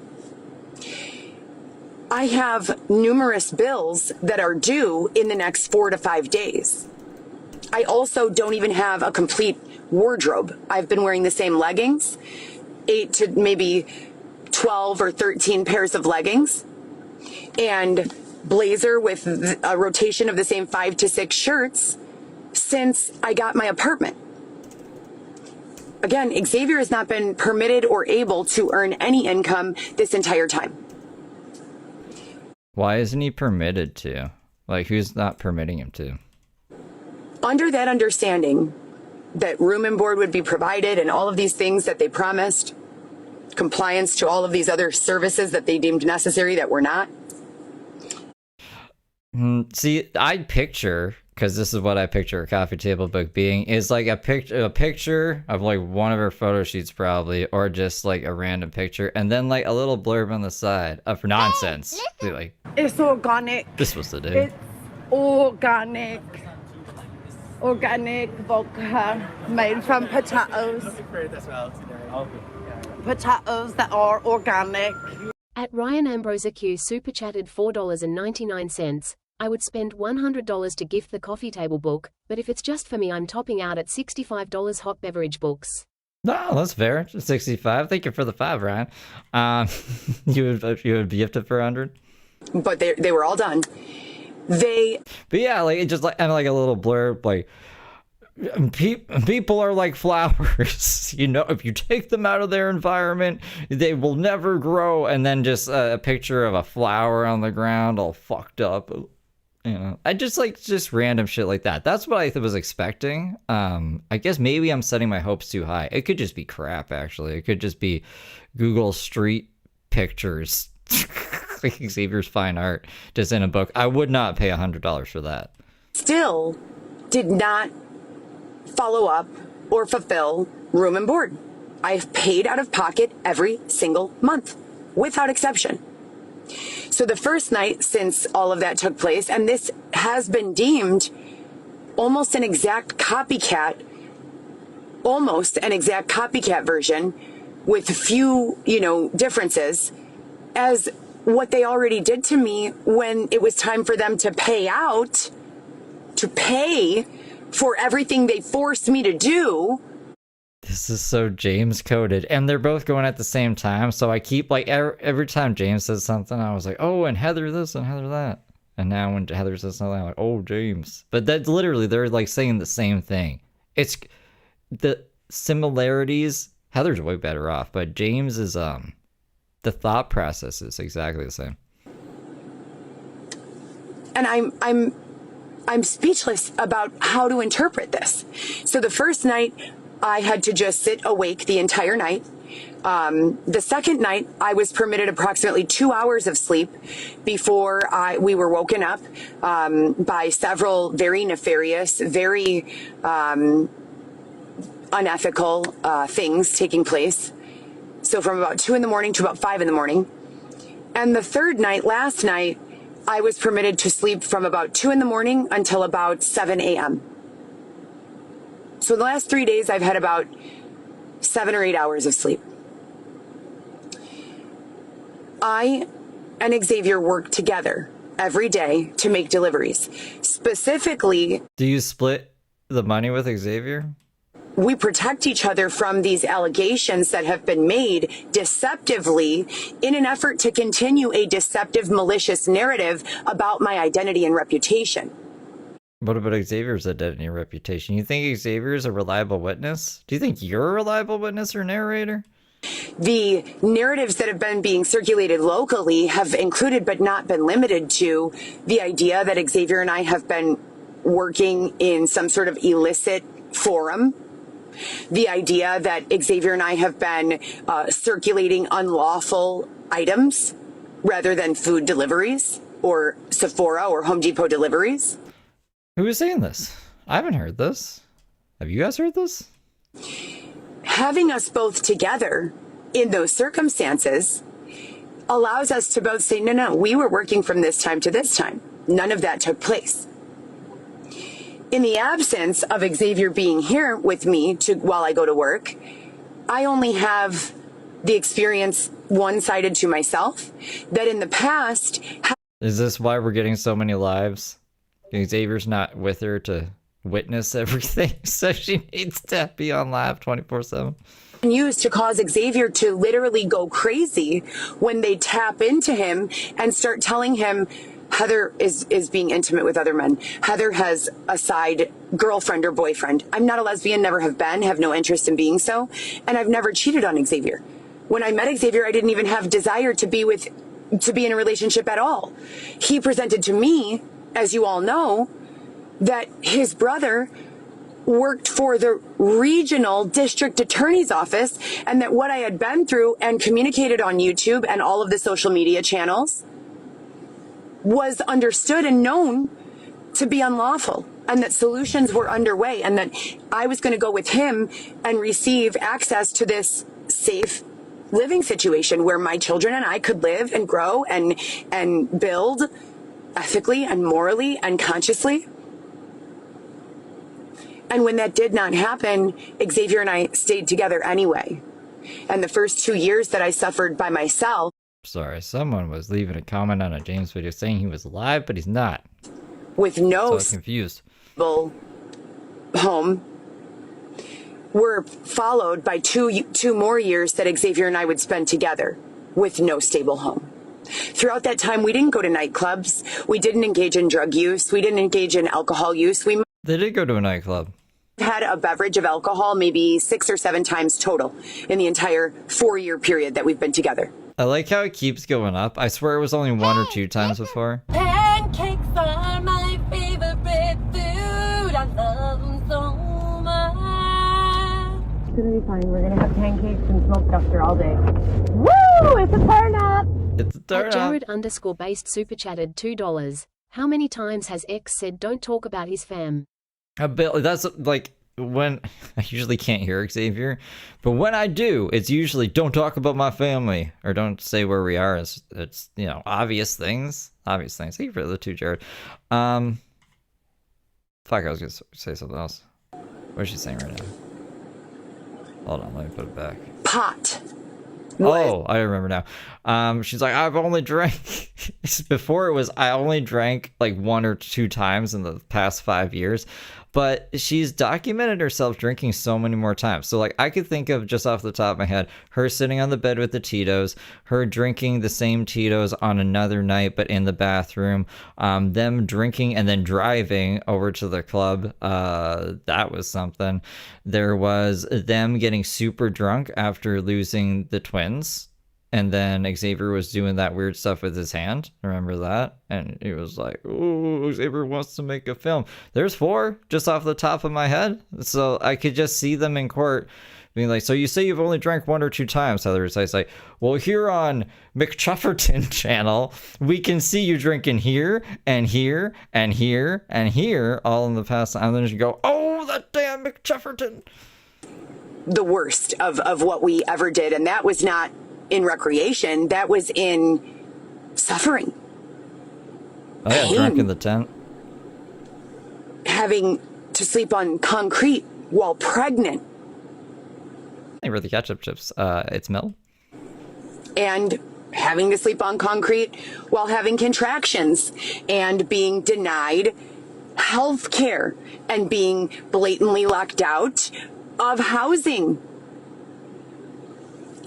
I have numerous bills that are due in the next 4 to 5 days. I also don't even have a complete wardrobe. I've been wearing the same leggings, 8 to maybe 12 or 13 pairs of leggings, and blazer with a rotation of the same 5 to 6 shirts since I got my apartment. Again, Xavier has not been permitted or able to earn any income this entire time. Why isn't he permitted to? Like, who's not permitting him to? Under that understanding that room and board would be provided and all of these things that they promised, compliance to all of these other services that they deemed necessary that were not. See, I picture, because this is what I picture a coffee table book being, is like a picture of like one of her photo shoots probably, or just like a random picture, and then like a little blurb on the side of nonsense. Like, it's organic. This was the day. It's organic. Organic vodka made from potatoes. Potatoes that are organic. At Ryan Ambrose Q super chatted $4.99. I would spend $100 to gift the coffee table book, but if it's just for me, I'm topping out at $65 hot beverage books. No, that's fair. Just 65. Thank you for the 5, Ryan. You would gift it for 100. But they were all done. But yeah, like it just like and like a little blurb like. People are like flowers, you know, if you take them out of their environment, they will never grow. And then just a picture of a flower on the ground all fucked up. You know, I just random shit like that. That's what I was expecting. I guess maybe I'm setting my hopes too high. It could just be crap, actually. It could just be Google Street pictures, like Xavier's fine art, just in a book. I would not pay $100 for that. Still did not follow up or fulfill room and board. I've paid out of pocket every single month, without exception. So the first night since all of that took place, and this has been deemed almost an exact copycat version with few, differences, as what they already did to me when it was time for them to pay out, to pay for everything they forced me to do. This is so James coded, and they're both going at the same time. So I keep like every time James says something, I was like, oh, and Heather this and Heather that. And now when Heather says something, I'm like, oh, James. But that's literally, they're like saying the same thing. It's the similarities. Heather's way better off, but James is the thought process is exactly the same. And I'm speechless about how to interpret this. So the first night, I had to just sit awake the entire night. The second night, I was permitted approximately 2 hours of sleep before we were woken up by several very nefarious, very unethical things taking place. So from about 2 in the morning to about 5 in the morning. And the third night, last night, I was permitted to sleep from about 2 in the morning until about 7 a.m. So the last 3 days, I've had about 7 or 8 hours of sleep. I and Xavier work together every day to make deliveries. Specifically, do you split the money with Xavier? We protect each other from these allegations that have been made deceptively in an effort to continue a deceptive, malicious narrative about my identity and reputation. What about Xavier's identity and reputation? You think Xavier is a reliable witness? Do you think you're a reliable witness or narrator? The narratives that have been being circulated locally have included but not been limited to the idea that Xavier and I have been working in some sort of illicit forum. The idea that Xavier and I have been circulating unlawful items rather than food deliveries or Sephora or Home Depot deliveries. Who is saying this? I haven't heard this. Have you guys heard this? Having us both together in those circumstances allows us to both say, no, we were working from this time to this time. None of that took place. In the absence of Xavier being here with me while I go to work, I only have the experience one-sided to myself that in the past... Is this why we're getting so many lives? Xavier's not with her to witness everything, so she needs to be on live 24/7. Used to cause Xavier to literally go crazy when they tap into him and start telling him Heather is being intimate with other men. Heather has a side girlfriend or boyfriend. I'm not a lesbian, never have been, have no interest in being so, and I've never cheated on Xavier. When I met Xavier, I didn't even have desire to be in a relationship at all. He presented to me, as you all know, that his brother worked for the regional district attorney's office and that what I had been through and communicated on YouTube and all of the social media channels was understood and known to be unlawful, and that solutions were underway, and that I was going to go with him and receive access to this safe living situation where my children and I could live and grow and build ethically and morally and consciously. And when that did not happen, Xavier and I stayed together anyway. And the first 2 years that I suffered by myself. Sorry, someone was leaving a comment on a James video saying he was live, but he's not. With no so I was confused. Home were followed by two more years that Xavier and I would spend together with no stable home. Throughout that time, we didn't go to nightclubs. We didn't engage in drug use. We didn't engage in alcohol use. They did go to a nightclub. Had a beverage of alcohol maybe 6 or 7 times total in the entire 4-year period that we've been together. I like how it keeps going up. I swear it was only 1 or 2 times before. Pancakes are my favorite food. I love them so much. It's gonna be fine. We're gonna have pancakes and smoked duster all day. Woo! It's a turn up! It's a turn up. Jared_based super chatted $2. How many times has X said don't talk about his fam? A bit. That's like when I usually can't hear Xavier, but when I do, it's usually don't talk about my family or don't say where we are. It's you know obvious things. Thank you for the 2, Jared. Fuck, I was gonna say something else. What is she saying right now? Hold on, let me put it back. Pot Oh, I remember now. She's like, I've only drank before it was I only drank like 1 or 2 times in the past 5 years, but she's documented herself drinking so many more times. So like I could think of just off the top of my head, her sitting on the bed with the Tito's, her drinking the same Tito's on another night but in the bathroom, them drinking and then driving over to the club. That was something. There was them getting super drunk after losing the twins. And then Xavier was doing that weird stuff with his hand. Remember that? And he was like, oh, Xavier wants to make a film. There's 4 just off the top of my head. So I could just see them in court being like, so you say you've only drank 1 or 2 times, Heather. So I say, well, here on McChufferton channel, we can see you drinking here and here and here and here all in the past. And then you go, oh, that damn McChufferton. The worst of what we ever did. And that was not in recreation, that was in suffering. I got drunk in the tent. Having to sleep on concrete while pregnant. Hey, where the ketchup chips? It's Mel. And having to sleep on concrete while having contractions and being denied health care and being blatantly locked out of housing.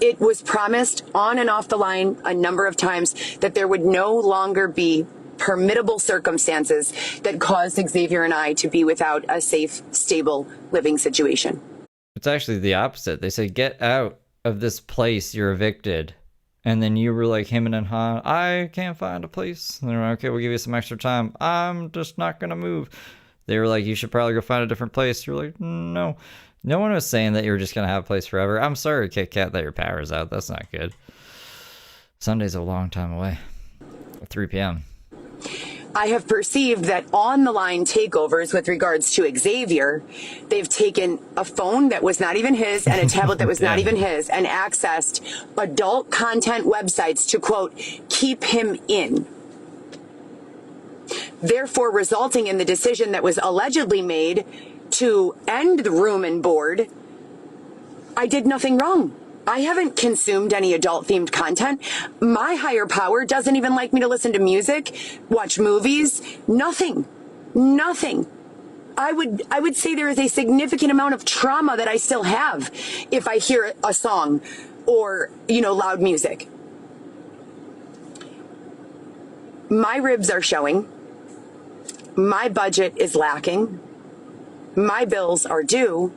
It was promised on and off the line a number of times that there would no longer be permittable circumstances that caused Xavier and I to be without a safe, stable living situation. It's actually the opposite. They say, get out of this place, you're evicted. And then you were like him and Han, I can't find a place. And they're like, okay, we'll give you some extra time. I'm just not going to move. They were like, you should probably go find a different place. You're like, no. No one was saying that you were just going to have a place forever. I'm sorry, Kit Kat, that your power's out. That's not good. Sunday's a long time away. 3 p.m. I have perceived that on the line takeovers with regards to Xavier, they've taken a phone that was not even his and a tablet that was not even his and accessed adult content websites to, quote, keep him in. Therefore, resulting in the decision that was allegedly made to end the room and board. I did nothing wrong. I haven't consumed any adult-themed content. My higher power doesn't even like me to listen to music, watch movies, nothing. Nothing. I would say there is a significant amount of trauma that I still have if I hear a song or, loud music. My ribs are showing. My budget is lacking. My bills are due.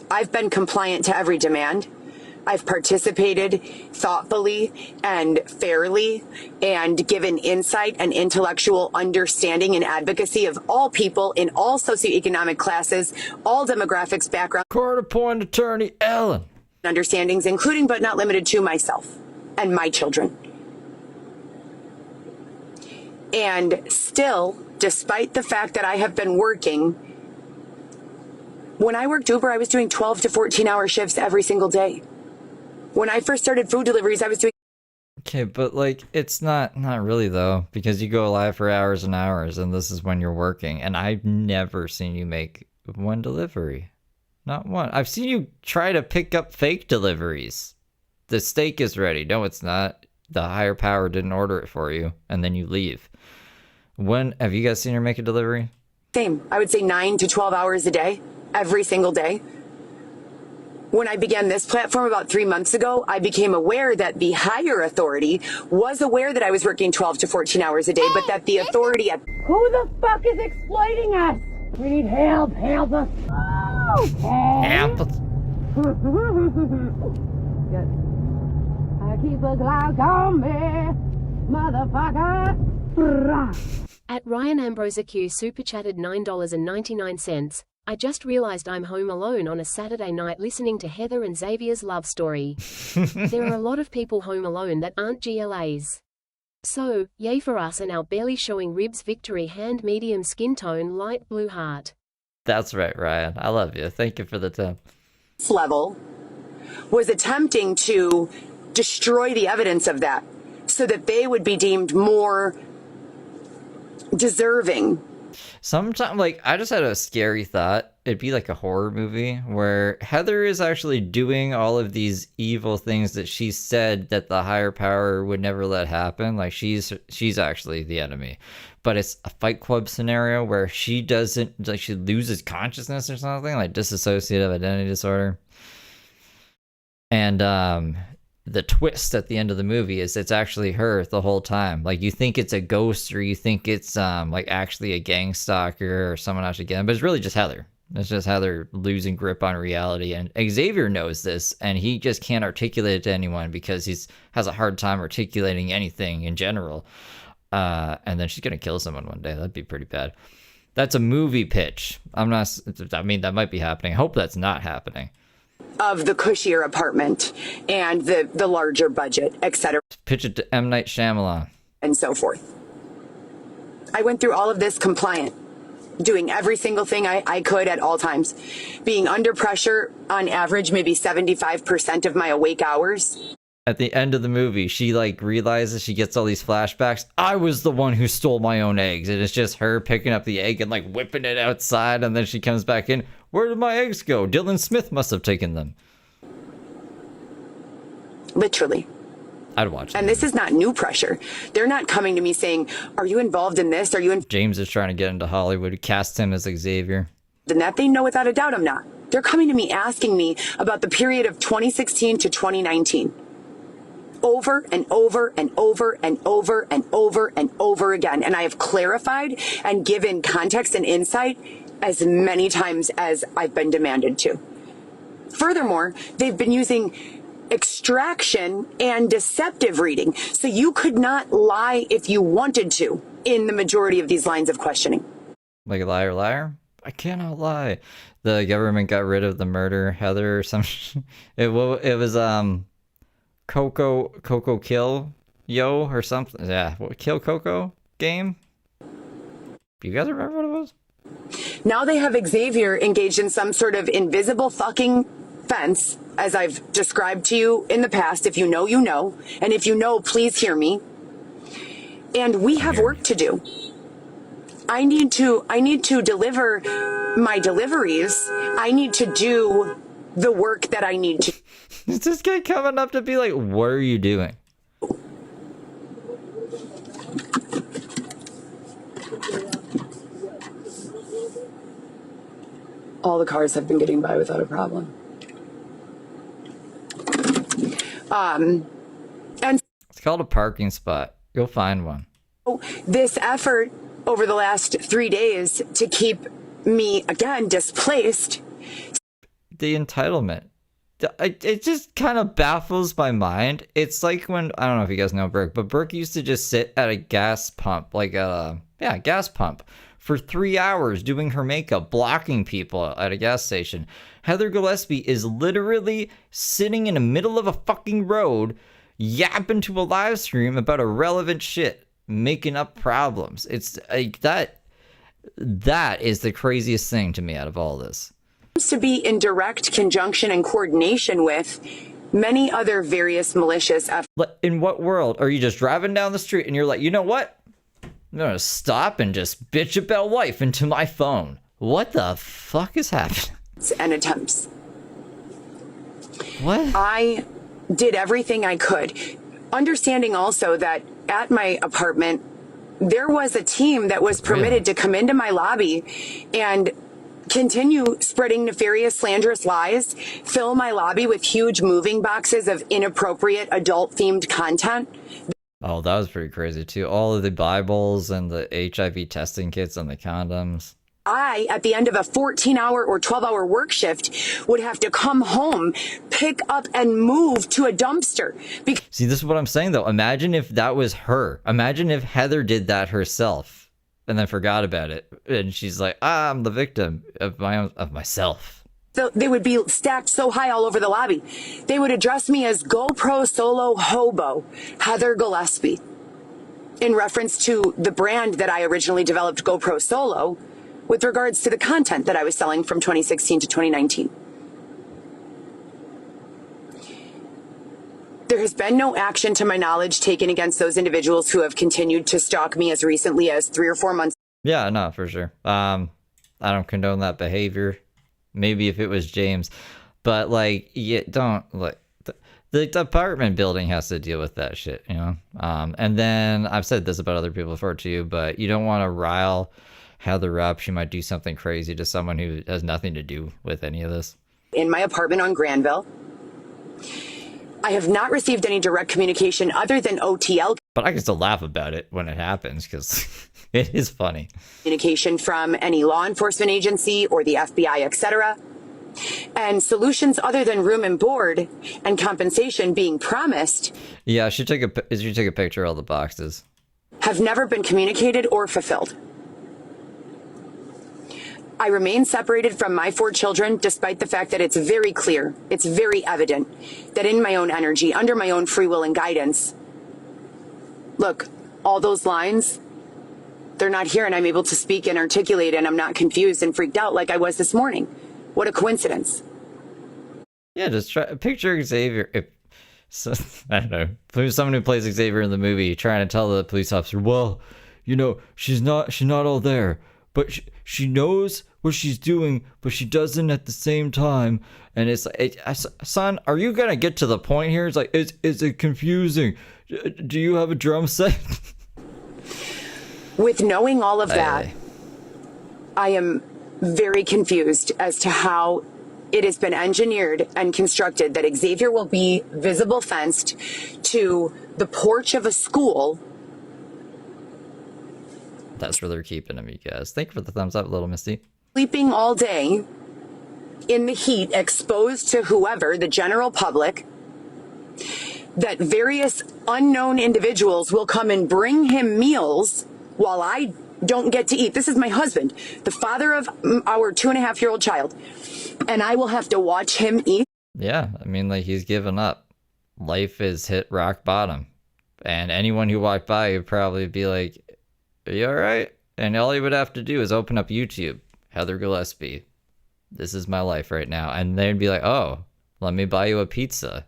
I've been compliant to every demand. I've participated thoughtfully and fairly and given insight and intellectual understanding and advocacy of all people in all socioeconomic classes, all demographics, backgrounds. Court-appointed attorney Ellen. Understandings, including but not limited to myself and my children. And still, despite the fact that I have been working, when I worked Uber, I was doing 12 to 14-hour shifts every single day. When I first started food deliveries, I was doing... Okay, but it's not really though, because you go live for hours and hours, and this is when you're working, and I've never seen you make 1 delivery. Not one. I've seen you try to pick up fake deliveries. The steak is ready. No, it's not. The higher power didn't order it for you, and then you leave. When have you guys seen her make a delivery? Same. I would say 9 to 12 hours a day, every single day. When I began this platform about 3 months ago, I became aware that the higher authority was aware that I was working 12 to 14 hours a day, but that the authority at... Who the fuck is exploiting us? We need help. Help us. Okay. Help us. Yes. I keep a Glock on me, motherfucker. At Ryan Ambrose Q super chatted $9.99. I just realized I'm home alone on a Saturday night listening to Heather and Xavier's love story. There are a lot of people home alone that aren't GLAs. So, yay for us and our barely showing ribs victory hand medium skin tone light blue heart. That's right, Ryan. I love you. Thank you for the tip. Level was attempting to destroy the evidence of that so that they would be deemed more deserving. Sometimes, I just had a scary thought. it'd be like a horror movie where Heather is actually doing all of these evil things that she said that the higher power would never let happen. Like she's actually the enemy, but it's a Fight Club scenario where she doesn't, like, she loses consciousness or something, like dissociative identity disorder. And the twist at the end of the movie is it's actually her the whole time. Like, you think it's a ghost, or you think it's like actually a gang stalker or someone actually getting, but it's really just Heather. It's just Heather losing grip on reality. And Xavier knows this, and he just can't articulate it to anyone because has a hard time articulating anything in general. And then she's gonna kill someone one day. That'd be pretty bad. That's a movie pitch. I mean, that might be happening. I hope that's not happening. Of the cushier apartment and the larger budget, etc. Pitch it to M. Night Shyamalan. And so forth. I went through all of this compliant, doing every single thing I could at all times, being under pressure on average, maybe 75% of my awake hours. At the end of the movie, she like realizes, she gets all these flashbacks. I was the one who stole my own eggs. And it's just her picking up the egg and like whipping it outside. And then she comes back in. Where did my eggs go? Dylan Smith must have taken them. Literally. I'd watch And this is not new pressure. They're not coming to me saying, are you involved in this? Are you in? James is trying to get into Hollywood. Cast him as Xavier. And that they know without a doubt I'm not. They're coming to me asking me about the period of 2016 to 2019. Over and over and over and over and over and over again. And I have clarified and given context and insight as many times as I've been demanded to. Furthermore, they've been using extraction and deceptive reading. So you could not lie if you wanted to in the majority of these lines of questioning. Like a liar, liar? I cannot lie. The government got rid of the murder Heather or some it was Coco Kill Yo or something. Yeah, Kill Coco game? You guys remember what it was? Now they have Xavier engaged in some sort of invisible fucking fence, as I've described to you in the past. If you know, you know. And if you know, please hear me. And we have work to do. I need to deliver my deliveries. I need to do the work that I need to. Is this guy coming up to be like, what are you doing? All the cars have been getting by without a problem. And it's called a parking spot. Go find one. This effort over the last 3 days to keep me, again, displaced. The entitlement. It just kind of baffles my mind. It's like when, I don't know if you guys know Brooke, but Brooke used to just sit at a gas pump, like a gas pump, for 3 hours doing her makeup, blocking people at a gas station. Heather Gillespie is literally sitting in the middle of a fucking road, yapping to a live stream about irrelevant shit, making up problems. It's like that is the craziest thing to me out of all this. To be in direct conjunction and coordination with many other various malicious efforts. In what world are you just driving down the street and you're like, you know what? I'm gonna stop and just bitch about life into my phone. What the fuck is happening? And attempts. What? I did everything I could. Understanding also that at my apartment, there was a team that was permitted to come into my lobby and continue spreading nefarious, slanderous lies, fill my lobby with huge moving boxes of inappropriate adult-themed content. Oh, that was pretty crazy too. All of the Bibles and the HIV testing kits and the condoms. I, at the end of a 14-hour or 12-hour work shift, would have to come home, pick up and move to a dumpster. See, this is what I'm saying though. Imagine if that was her. Imagine if Heather did that herself and then forgot about it. And she's like, I'm the victim of myself. So they would be stacked so high all over the lobby. They would address me as GoPro Solo Hobo, Heather Gillespie, in reference to the brand that I originally developed, GoPro Solo, with regards to the content that I was selling from 2016 to 2019. There has been no action, to my knowledge, taken against those individuals who have continued to stalk me as recently as 3 or 4 months. Yeah, no, for sure. I don't condone that behavior. maybe if it was James, but like, yeah, don't like the apartment building has to deal with that shit, you know. And then I've said this about other people before too, but you don't want to rile Heather up. She might do something crazy to someone who has nothing to do with any of this. In my apartment on Granville, I have not received any direct communication other than OTL. But I can still laugh about it when it happens because it is funny. Communication from any law enforcement agency or the FBI, etc. And solutions other than room and board and compensation being promised. Yeah, I should take a picture of all the boxes. Have never been communicated or fulfilled. I remain separated from my 4 children, despite the fact that it's very clear, it's very evident that in my own energy, under my own free will and guidance, look, all those lines, they're not here, and I'm able to speak and articulate, and I'm not confused and freaked out like I was this morning. What a coincidence. Yeah, just picture Xavier. I don't know, someone who plays Xavier in the movie trying to tell the police officer, well, you know, she's not all there, but she knows what she's doing, but she doesn't at the same time. And it's like, son, are you gonna get to the point here? It's like, is it confusing? Do you have a drum set? With knowing all of that, I am very confused as to how it has been engineered and constructed that Xavier will be visible fenced to the porch of a school. That's where they're keeping him, you guys. Thank you for the thumbs up, Little Misty. Sleeping all day in the heat, exposed to whoever, the general public, that various unknown individuals will come and bring him meals while I don't get to eat. This is my husband, the father of our 2.5-year-old child, and I will have to watch him eat. Yeah, I mean, like, he's given up. Life has hit rock bottom. And anyone who walked by would probably be like, are you all right? And all he would have to do is open up YouTube. Heather Gillespie. This is my life right now. And they'd be like, oh, let me buy you a pizza.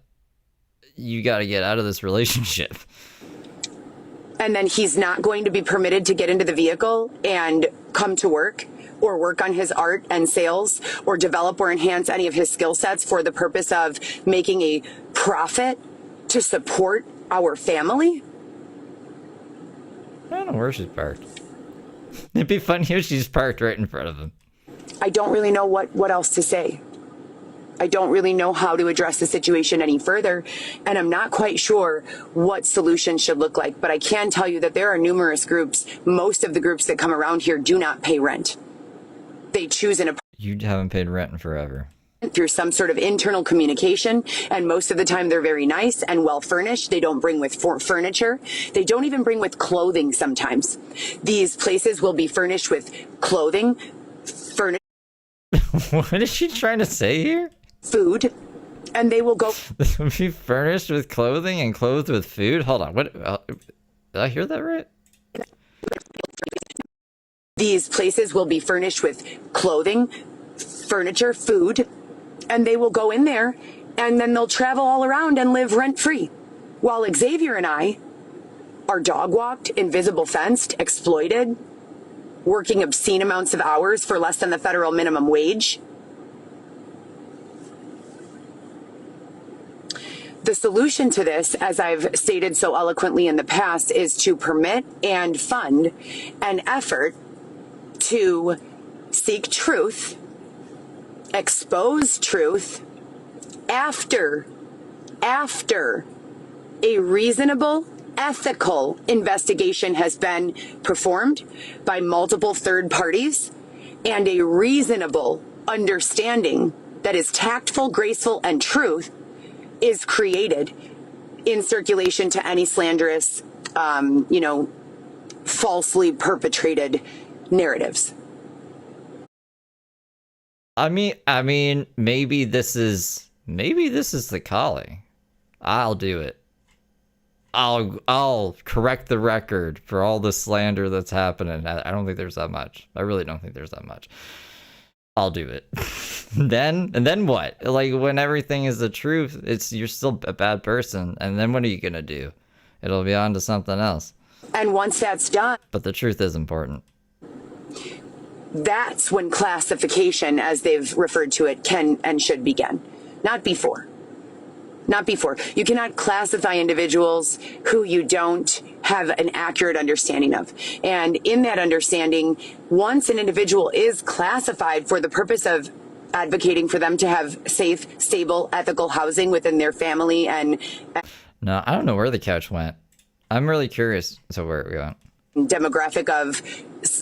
You got to get out of this relationship. And then he's not going to be permitted to get into the vehicle and come to work or work on his art and sales or develop or enhance any of his skill sets for the purpose of making a profit to support our family. I don't know where she's parked. It'd be funny if she's parked right in front of him. I don't really know what else to say. I don't really know how to address the situation any further, and I'm not quite sure what solutions should look like. But I can tell you that there are numerous groups. Most of the groups that come around here do not pay rent. They choose an apartment. You haven't paid rent in forever. Through some sort of internal communication, and most of the time they're very nice and well furnished. They don't bring with furniture. They don't even bring with clothing sometimes. These places will be furnished with clothing, furniture. What is she trying to say here? Food, and they will go. Be furnished with clothing and clothed with food? Hold on, what? Did I hear that right? These places will be furnished with clothing, furniture, food, and they will go in there and then they'll travel all around and live rent-free. While Xavier and I are dog-walked, invisible fenced, exploited, working obscene amounts of hours for less than the federal minimum wage. The solution to this, as I've stated so eloquently in the past, is to permit and fund an effort to seek truth, expose truth after a reasonable, ethical investigation has been performed by multiple third parties and a reasonable understanding that is tactful, graceful, and truth is created in circulation to any slanderous, falsely perpetrated narratives. I mean, maybe this is the calling. I'll do it. I'll correct the record for all the slander that's happening. I don't think there's that much. I really don't think there's that much. I'll do it. then what? Like, when everything is the truth, you're still a bad person. And then what are you gonna do? It'll be on to something else. And once that's done, but the truth is important. That's when classification, as they've referred to it, can and should begin. Not before. Not before. You cannot classify individuals who you don't have an accurate understanding of. And in that understanding, once an individual is classified for the purpose of advocating for them to have safe, stable, ethical housing within their family and... No, I don't know where the couch went. I'm really curious as to where it went. Demographic of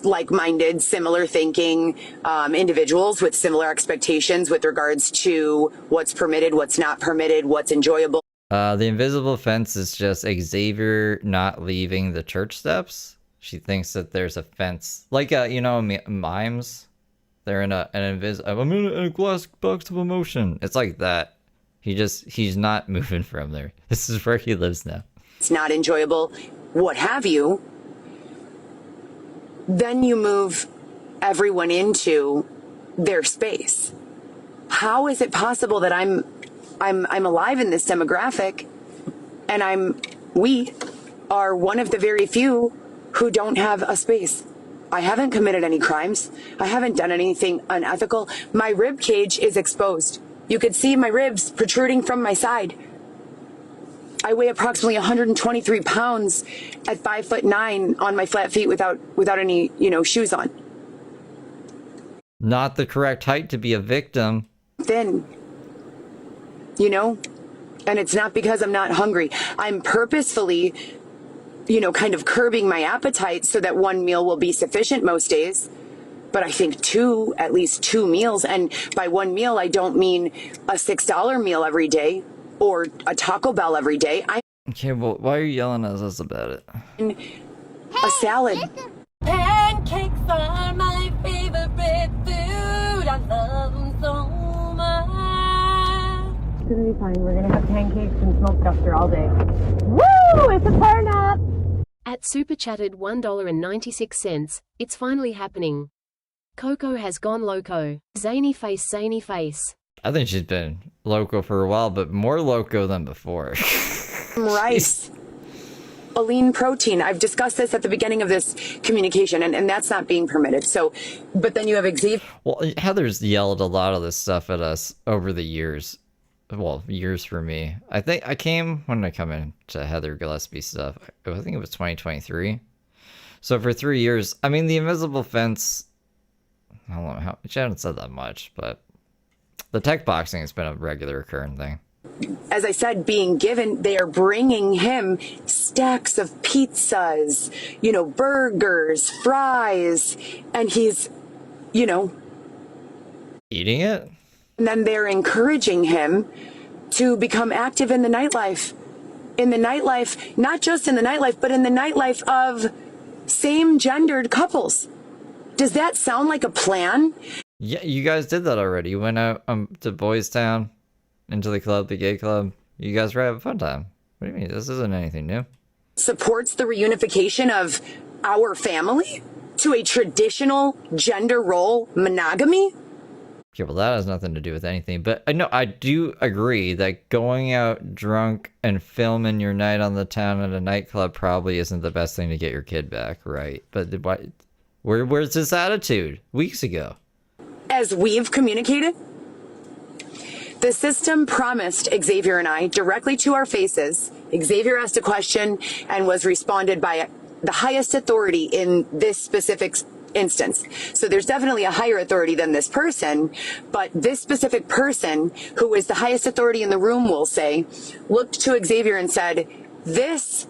like-minded, similar thinking individuals with similar expectations with regards to what's permitted, what's not permitted, what's enjoyable. The invisible fence is just Xavier not leaving the church steps. She thinks that there's a fence, like you know, mimes. They're in I'm in a glass box of emotion. It's like that. He's not moving from there. This is where he lives now. It's not enjoyable, what have you. Then you move everyone into their space. How is it possible that I'm alive in this demographic and we are one of the very few who don't have a space? I haven't committed any crimes. I haven't done anything unethical. My rib cage is exposed. You could see my ribs protruding from my side. I weigh approximately 123 pounds at 5'9" on my flat feet without any, shoes on. Not the correct height to be a victim. Thin, and it's not because I'm not hungry. I'm purposefully, kind of curbing my appetite so that one meal will be sufficient most days. But I think at least two meals. And by one meal, I don't mean a $6 meal every day or a Taco Bell every day. Okay, well, why are you yelling at us about it? A salad. Pancakes are my favorite food. I love them so much. It's gonna be fine. We're gonna have pancakes and smoked duster all day. Woo! It's a turn up! At Super Chatted $1.96, it's finally happening. Coco has gone loco. Zany face, zany face. I think she's been loco for a while, but more loco than before. Rice. A lean protein. I've discussed this at the beginning of this communication, and that's not being permitted. So, but then you have Xavier. Well, Heather's yelled a lot of this stuff at us over the years. Well, years for me. I think when I come into Heather Gillespie stuff, I think it was 2023. So for 3 years, I mean, the invisible fence, I don't know how, she hasn't said that much, but the tech boxing has been a regular occurring thing. As I said, being given, they are bringing him stacks of pizzas, burgers, fries, and he's, eating it? And then they're encouraging him to become active in the nightlife. In the nightlife, not just in the nightlife, but in the nightlife of same-gendered couples. Does that sound like a plan? Yeah, you guys did that already. You went out to Boys Town, into the club, the gay club. You guys were having a fun time. What do you mean? This isn't anything new. Supports the reunification of our family to a traditional gender role monogamy? Okay, well, that has nothing to do with anything. But I do agree that going out drunk and filming your night on the town at a nightclub probably isn't the best thing to get your kid back, right? But where's this attitude weeks ago? As we've communicated, the system promised Xavier and I directly to our faces. Xavier asked a question and was responded by the highest authority in this specific instance. So there's definitely a higher authority than this person, but this specific person, who is the highest authority in the room, will say, looked to Xavier and said, this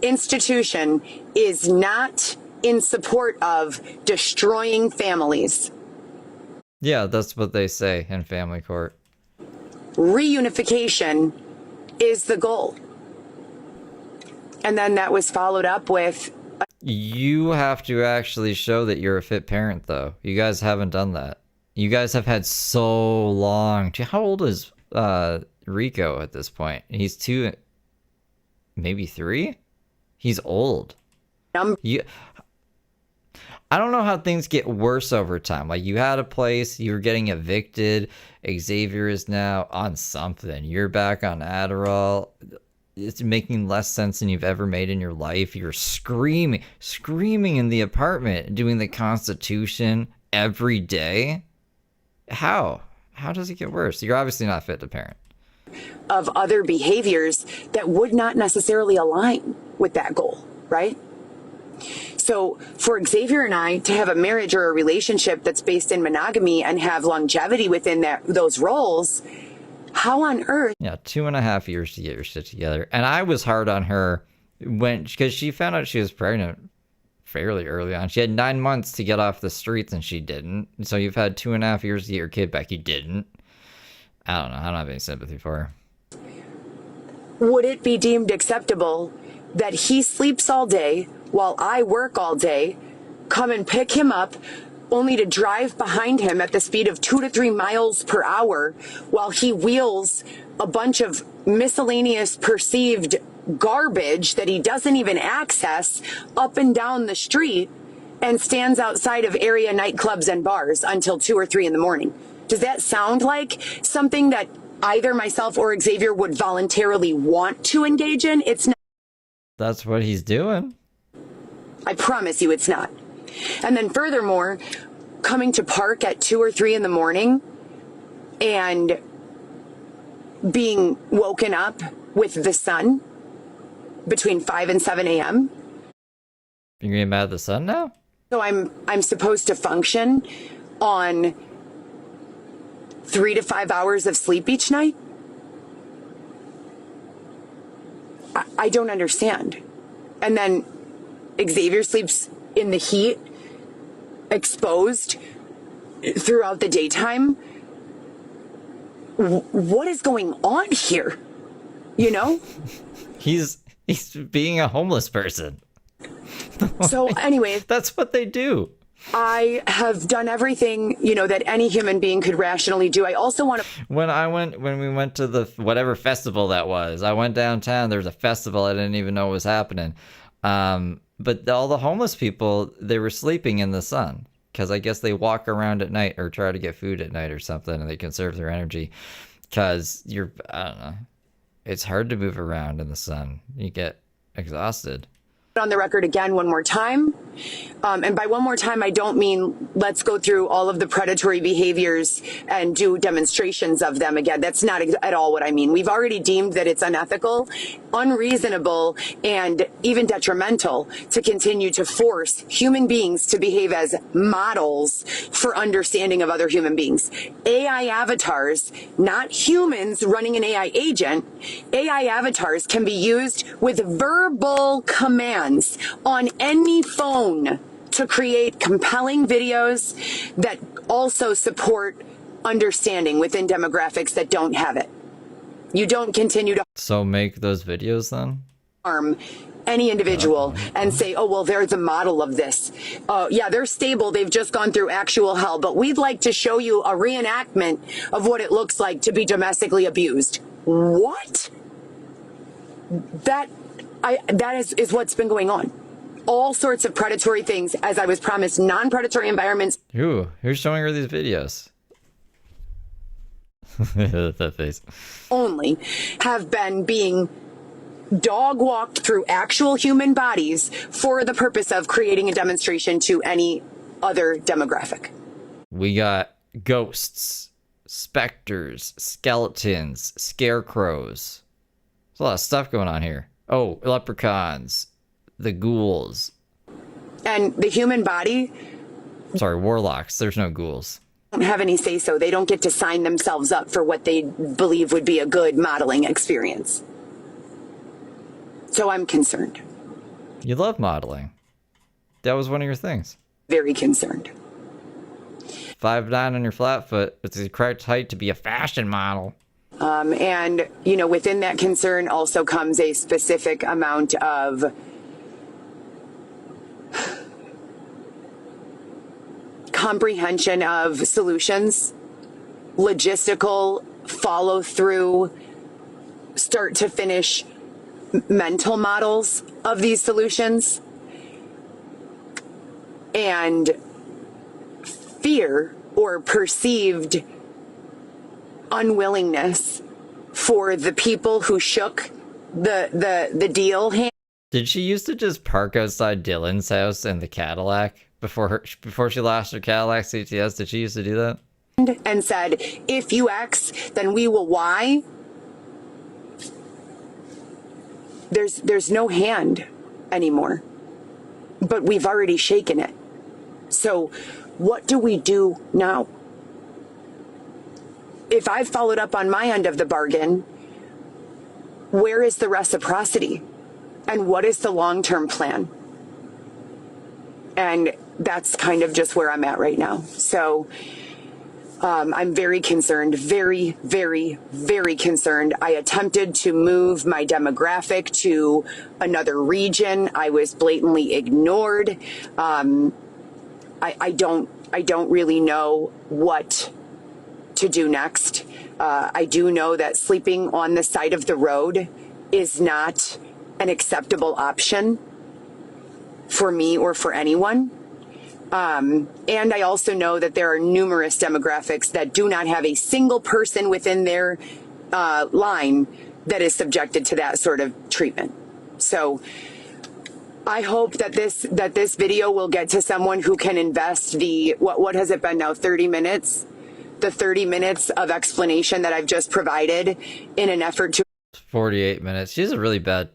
institution is not in support of destroying families. Yeah, that's what they say in family court. Reunification is the goal. And then that was followed up with... You have to actually show that you're a fit parent, though. You guys haven't done that. You guys have had so long. How old is Rico at this point? He's 2, maybe 3? He's old. I don't know how things get worse over time. Like, you had a place, you were getting evicted. Xavier is now on something. You're back on Adderall. it's making less sense than you've ever made in your life. You're screaming in the apartment, doing the Constitution every day. How does it get worse? You're obviously not fit to parent. Of other behaviors that would not necessarily align with that goal, right? So for Xavier and I to have a marriage or a relationship that's based in monogamy and have longevity within those roles, how on earth? Yeah, 2.5 years to get your shit together. And I was hard on her because she found out she was pregnant fairly early on. She had 9 months to get off the streets and she didn't. So you've had 2.5 years to get your kid back. You didn't. I don't know. I don't have any sympathy for her. Would it be deemed acceptable that he sleeps all day while I work all day, come and pick him up, only to drive behind him at the speed of 2 to 3 miles per hour while he wheels a bunch of miscellaneous perceived garbage that he doesn't even access up and down the street and stands outside of area nightclubs and bars until 2 or 3 in the morning? Does that sound like something that either myself or Xavier would voluntarily want to engage in? It's not. That's what he's doing. I promise you it's not. And then furthermore, coming to park at 2 or 3 in the morning and being woken up with the sun between 5 and 7 a.m. You're getting mad at the sun now? So I'm supposed to function on 3 to 5 hours of sleep each night? I don't understand. And then Xavier sleeps in the heat, exposed throughout the daytime. What is going on here? You know? He's being a homeless person. So anyway, that's what they do. I have done everything, that any human being could rationally do. I also want to... When we went to the whatever festival that was, I went downtown. There was a festival. I didn't even know was happening. But all the homeless people, they were sleeping in the sun because I guess they walk around at night or try to get food at night or something, and they conserve their energy because I don't know. It's hard to move around in the sun. You get exhausted. On the record again one more time. And by one more time, I don't mean let's go through all of the predatory behaviors and do demonstrations of them again. That's not at all what I mean. We've already deemed that it's unethical, unreasonable, and even detrimental to continue to force human beings to behave as models for understanding of other human beings. AI avatars, not humans running an AI agent, AI avatars can be used with verbal commands on any phone to create compelling videos that also support understanding within demographics that don't have it. You don't continue to So make those videos then? harm any individual and say, oh, well, they're the model of this. Yeah, they're stable. They've just gone through actual hell. But we'd like to show you a reenactment of what it looks like to be domestically abused. What? That is what's been going on. All sorts of predatory things, as I was promised, non-predatory environments. Ooh, who's showing her these videos? That face. Only have been being dog walked through actual human bodies for the purpose of creating a demonstration to any other demographic. We got ghosts, specters, skeletons, scarecrows. There's a lot of stuff going on here. Oh, leprechauns, the ghouls. And the human body... Sorry, warlocks. There's no ghouls. Don't have any say-so. They don't get to sign themselves up for what they believe would be a good modeling experience. So I'm concerned. You love modeling. That was one of your things. Very concerned. 5'9" on your flat foot. It's the correct height to be a fashion model. And, within that concern also comes a specific amount of comprehension of solutions, logistical follow-through, start to finish mental models of these solutions, and fear or perceived unwillingness for the people who shook the deal hand. Did she used to just park outside Dylan's house in the Cadillac before she lost her Cadillac CTS? Did she used to do that? And said, if you X, then we will Y. There's no hand anymore, but we've already shaken it. So what do we do now? If I've followed up on my end of the bargain, where is the reciprocity? And what is the long-term plan? And that's kind of just where I'm at right now. So I'm very concerned, very, very, very concerned. I attempted to move my demographic to another region. I was blatantly ignored. I don't really know what to do next. I do know that sleeping on the side of the road is not an acceptable option for me or for anyone. And I also know that there are numerous demographics that do not have a single person within their line that is subjected to that sort of treatment. So I hope that this video will get to someone who can invest the, what has it been now, 30 minutes? The 30 minutes of explanation that I've just provided in an effort to 48 minutes. She has a really bad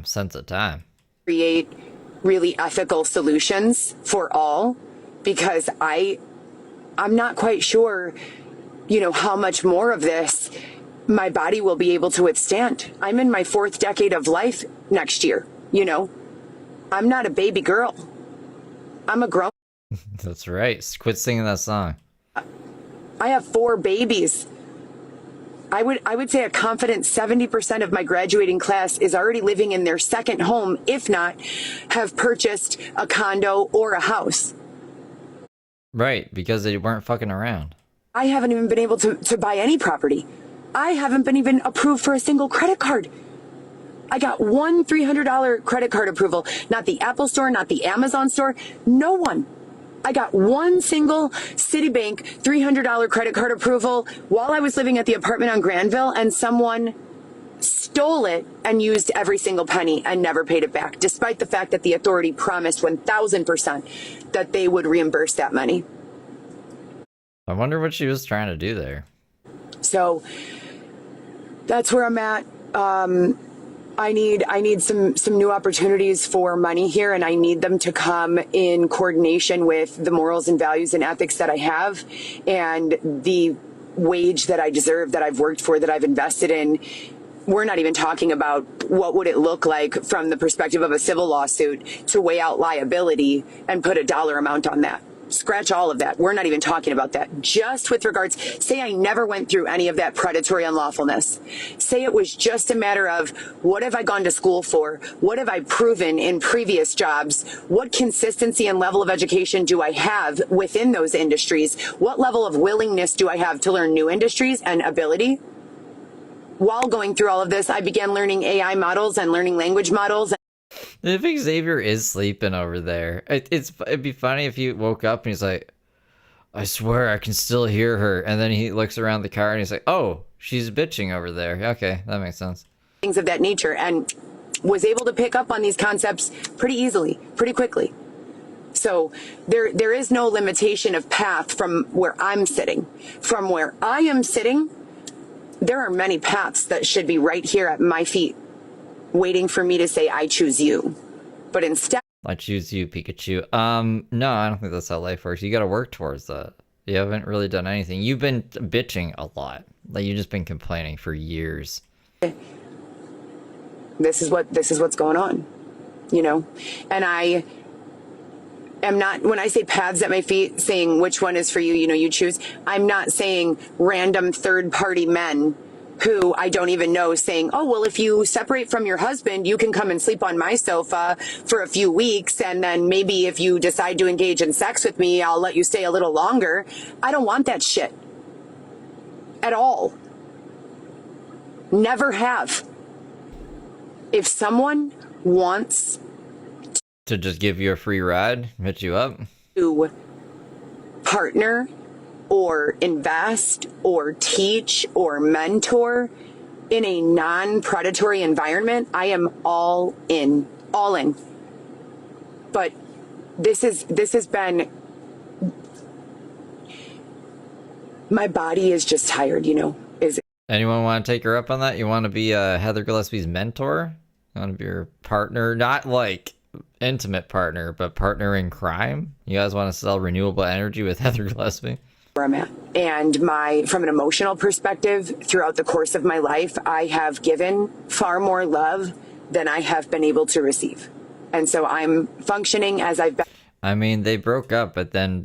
sense of time. Create really ethical solutions for all, because I'm not quite sure, how much more of this my body will be able to withstand. I'm in my 4th decade of life next year, I'm not a baby girl. I'm a grown. That's right. Quit singing that song. I have 4 babies. I would say a confident 70% of my graduating class is already living in their second home, if not have purchased a condo or a house. Right, because they weren't fucking around. I haven't even been able to buy any property. I haven't been even approved for a single credit card. I got one $300 credit card approval, not the Apple store, not the Amazon store, no one. I got one single Citibank $300 credit card approval while I was living at the apartment on Granville, and someone stole it and used every single penny and never paid it back, despite the fact that the authority promised 1,000% that they would reimburse that money. I wonder what she was trying to do there. So that's where I'm at. I need some new opportunities for money here, and I need them to come in coordination with the morals and values and ethics that I have and the wage that I deserve, that I've worked for, that I've invested in. We're not even talking about what would it look like from the perspective of a civil lawsuit to weigh out liability and put a dollar amount on that. Scratch all of that. We're not even talking about that. Just with regards, say I never went through any of that predatory unlawfulness. Say it was just a matter of, what have I gone to school for? What have I proven in previous jobs? What consistency and level of education do I have within those industries? What level of willingness do I have to learn new industries and ability? While going through all of this, I began learning AI models and learning language models. If Xavier is sleeping over there, it'd be funny if he woke up and he's like, I swear I can still hear her. And then he looks around the car and he's like, oh, she's bitching over there. Okay, that makes sense. Things of that nature, and was able to pick up on these concepts pretty easily, pretty quickly. So there is no limitation of path from where I'm sitting. From where I am sitting, there are many paths that should be right here at my feet, waiting for me to say, I choose you. But instead, I choose you, Pikachu. No, I don't think that's how life works. You gotta work towards that. You haven't really done anything. You've been bitching a lot. Like, you've just been complaining for years. This is what's going on, and I am not, when I say paths at my feet, saying which one is for you, you choose. I'm not saying random third-party men who I don't even know saying, oh, well, if you separate from your husband, you can come and sleep on my sofa for a few weeks, and then maybe if you decide to engage in sex with me, I'll let you stay a little longer. I don't want that shit. At all. Never have. If someone wants to just give you a free ride, hit you up, to partner or invest or teach or mentor in a non-predatory environment, I am all in. But this has been, my body is just tired, you know. Anyone want to take her up on that? You want to be Heather Gillespie's mentor? You want to be your partner? Not like intimate partner, but partner in crime? You guys want to sell renewable energy with Heather Gillespie? Where I'm at. And from an emotional perspective, throughout the course of my life, I have given far more love than I have been able to receive. And so I'm functioning as I've been. I mean, they broke up, but then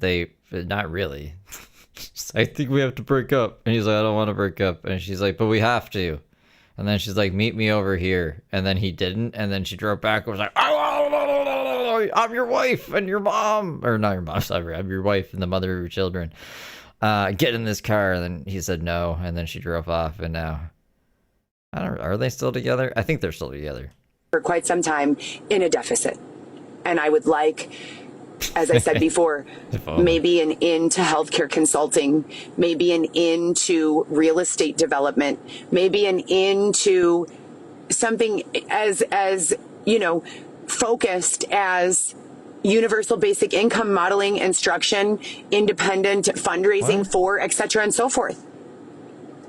not really. I think we have to break up. And he's like, I don't want to break up. And she's like, but we have to. And then she's like, meet me over here. And then he didn't. And then she drove back and was like, I'm your wife and your mom. Or not your mom, sorry. I'm your wife and the mother of your children. Get in this car. And then he said no. And then she drove off. And now, are they still together? I think they're still together. For quite some time in a deficit. And I would like, as I said before, maybe an in to healthcare consulting, maybe an in to real estate development, maybe an in to something as you know, focused as universal basic income modeling, instruction, independent fundraising for, etc. and so forth.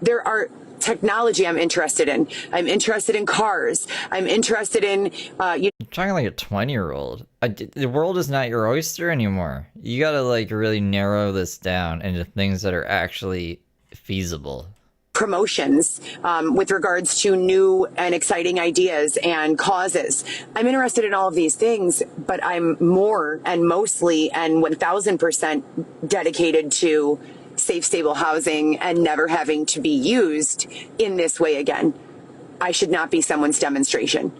There are technology I'm interested in. I'm interested in cars. I'm interested in You're talking like a 20-year-old. The world is not your oyster anymore. You gotta like really narrow this down into things that are actually feasible. Promotions with regards to new and exciting ideas and causes. I'm interested in all of these things, but I'm more and mostly and 1000% dedicated to safe, stable housing and never having to be used in this way again. I should not be someone's demonstration.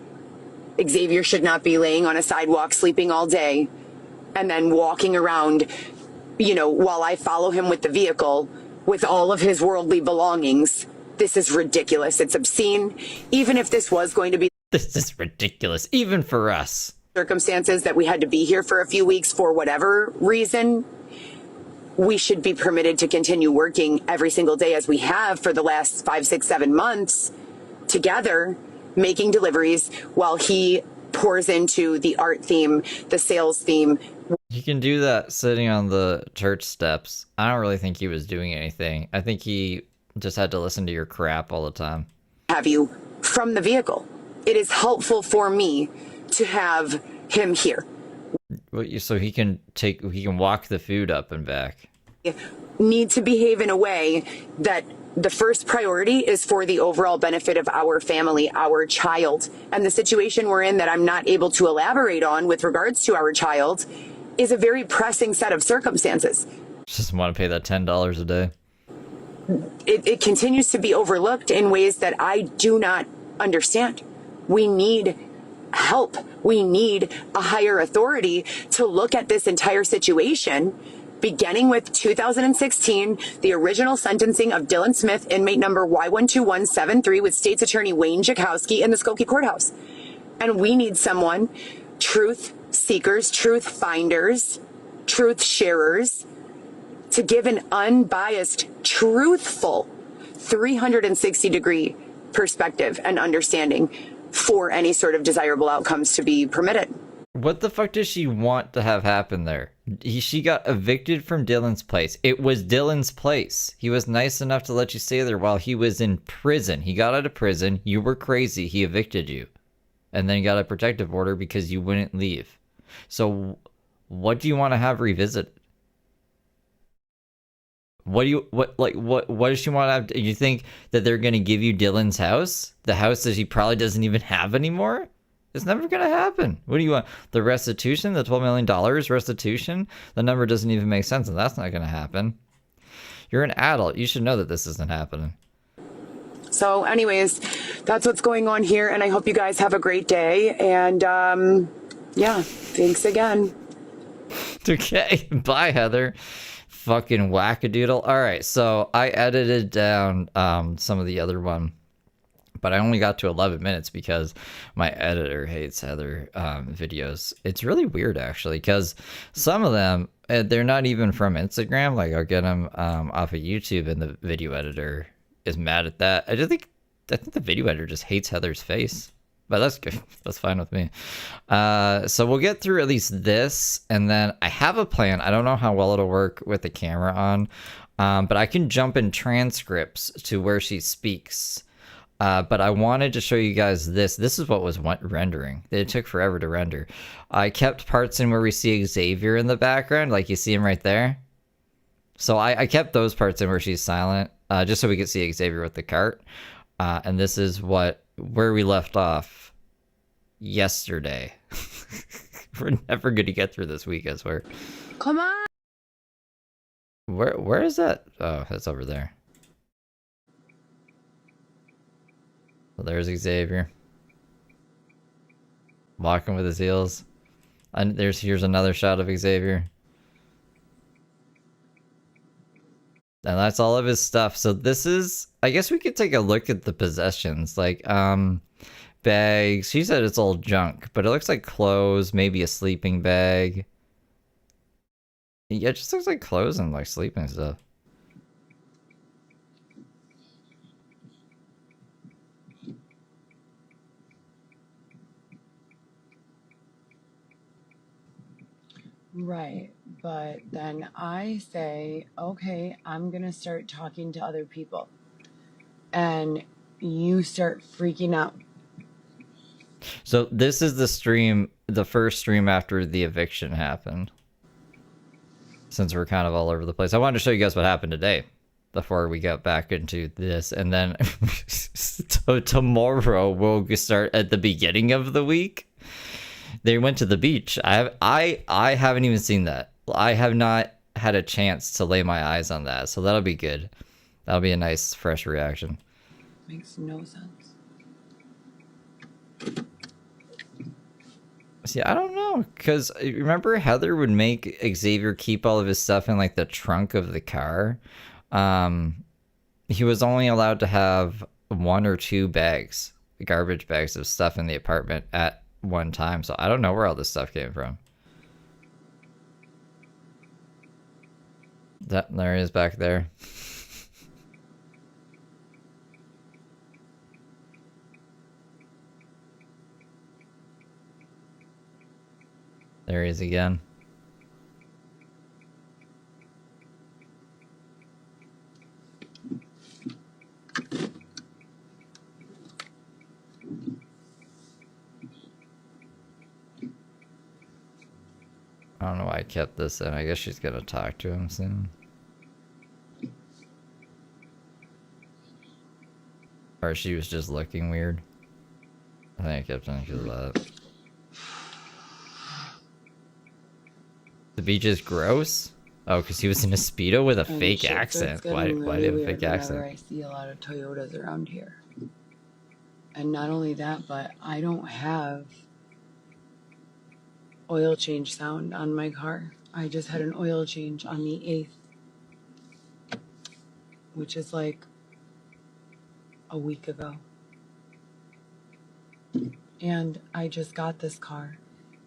Xavier should not be laying on a sidewalk sleeping all day and then walking around, you know, while I follow him with the vehicle with all of his worldly belongings. This is ridiculous. It's obscene. Even if this was going to be... This is ridiculous, even for us. Circumstances that we had to be here for a few weeks for whatever reason, we should be permitted to continue working every single day as we have for the last 5, 6, 7 months together, making deliveries while he pours into the art theme, the sales theme. You can do that sitting on the church steps. I don't really think he was doing anything. I think he just had to listen to your crap all the time. Have you from the vehicle. It is helpful for me to have him here. So he can walk the food up and back. Need to behave in a way that the first priority is for the overall benefit of our family, our child. And the situation we're in that I'm not able to elaborate on with regards to our child is a very pressing set of circumstances. Just want to pay that $10 a day. It continues to be overlooked in ways that I do not understand. We need help. We need a higher authority to look at this entire situation, beginning with 2016, the original sentencing of Dylan Smith, inmate number Y12173, with State's Attorney Wayne Jakowski in the Skokie Courthouse. And we need someone, truth seekers, truth finders, truth sharers, to give an unbiased, truthful 360-degree perspective and understanding for any sort of desirable outcomes to be permitted. What the fuck does she want to have happen there? She got evicted from Dylan's place. It was Dylan's place. He was nice enough to let you stay there while he was in prison. He got out of prison. You were crazy. He evicted you. And then he got a protective order because you wouldn't leave. So what do you want to have revisited? What does she want to have? Do you think that they're going to give you Dylan's house? The house that he probably doesn't even have anymore? It's never going to happen. What do you want? The restitution? The $12 million restitution? The number doesn't even make sense, and that's not going to happen. You're an adult. You should know that this isn't happening. So anyways, that's what's going on here, and I hope you guys have a great day. And yeah, thanks again. Okay, bye, Heather. Fucking wackadoodle. All right, so I edited down some of the other one, but I only got to 11 minutes because my editor hates Heather videos. It's really weird, actually, because some of them, they're not even from Instagram. Like, I'll get them off of YouTube, and the video editor is mad at that. I just think think the video editor just hates Heather's face. But that's good. That's fine with me. So we'll get through at least this, and then I have a plan. I don't know how well it'll work with the camera on, but I can jump in transcripts to where she speaks. But I wanted to show you guys this. This is what was rendering. It took forever to render. I kept parts in where we see Xavier in the background, like you see him right there. So I kept those parts in where she's silent, just so we could see Xavier with the cart. And this is where we left off yesterday. We're never going to get through this week, I swear. Come on. Where is that? Oh, that's over there. Well, there's Xavier. Walking with his heels. And here's another shot of Xavier. And that's all of his stuff. So this is, I guess we could take a look at the possessions. Like, bags. She said it's all junk, but it looks like clothes, maybe a sleeping bag. Yeah, it just looks like clothes and like sleeping stuff. Right, but then I say, okay, I'm gonna start talking to other people. And you start freaking out. So this is the first stream after the eviction happened. Since we're kind of all over the place. I wanted to show you guys what happened today before we got back into this. And then so tomorrow we'll start at the beginning of the week. They went to the beach. I haven't even seen that. I have not had a chance to lay my eyes on that. So that'll be good. That'll be a nice fresh reaction. Makes no sense. See, I don't know, because remember Heather would make Xavier keep all of his stuff in like the trunk of the car. He was only allowed to have 1 or 2 bags, garbage bags of stuff in the apartment at one time. So I don't know where all this stuff came from. There he is back there. There he is again. I don't know why I kept this in. I guess she's gonna talk to him soon. Or she was just looking weird. I think I kept it because of that. The beach is gross? Oh, because he was in a Speedo with a fake accent. Why do you have a fake accent? I see a lot of Toyotas around here. And not only that, but I don't have oil change sound on my car. I just had an oil change on the 8th, which is like a week ago. And I just got this car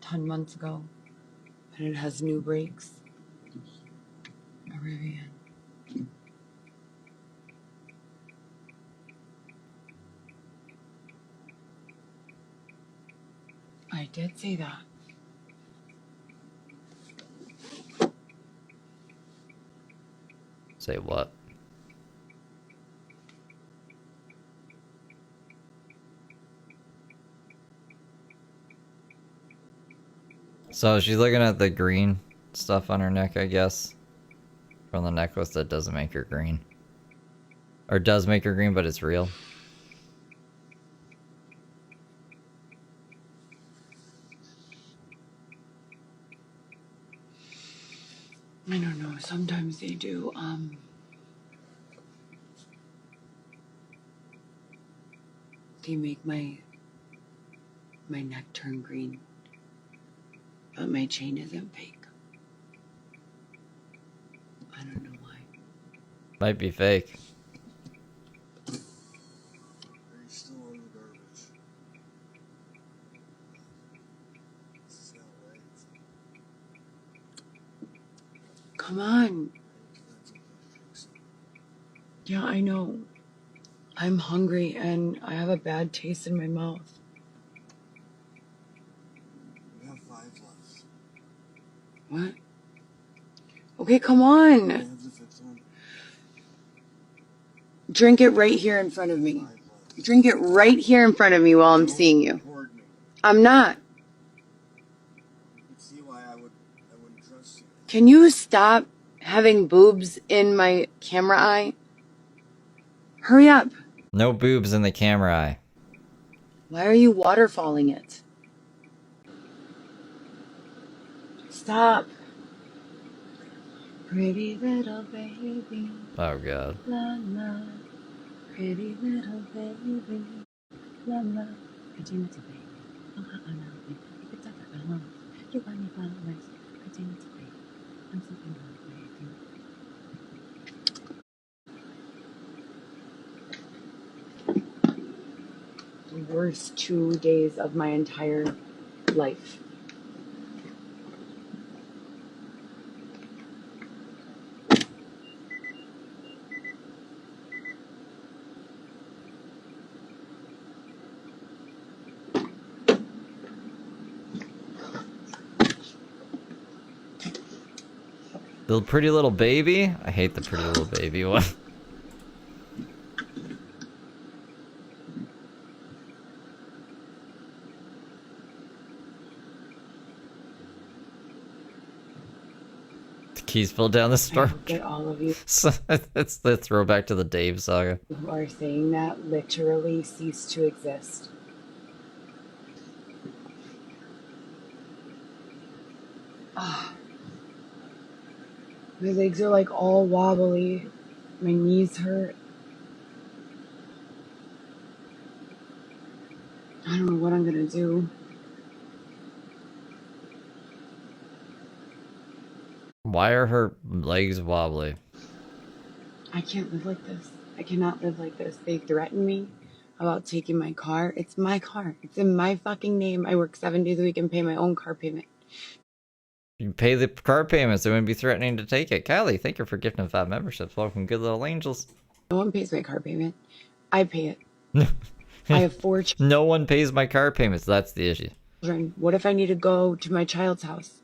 10 months ago. And it has new brakes. A Rivian. I did say that. Say what? So she's looking at the green stuff on her neck, I guess. From the necklace that doesn't make her green. Or does make her green, but it's real. I don't know. Sometimes they do. They make my neck turn green. But my chain isn't fake. I don't know why. Might be fake. Still on the garbage. This is not right. Come on. Yeah, I know. I'm hungry and I have a bad taste in my mouth. We have 5 left. What? Okay, come on. We have the 5th one. Drink it right here in front of me. Drink it right here in front of me while I'm seeing you. Record me. I'm not. You can see why I wouldn't trust you. Can you stop having boobs in my camera eye? Hurry up. No boobs in the camera eye. Why are you waterfalling it? Stop. Pretty little baby. Oh god. La la. Pretty little baby. La la. Pretty little baby. Oh, I know. It's like a love. You want me for always. Pretty little baby. I'm so in love with you. The worst 2 days of my entire life. The Pretty Little Baby? I hate the Pretty Little Baby one. The keys fell down the storm. Get all of you So it's the throwback to the Dave saga. who are saying that literally cease to exist. Ah. My legs are like all wobbly. My knees hurt. I don't know what I'm gonna do. Why are her legs wobbly? I can't live like this. I cannot live like this. They threatened me about taking my car. It's my car. It's in my fucking name. I work 7 days a week and pay my own car payment. You pay the car payments, they wouldn't be threatening to take it. Callie, thank you for gifting 5 memberships. Welcome, good little angels. No one pays my car payment. I pay it. I have 4 No one pays my car payments. That's the issue. children. What if I need to go to my child's house?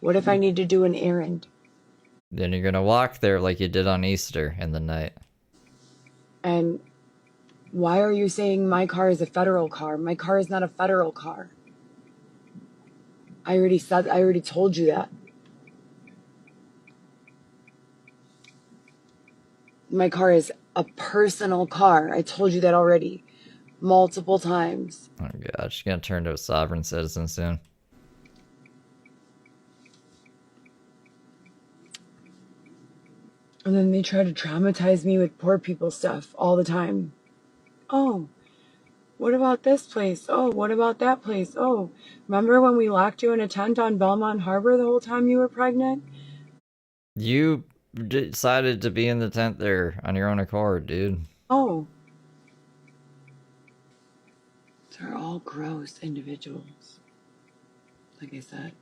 What if I need to do an errand? Then you're gonna walk there like you did on Easter in the night. And why are you saying my car is a federal car? My car is not a federal car. I already told you that. My car is a personal car. I told you that already. Multiple times. Oh god, she's gonna turn to a sovereign citizen soon. And then they try to traumatize me with poor people stuff all the time. Oh, what about this place? Oh, what about that place? Oh, remember when we locked you in a tent on Belmont Harbor the whole time you were pregnant? You decided to be in the tent there on your own accord, dude. Oh. They're all gross individuals. Like I said.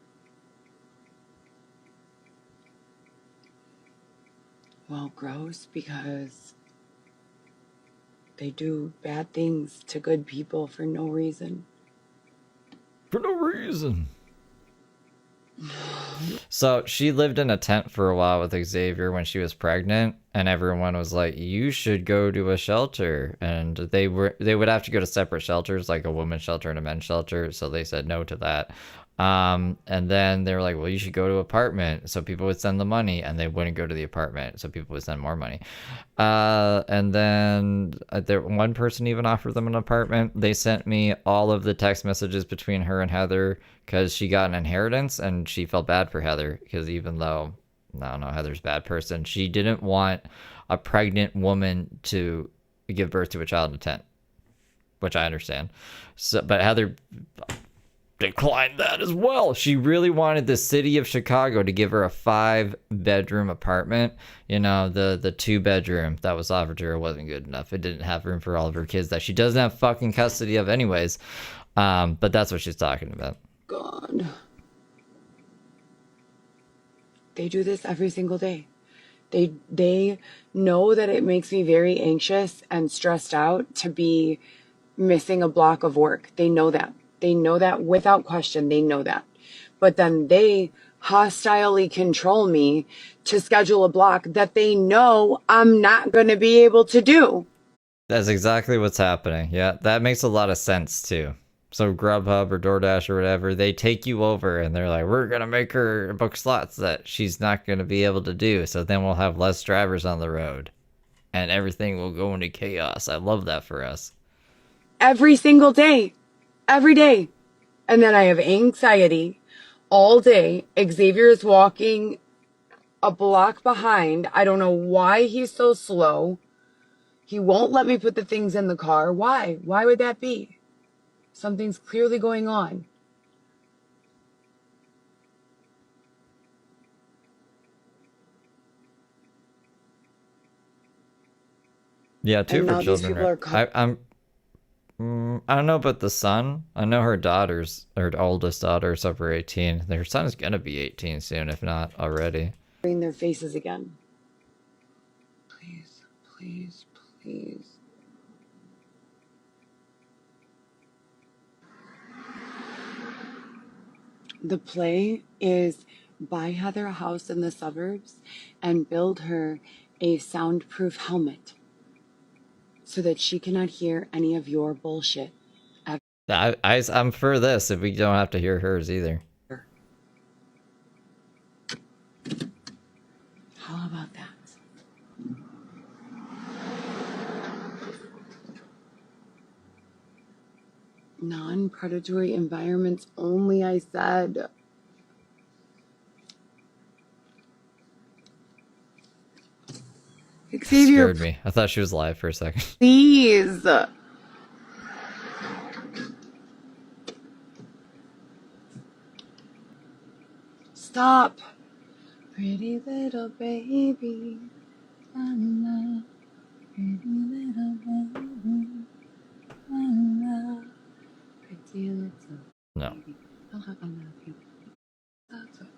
Well, gross because they do bad things to good people for no reason. For no reason. So she lived in a tent for a while with Xavier when she was pregnant, and everyone was like, you should go to a shelter. And they would have to go to separate shelters, like a women's shelter and a men's shelter, so they said no to that. And then they were like, well, you should go to an apartment. So people would send the money, and they wouldn't go to the apartment, so people would send more money. And then one person even offered them an apartment. They sent me all of the text messages between her and Heather because she got an inheritance, and she felt bad for Heather because even though, I don't know, Heather's a bad person, she didn't want a pregnant woman to give birth to a child in a tent, which I understand. So, but Heather declined that as well. She really wanted the city of Chicago to give her a 5-bedroom apartment. You know, the 2-bedroom that was offered to her wasn't good enough. It didn't have room for all of her kids that she doesn't have fucking custody of anyways. But that's what she's talking about. God. They do this every single day. They know that it makes me very anxious and stressed out to be missing a block of work. They know that. They know that without question. They know that. But then they hostilely control me to schedule a block that they know I'm not going to be able to do. That's exactly what's happening. Yeah, that makes a lot of sense too. So Grubhub or DoorDash or whatever, they take you over and they're like, we're going to make her book slots that she's not going to be able to do. So then we'll have less drivers on the road and everything will go into chaos. I love that for us. Every single day. Every day. And then I have anxiety all day. Xavier is walking a block behind. I don't know why he's so slow. He won't let me put the things in the car. Why? Why would that be? Something's clearly going on. Yeah, two And for now these children. people Right? I don't know about the son. I know her oldest daughter is over 18. Her son is gonna be 18 soon, if not already. Covering their faces again. Please, please, please. The play is buy Heather a house in the suburbs and build her a soundproof helmet so that she cannot hear any of your bullshit. I'm for this if we don't have to hear hers either. How about that? Non-predatory environments only, I said. Xavier, Scared me. I thought she was live for a second. please. Stop. Pretty little baby. La-la. Pretty little baby. La-la. Pretty little No. baby. Oh, how I love you. That's what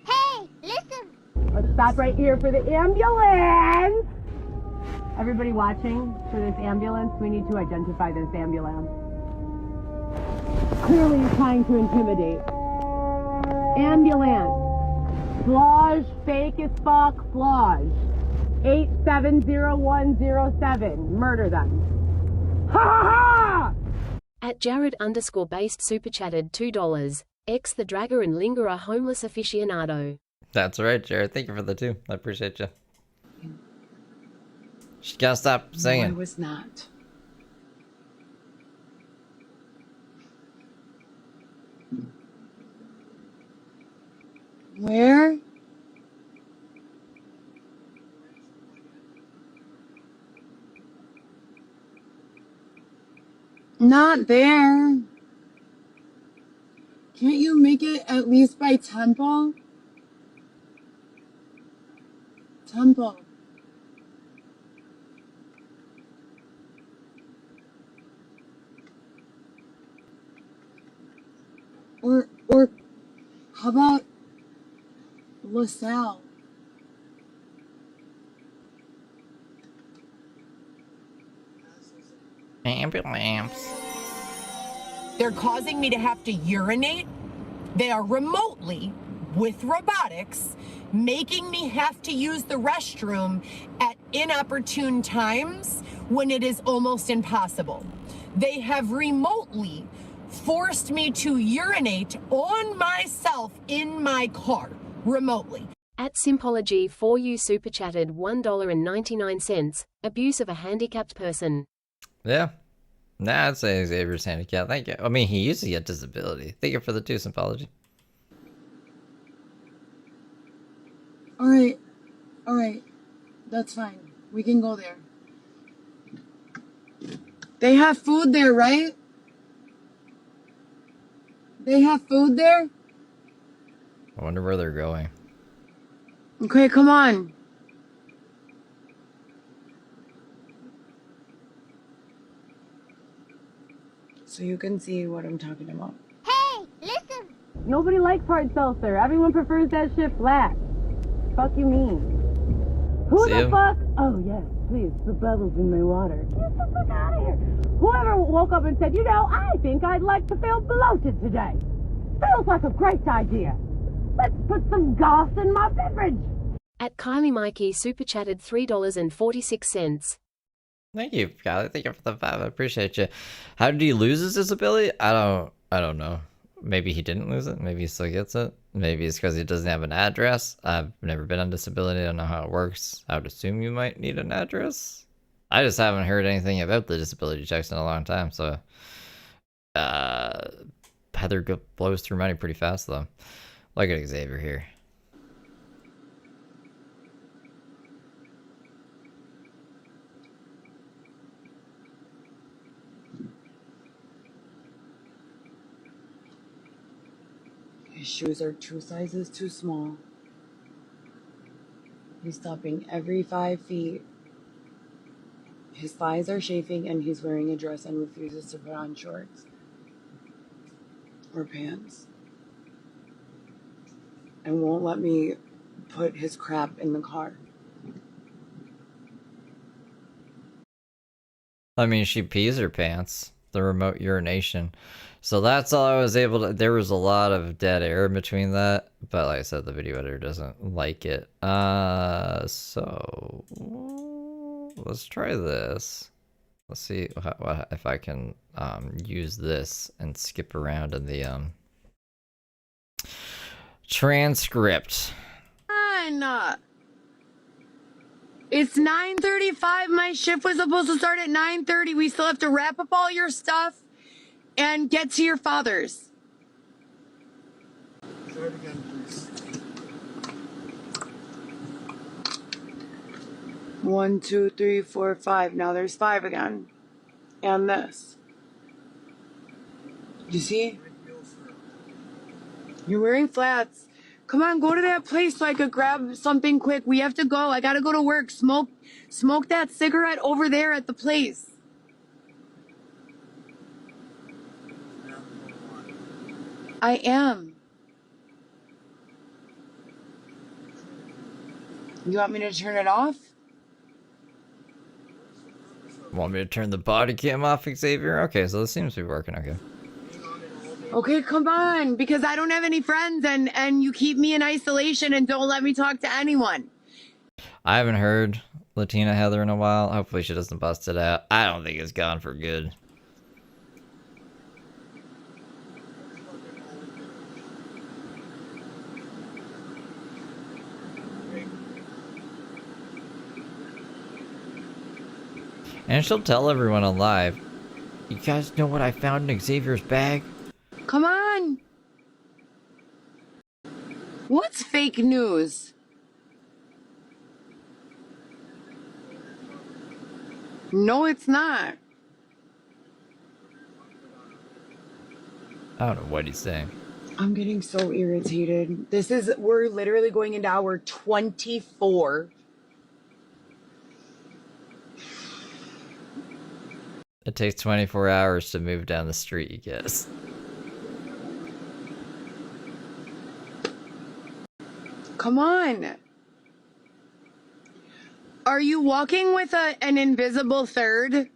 Hey, listen. Let's stop right here for the ambulance. Everybody watching for this ambulance, we need to identify this ambulance. Clearly you're trying to intimidate. Ambulance. Flage, fake as fuck, Flage. 870107. Murder them. Ha ha ha! At Jared_based super chatted $2. X the dragger and lingerer homeless aficionado. That's right, Jared. Thank you for the 2. I appreciate you. She gotta stop singing. No, I was not. Where? Not there. Can't you make it at least by Temple? Temple. Or how about LaSalle? Ambulance. They're causing me to have to urinate. They are remotely, with robotics, making me have to use the restroom at inopportune times when it is almost impossible. They have remotely forced me to urinate on myself in my car, remotely. At Sympology 4U super chatted $1.99. Abuse of a handicapped person. Yeah. Nah, I'd say Xavier's handicapped. Thank you. I mean, he used to get disability. Thank you for the 2, Sympology. All right. That's fine. We can go there. They have food there, right? They have food there? I wonder where they're going. Okay, come on. So you can see what I'm talking about. Hey, listen. Nobody likes hard seltzer. Everyone prefers that shit flat. Fuck you mean? Who See the him? fuck? Oh yes, please, the bubbles in my water. Get the fuck out of here. Whoever woke up and said, you know, I think I'd like to feel bloated today. Feels like a great idea. Let's put some goss in my beverage. At Kylie Mikey super chatted $3.46. Thank you, Kylie. Thank you for the 5. I appreciate you. How did he lose his disability? I don't know. Maybe he didn't lose it. Maybe he still gets it. Maybe it's because he doesn't have an address. I've never been on disability. I don't know how it works. I would assume you might need an address. I just haven't heard anything about the disability checks in a long time. So, Heather blows through money pretty fast, though. Look at Xavier here. His shoes are 2 sizes too small. He's stopping every 5 feet. His thighs are chafing and he's wearing a dress and refuses to put on shorts or pants. And won't let me put his crap in the car. I mean, she pees her pants. The remote urination. So that's all I was able to... There was a lot of dead air in between that. But like I said, the video editor doesn't like it. So... let's try this. Let's see if I can use this and skip around in the transcript. It's 9:35. My shift was supposed to start at 9:30. We still have to wrap up all your stuff and get to your father's. Try it again, please. 1, 2, 3, 4, 5. Now there's 5 again. And this. You see? You're wearing flats. Come on, go to that place so I could grab something quick. We have to go. I gotta go to work. Smoke that cigarette over there at the place. I am. You want me to turn it off? Want me to turn the body cam off, Xavier? Okay, so this seems to be working okay. Okay, come on, because I don't have any friends and you keep me in isolation and don't let me talk to anyone. I haven't heard Latina Heather in a while. Hopefully she doesn't bust it out. I don't think it's gone for good. And she'll tell everyone on live, you guys know what I found in Xavier's bag? Come on. What's fake news? No, it's not. I don't know what he's saying. I'm getting so irritated. We're literally going into hour 24. It takes 24 hours to move down the street, you guess. Come on. Are you walking with an invisible third?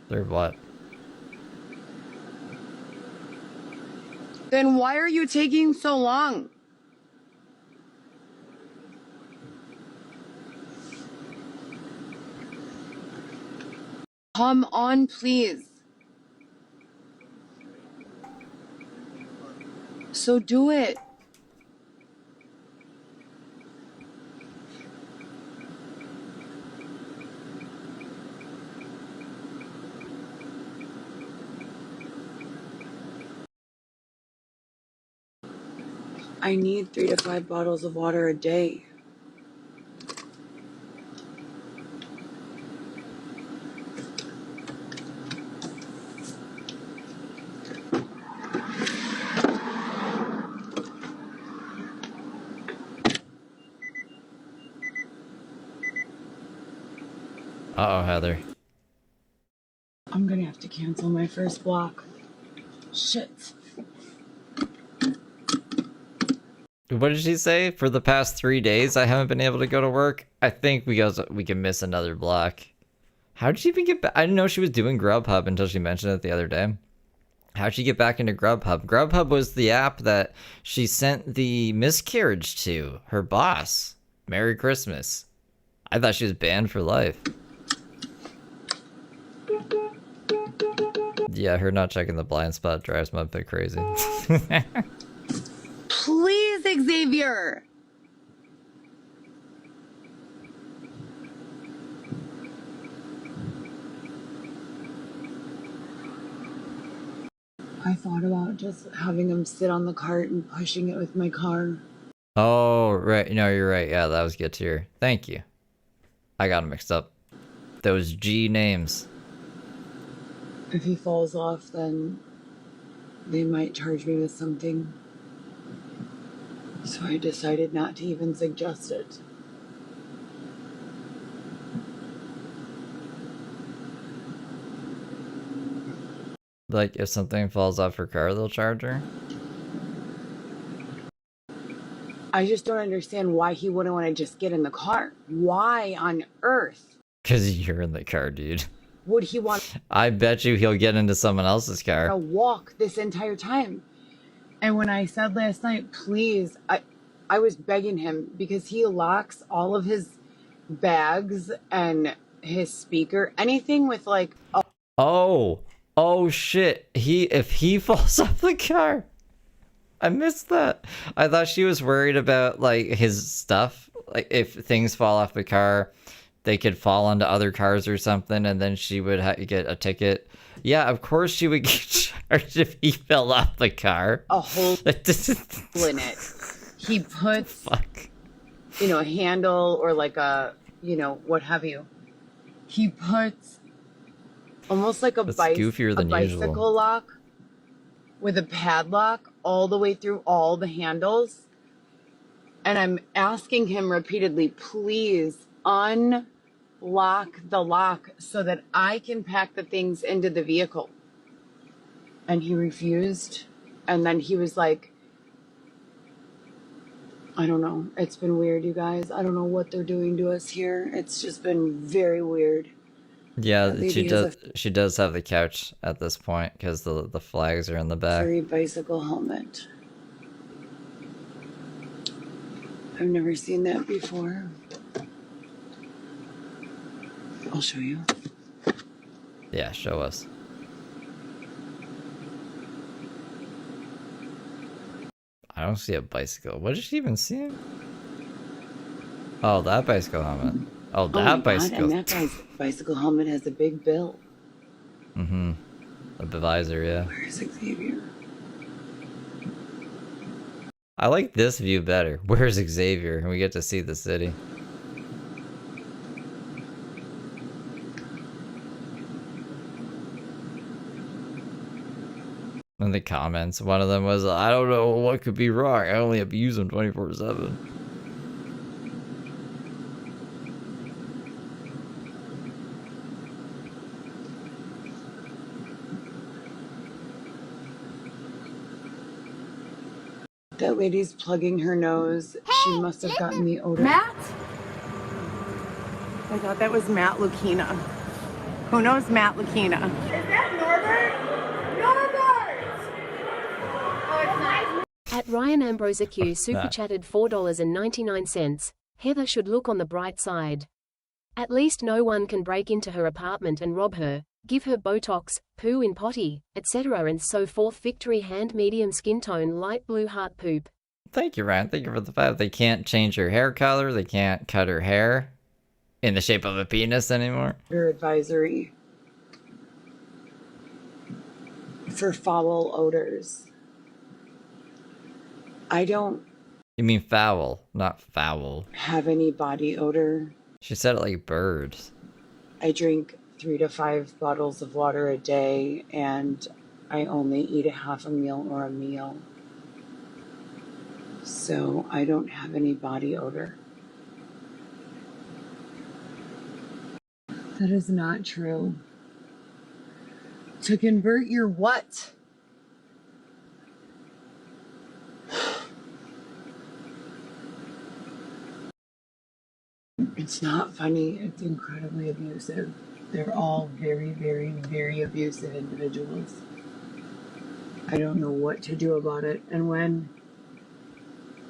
Third what? Then why are you taking so long? Come on, please. So do it. I need 3 to 5 bottles of water a day. Uh-oh, Heather. I'm gonna have to cancel my first block. Shit. what did she say? For the past 3 days, I haven't been able to go to work. I think we can miss another block. How did she even get back? I didn't know she was doing Grubhub until she mentioned it the other day. How'd she get back into Grubhub? Grubhub was the app that she sent the miscarriage to her boss. Merry Christmas. I thought she was banned for life. Yeah, her not checking the blind spot drives me a bit crazy. Please, Xavier. I thought about just having him sit on the cart and pushing it with my car. Oh, right. No, you're right. Yeah, that was good tier. Thank you. I got them mixed up. Those G names. If he falls off, then they might charge me with something. So I decided not to even suggest it. Like, if something falls off her car, they'll charge her? I just don't understand why he wouldn't want to just get in the car. Why on earth? Because you're in the car, dude. Would he want I bet you he'll get into someone else's car. to walk this entire time? And when I said last night, please, I was begging him because he locks all of his bags and his speaker, anything with like a Oh shit. If he falls off the car. I missed that. I thought she was worried about like his stuff. Like if things fall off the car, they could fall onto other cars or something, and then she would get a ticket. Yeah, of course she would get charged if he fell off the car. a hole in it. He puts, a handle or like a, what have you. He puts almost like a That's goofier than bicycle usual. lock with a padlock all the way through all the handles. And I'm asking him repeatedly, please unlock the lock so that I can pack the things into the vehicle. And he refused. And then he was like, I don't know. It's been weird, you guys. I don't know what they're doing to us here. It's just been very weird. Yeah, That she lady has does. She does have the couch at this point because the flags are in the back. Furry bicycle helmet. I've never seen that before. I'll show you. Yeah, show us. I don't see a bicycle. What did she even see? Oh, that bicycle helmet. Oh, that my bicycle. God, and that guy's bicycle helmet has a big bill. Mm-hmm. The visor, yeah. Where's Xavier? I like this view better. Where's Xavier? And we get to see the city. In the comments, one of them was, I don't know what could be wrong. I only abuse him 24/7. That lady's plugging her nose. She must have gotten the odor. Matt? I thought that was Matt Lucchina. Who knows Matt Lucchina? Is that Norbert? Norbert! Oh, it's nice. At Ryan Ambrose Q super chatted $4.99. Heather should look on the bright side. At least no one can break into her apartment and rob her, give her Botox, poo in potty, etc. and so forth. Victory hand medium skin tone light blue heart poop. Thank you, Ryan. Thank you for the fact they can't change her hair color. They can't cut her hair in the shape of a penis anymore. Your advisory for foul odors. I don't You mean foul, not foul. have any body odor. She said it like birds. I drink 3 to 5 bottles of water a day, and I only eat a half a meal or a meal. So I don't have any body odor. That is not true. To convert your what? It's not funny. It's incredibly abusive. They're all very, very, very abusive individuals. I don't know what to do about it. And when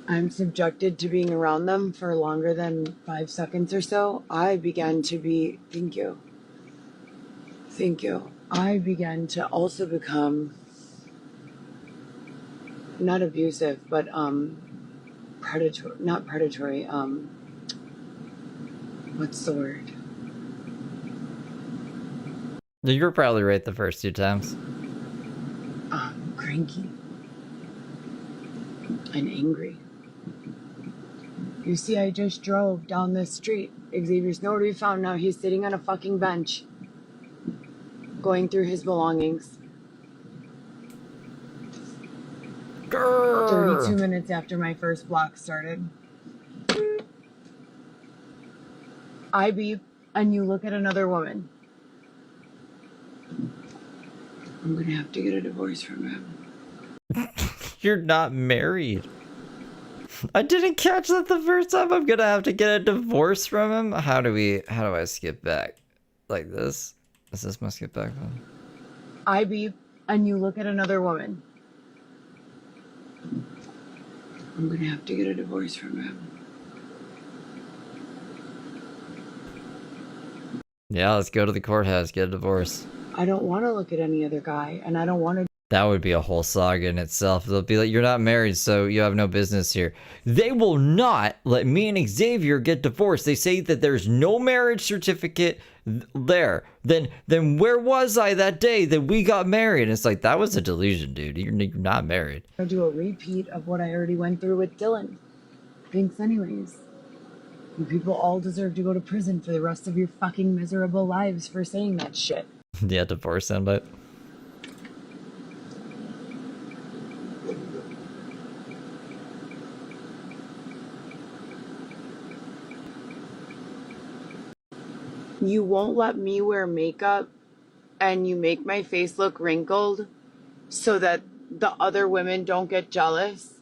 I'm subjected to being around them for longer than 5 seconds or so, I began to be, thank you. Thank you. I began to also become not abusive, but predatory, not predatory, what's the word? You were probably right the first 2 times. Cranky. And angry. You see, I just drove down this street. Xavier's nowhere to be found now. He's sitting on a fucking bench, going through his belongings. Grrr. 32 minutes after my first block started. I beep, and you look at another woman. I'm gonna have to get a divorce from him. You're not married. I didn't catch that the first time. I'm gonna have to get a divorce from him. How do I skip back? Like this? Is this my skip back one? I beep, and you look at another woman. I'm gonna have to get a divorce from him. Yeah, let's go to the courthouse, get a divorce. I don't want to look at any other guy, and I don't want to. That would be a whole saga in itself. They'll be like, you're not married, so you have no business here. They will not let me and Xavier get divorced. They say that there's no marriage certificate there. Then where was I that day that we got married? And it's like, that was a delusion, dude. You're not married. I'll do a repeat of what I already went through with Dylan. Thanks anyways. You people all deserve to go to prison for the rest of your fucking miserable lives for saying that shit. Yeah, divorce invite. You won't let me wear makeup, and you make my face look wrinkled so that the other women don't get jealous.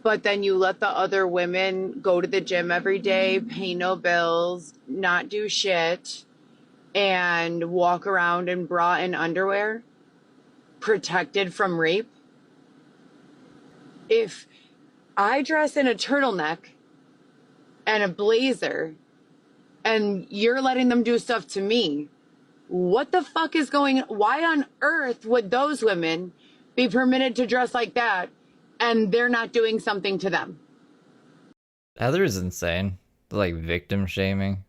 But then you let the other women go to the gym every day, pay no bills, not do shit, and walk around in bra and underwear, protected from rape. If I dress in a turtleneck and a blazer, and you're letting them do stuff to me, what the fuck is going on? Why on earth would those women be permitted to dress like that and they're not doing something to them? Heather is insane. Like victim shaming.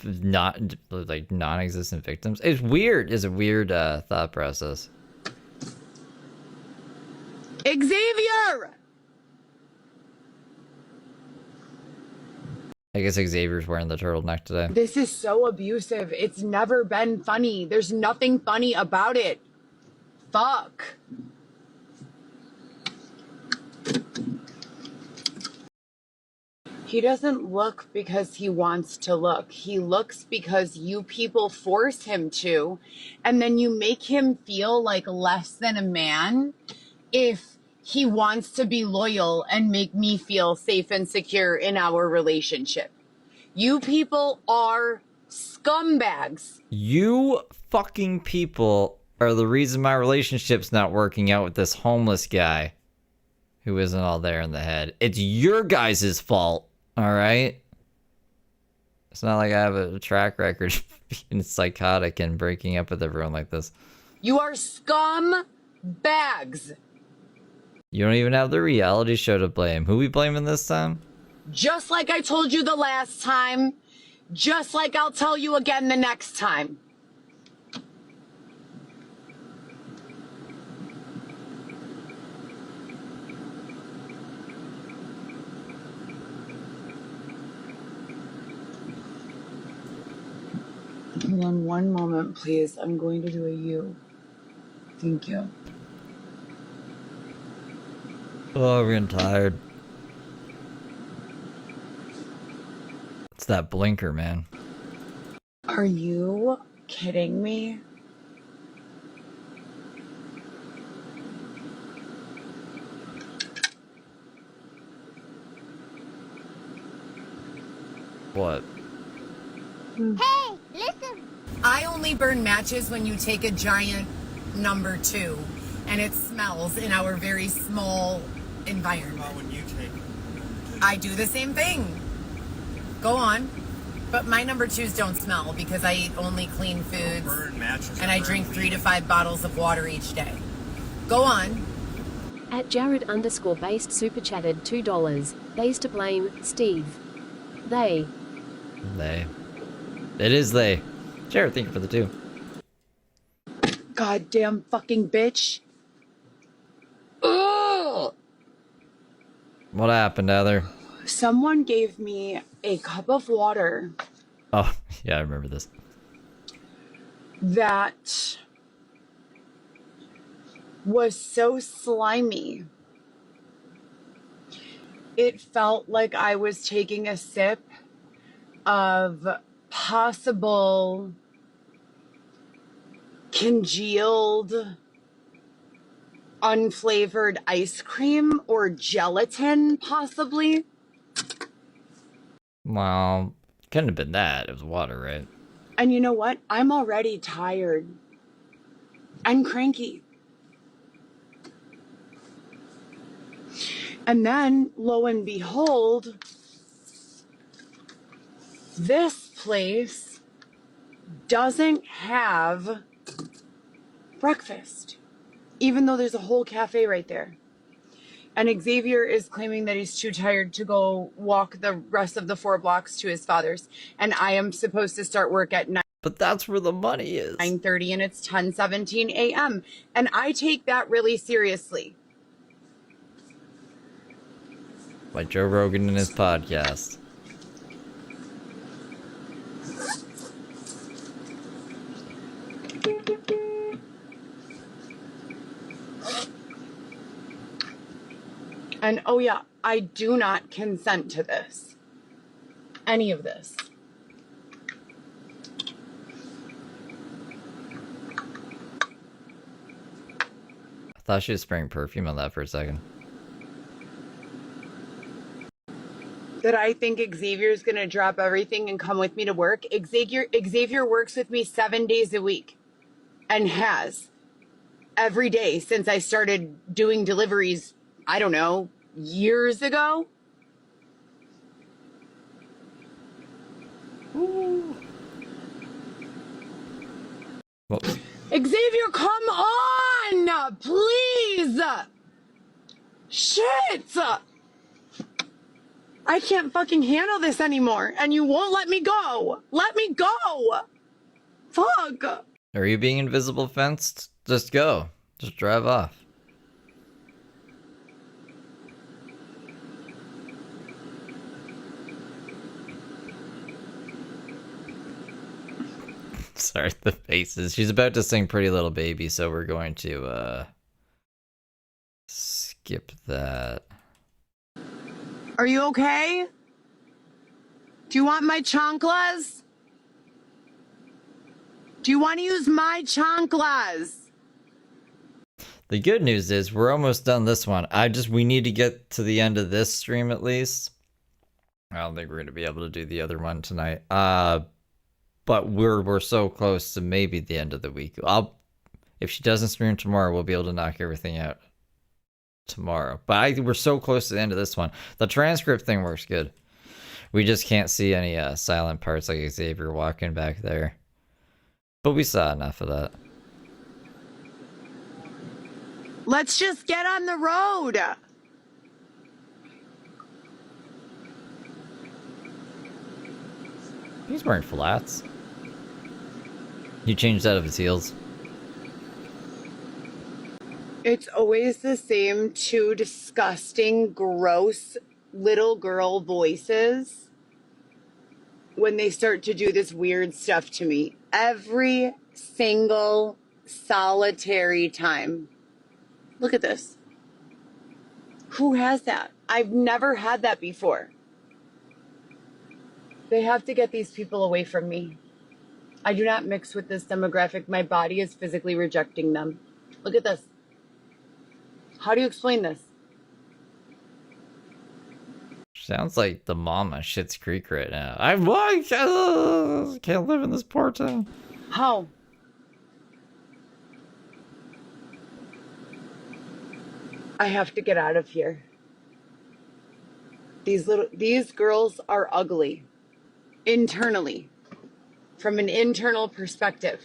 Not like non-existent victims. It's weird. It's a weird thought process. Xavier! I guess Xavier's wearing the turtleneck today. This is so abusive. It's never been funny. There's nothing funny about it. Fuck. He doesn't look because he wants to look. He looks because you people force him to, and then you make him feel like less than a man if he wants to be loyal and make me feel safe and secure in our relationship. You people are scumbags. You fucking people are the reason my relationship's not working out with this homeless guy who isn't all there in the head. It's your guys' fault, all right? It's not like I have a track record of being psychotic and breaking up with everyone like this. You are scumbags. You don't even have the reality show to blame. Who we blaming this time? Just like I told you the last time, just like I'll tell you again the next time. Hold on one moment, please. I'm going to do a U. Thank you. Oh, I'm getting tired. It's that blinker, man. Are you kidding me? What? Hey, listen. I only burn matches when you take a giant number 2 and it smells in our very small environment. How about when you take I do the same thing. Go on. But my number 2s don't smell because I eat only clean foods. burn matches And I drink 3 to 5 bottles of water each day. Go on. At Jared_based super chatted $2. They's to blame, Steve. They. It is they. Jared, thank you for the 2. Goddamn fucking bitch. Ugh! What happened, Heather? Someone gave me a cup of water Oh, yeah, I remember this. that was so slimy. It felt like I was taking a sip of possible congealed unflavored ice cream or gelatin, possibly. Well, couldn't have been that. It was water, right? And you know what? I'm already tired and cranky. And then, lo and behold, this place doesn't have breakfast, even though there's a whole cafe right there. And Xavier is claiming that he's too tired to go walk the rest of the 4 blocks to his father's. And I am supposed to start work at 9. But that's where the money is. 9:30 and it's 10:17 a.m. And I take that really seriously. Like Joe Rogan in his podcast. And oh yeah, I do not consent to this. Any of this. I thought she was spraying perfume on that for a second. That I think Xavier's gonna drop everything and come with me to work. Xavier works with me 7 days a week. And has. Every day since I started doing deliveries, I don't know, years ago. Whoops. Xavier, come on! Please! Shit! I can't fucking handle this anymore, and you won't let me go! Let me go! Fuck! Are you being invisible fenced? Just go. Just drive off. Sorry, the faces. She's about to sing Pretty Little Baby, so we're going to, skip that. Are you okay? Do you want my chanclas? Do you want to use my chanclas? The good news is we're almost done this one. We need to get to the end of this stream at least. I don't think we're going to be able to do the other one tonight. But we're so close to maybe the end of the week. If she doesn't stream tomorrow, we'll be able to knock everything out tomorrow. But we're so close to the end of this one. The transcript thing works good. We just can't see any silent parts like Xavier walking back there. But we saw enough of that. Let's just get on the road. He's wearing flats. He changed out of his heels. It's always the same 2 disgusting, gross little girl voices when they start to do this weird stuff to me. Every single solitary time. Look at this. Who has that? I've never had that before. They have to get these people away from me. I do not mix with this demographic. My body is physically rejecting them. Look at this. How do you explain this? She's Sounds like the mom on Schitt's Creek right now. I can't live in this poor town. How? I have to get out of here. These girls are ugly. Internally. From an internal perspective.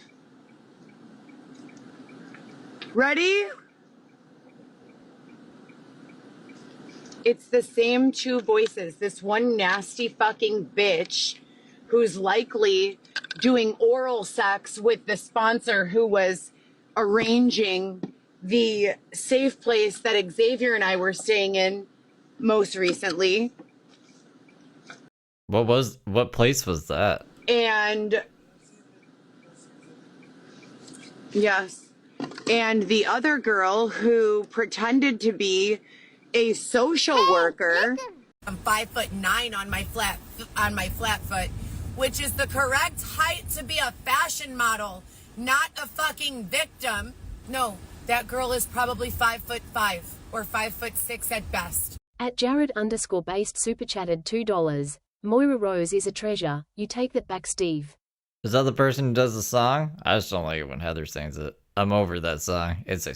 Ready? It's the same two voices. This one nasty fucking bitch who's likely doing oral sex with the sponsor who was arranging the safe place that Xavier and I were staying in most recently. What place was that? And yes. And the other girl who pretended to be a social worker. I'm 5'9" on my flat foot, which is the correct height to be a fashion model, not a fucking victim. No, that girl is probably 5'5" or 5'6" at best. At Jared_based super chatted $2. Moira Rose is a treasure. You take that back, Steve. Is that the person who does the song? I just don't like it when Heather sings it. I'm over that song. It's a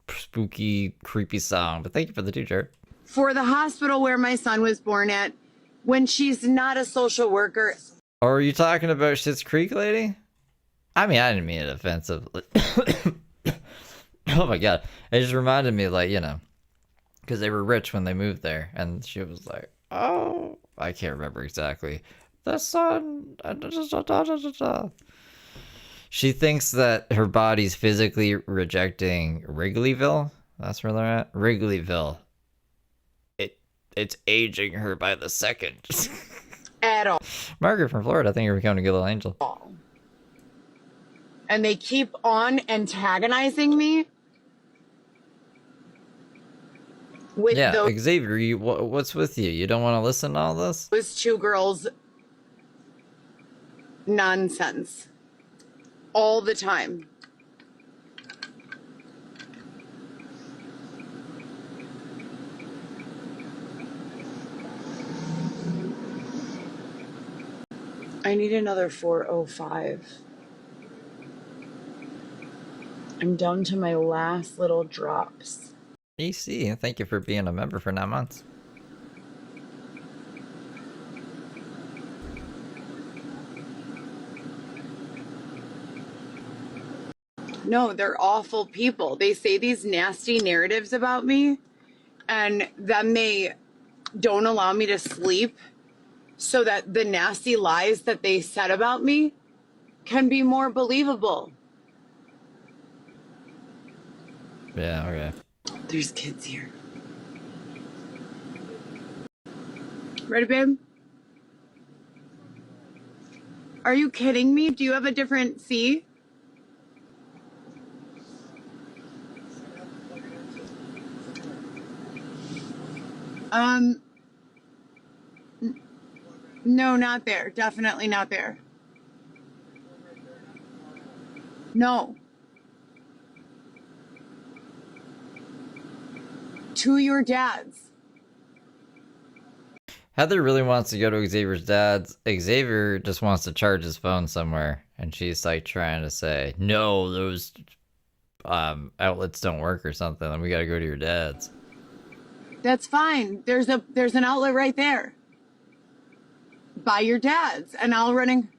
spooky, creepy song. But thank you for the $2, Jared. For the hospital where my son was born at, when she's not a social worker. Or are you talking about Schitt's Creek lady? I mean, I didn't mean it offensively. Oh my god. It just reminded me, like, you know, because they were rich when they moved there. And she was like, oh, I can't remember exactly. The son. She thinks that her body's physically rejecting Wrigleyville. That's where they're at. Wrigleyville. It's aging her by the second. At all. Margaret from Florida, I think you're becoming a good little angel. And they keep on antagonizing me. With Xavier, what's with you? You don't want to listen to all this? Those two girls nonsense. All the time. I need another 405. I'm down to my last little drops. EC, thank you for being a member for 9 months. No, they're awful people. They say these nasty narratives about me, and then they don't allow me to sleep so that the nasty lies that they said about me can be more believable. Yeah, okay. There's kids here. Ready, babe? Are you kidding me? Do you have a different C? No, not there. Definitely not there. No. To your dad's. Heather really wants to go to Xavier's dad's. Xavier just wants to charge his phone somewhere. And she's like trying to say, no, those outlets don't work or something. And we got to go to your dad's. That's fine. There's an outlet right there. By your dad's. And I'll running.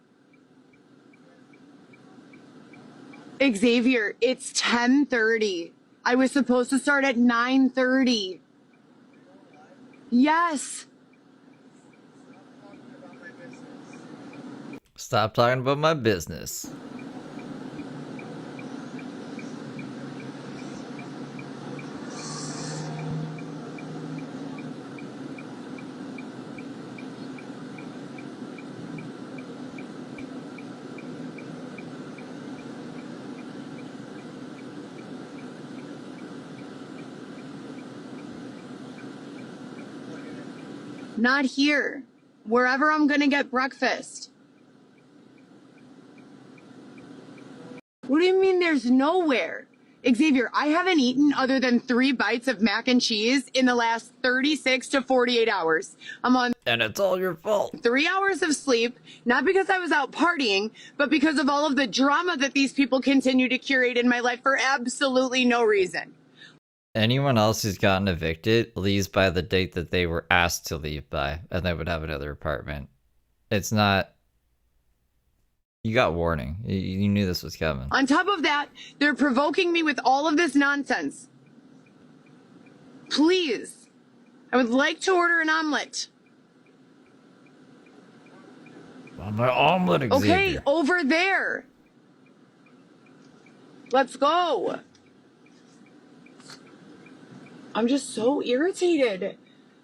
Xavier, it's 10:30. I was supposed to start at 9:30. Yes. Stop talking about my business. Not here. Wherever I'm gonna get breakfast. What do you mean there's nowhere? Xavier, I haven't eaten other than 3 bites of mac and cheese in the last 36 to 48 hours. I'm on And it's all your fault. 3 hours of sleep, not because I was out partying, but because of all of the drama that these people continue to curate in my life for absolutely no reason. Anyone else who's gotten evicted leaves by the date that they were asked to leave by, and they would have another apartment. It's not... You got warning. You knew this was coming. On top of that, they're provoking me with all of this nonsense. Please, I would like to order an omelet. My omelet, Xavier. Okay, over there. Let's go. I'm just so irritated.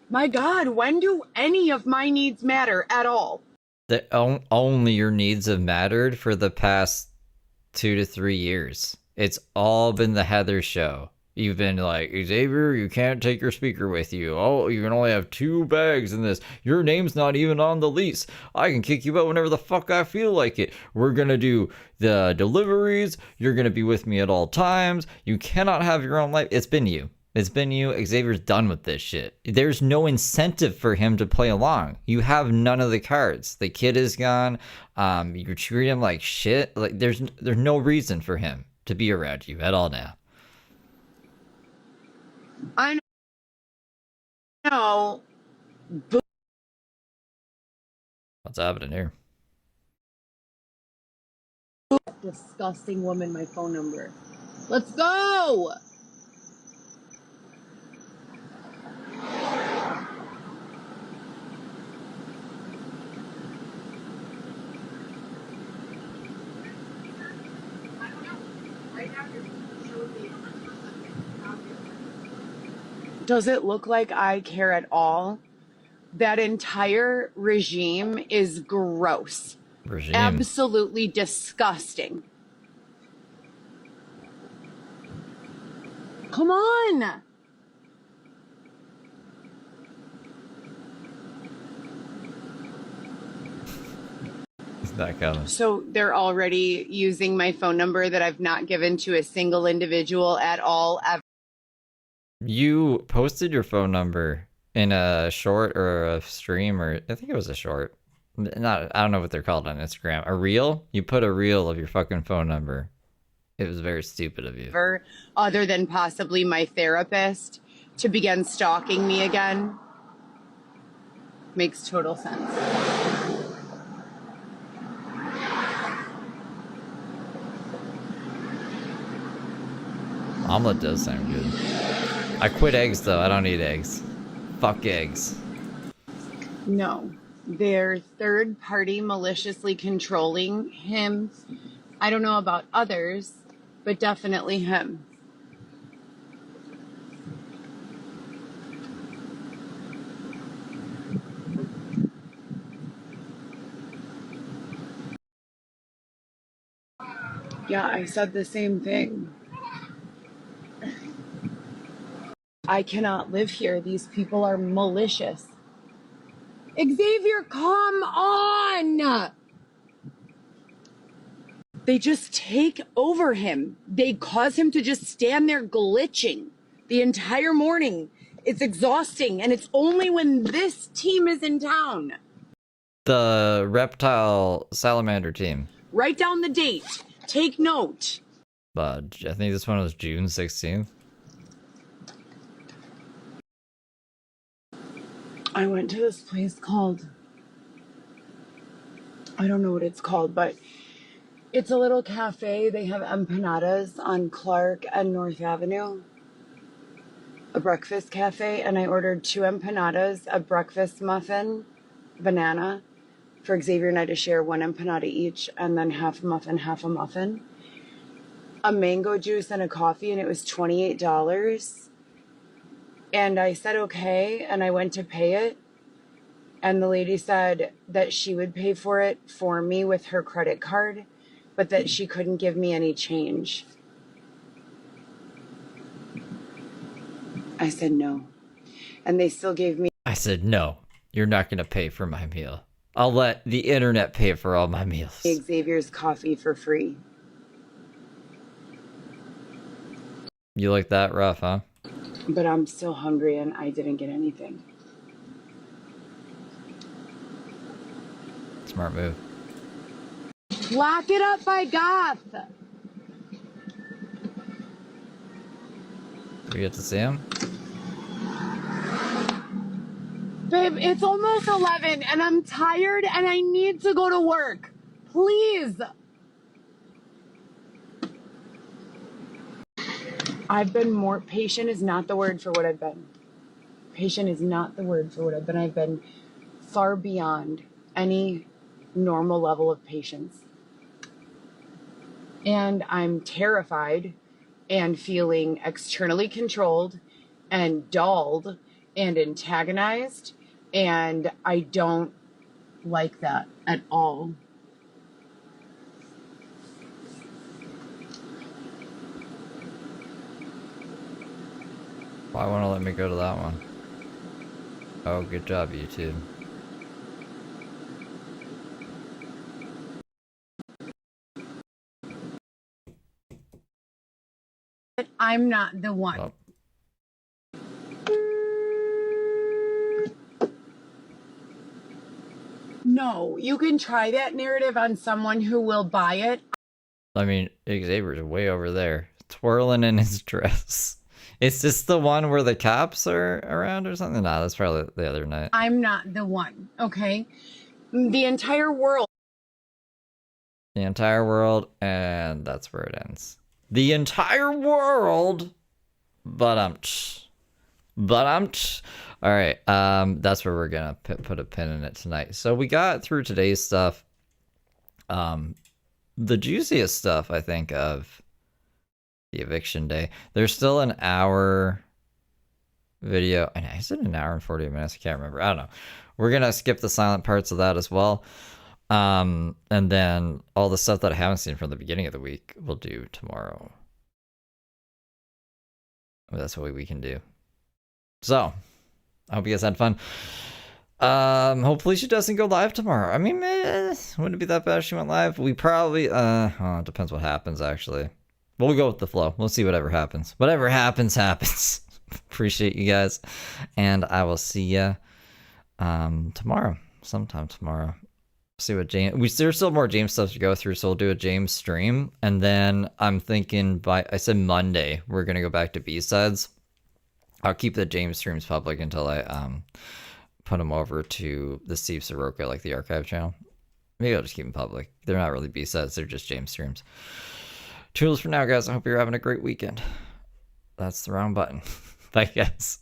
My God, when do any of my needs matter at all? Only your needs have mattered for the past 2 to 3 years. It's all been the Heather show. You've been like, Xavier, you can't take your speaker with you. Oh, you can only have 2 bags in this. Your name's not even on the lease. I can kick you out whenever the fuck I feel like it. We're gonna do the deliveries. You're gonna be with me at all times. You cannot have your own life. It's been you. It's been you. Xavier's done with this shit. There's no incentive for him to play along. You have none of the cards. The kid is gone. You treat him like shit. Like there's no reason for him to be around you at all now. I know. What's happening here? Disgusting woman, my phone number. Let's go. Does it look like I care at all? That entire regime is gross. Regime. Absolutely disgusting. Come on. He's not coming. So they're already using my phone number that I've not given to a single individual at all ever. You posted your phone number in a short or a stream, or I think it was a short. I don't know what they're called on Instagram. A reel? You put a reel of your fucking phone number. It was very stupid of you. Other than possibly my therapist to begin stalking me again. Makes total sense. Omelet does sound good. I quit eggs though. I don't eat eggs. Fuck eggs. No. They're third party maliciously controlling him. I don't know about others, but definitely him. Yeah, I said the same thing. I cannot live here. These people are malicious. Xavier, come on! They just take over him. They cause him to just stand there glitching the entire morning. It's exhausting, and it's only when this team is in town. The reptile salamander team. Write down the date. Take note. I think this one was June 16th. I went to this place called, I don't know what it's called, but it's a little cafe. They have empanadas on Clark and North Avenue. A breakfast cafe, and I ordered 2 empanadas, a breakfast muffin, banana, for Xavier and I to share 1 empanada each, and then half a muffin, half a muffin. A mango juice and a coffee, and it was $28. And I said, okay, and I went to pay it. And the lady said that she would pay for it for me with her credit card, but that she couldn't give me any change. I said no. And they still gave me... I said, no, you're not going to pay for my meal. I'll let the internet pay for all my meals. Xavier's coffee for free. You like that rough, huh? But I'm still hungry and I didn't get anything. Smart move. Lock it up by Goth. Do we get to see him? Babe, it's almost 11 and I'm tired and I need to go to work. Please. I've been more patient is not the word for what I've been. Patient is not the word for what I've been. I've been far beyond any normal level of patience. And I'm terrified and feeling externally controlled and dulled and antagonized. And I don't like that at all. Why won't it let me go to that one? Oh, good job, YouTube. I'm not the one. Oh. No, you can try that narrative on someone who will buy it. I mean, Xavier's way over there, twirling in his dress. Is this the one where the cops are around or something? Nah, that's probably the other night. I'm not the one, okay? The entire world. The entire world, and that's where it ends. The entire world, but I'm all right. That's where we're gonna put a pin in it tonight. So we got through today's stuff. The juiciest stuff, I think, of the eviction day. There's still an hour video, and I said an hour and 40 minutes. I can't remember. I don't know. We're gonna skip the silent parts of that as well. And then all the stuff that I haven't seen from the beginning of the week we'll do tomorrow. That's what we can do. So, I hope you guys had fun. Hopefully she doesn't go live tomorrow. I mean, wouldn't it be that bad if she went live? We probably, it depends what happens, actually. We'll go with the flow. We'll see whatever happens. Whatever happens, happens. Appreciate you guys. And I will see you tomorrow. Sometime tomorrow. See what James... There's still more James stuff to go through, so we'll do a James stream. And then I'm thinking I said Monday, we're going to go back to B-Sides. I'll keep the James streams public until I put them over to the Steve Soroka, like the archive channel. Maybe I'll just keep them public. They're not really B-Sides, they're just James streams. Toodles for now, guys. I hope you're having a great weekend. That's the wrong button. Bye, guys.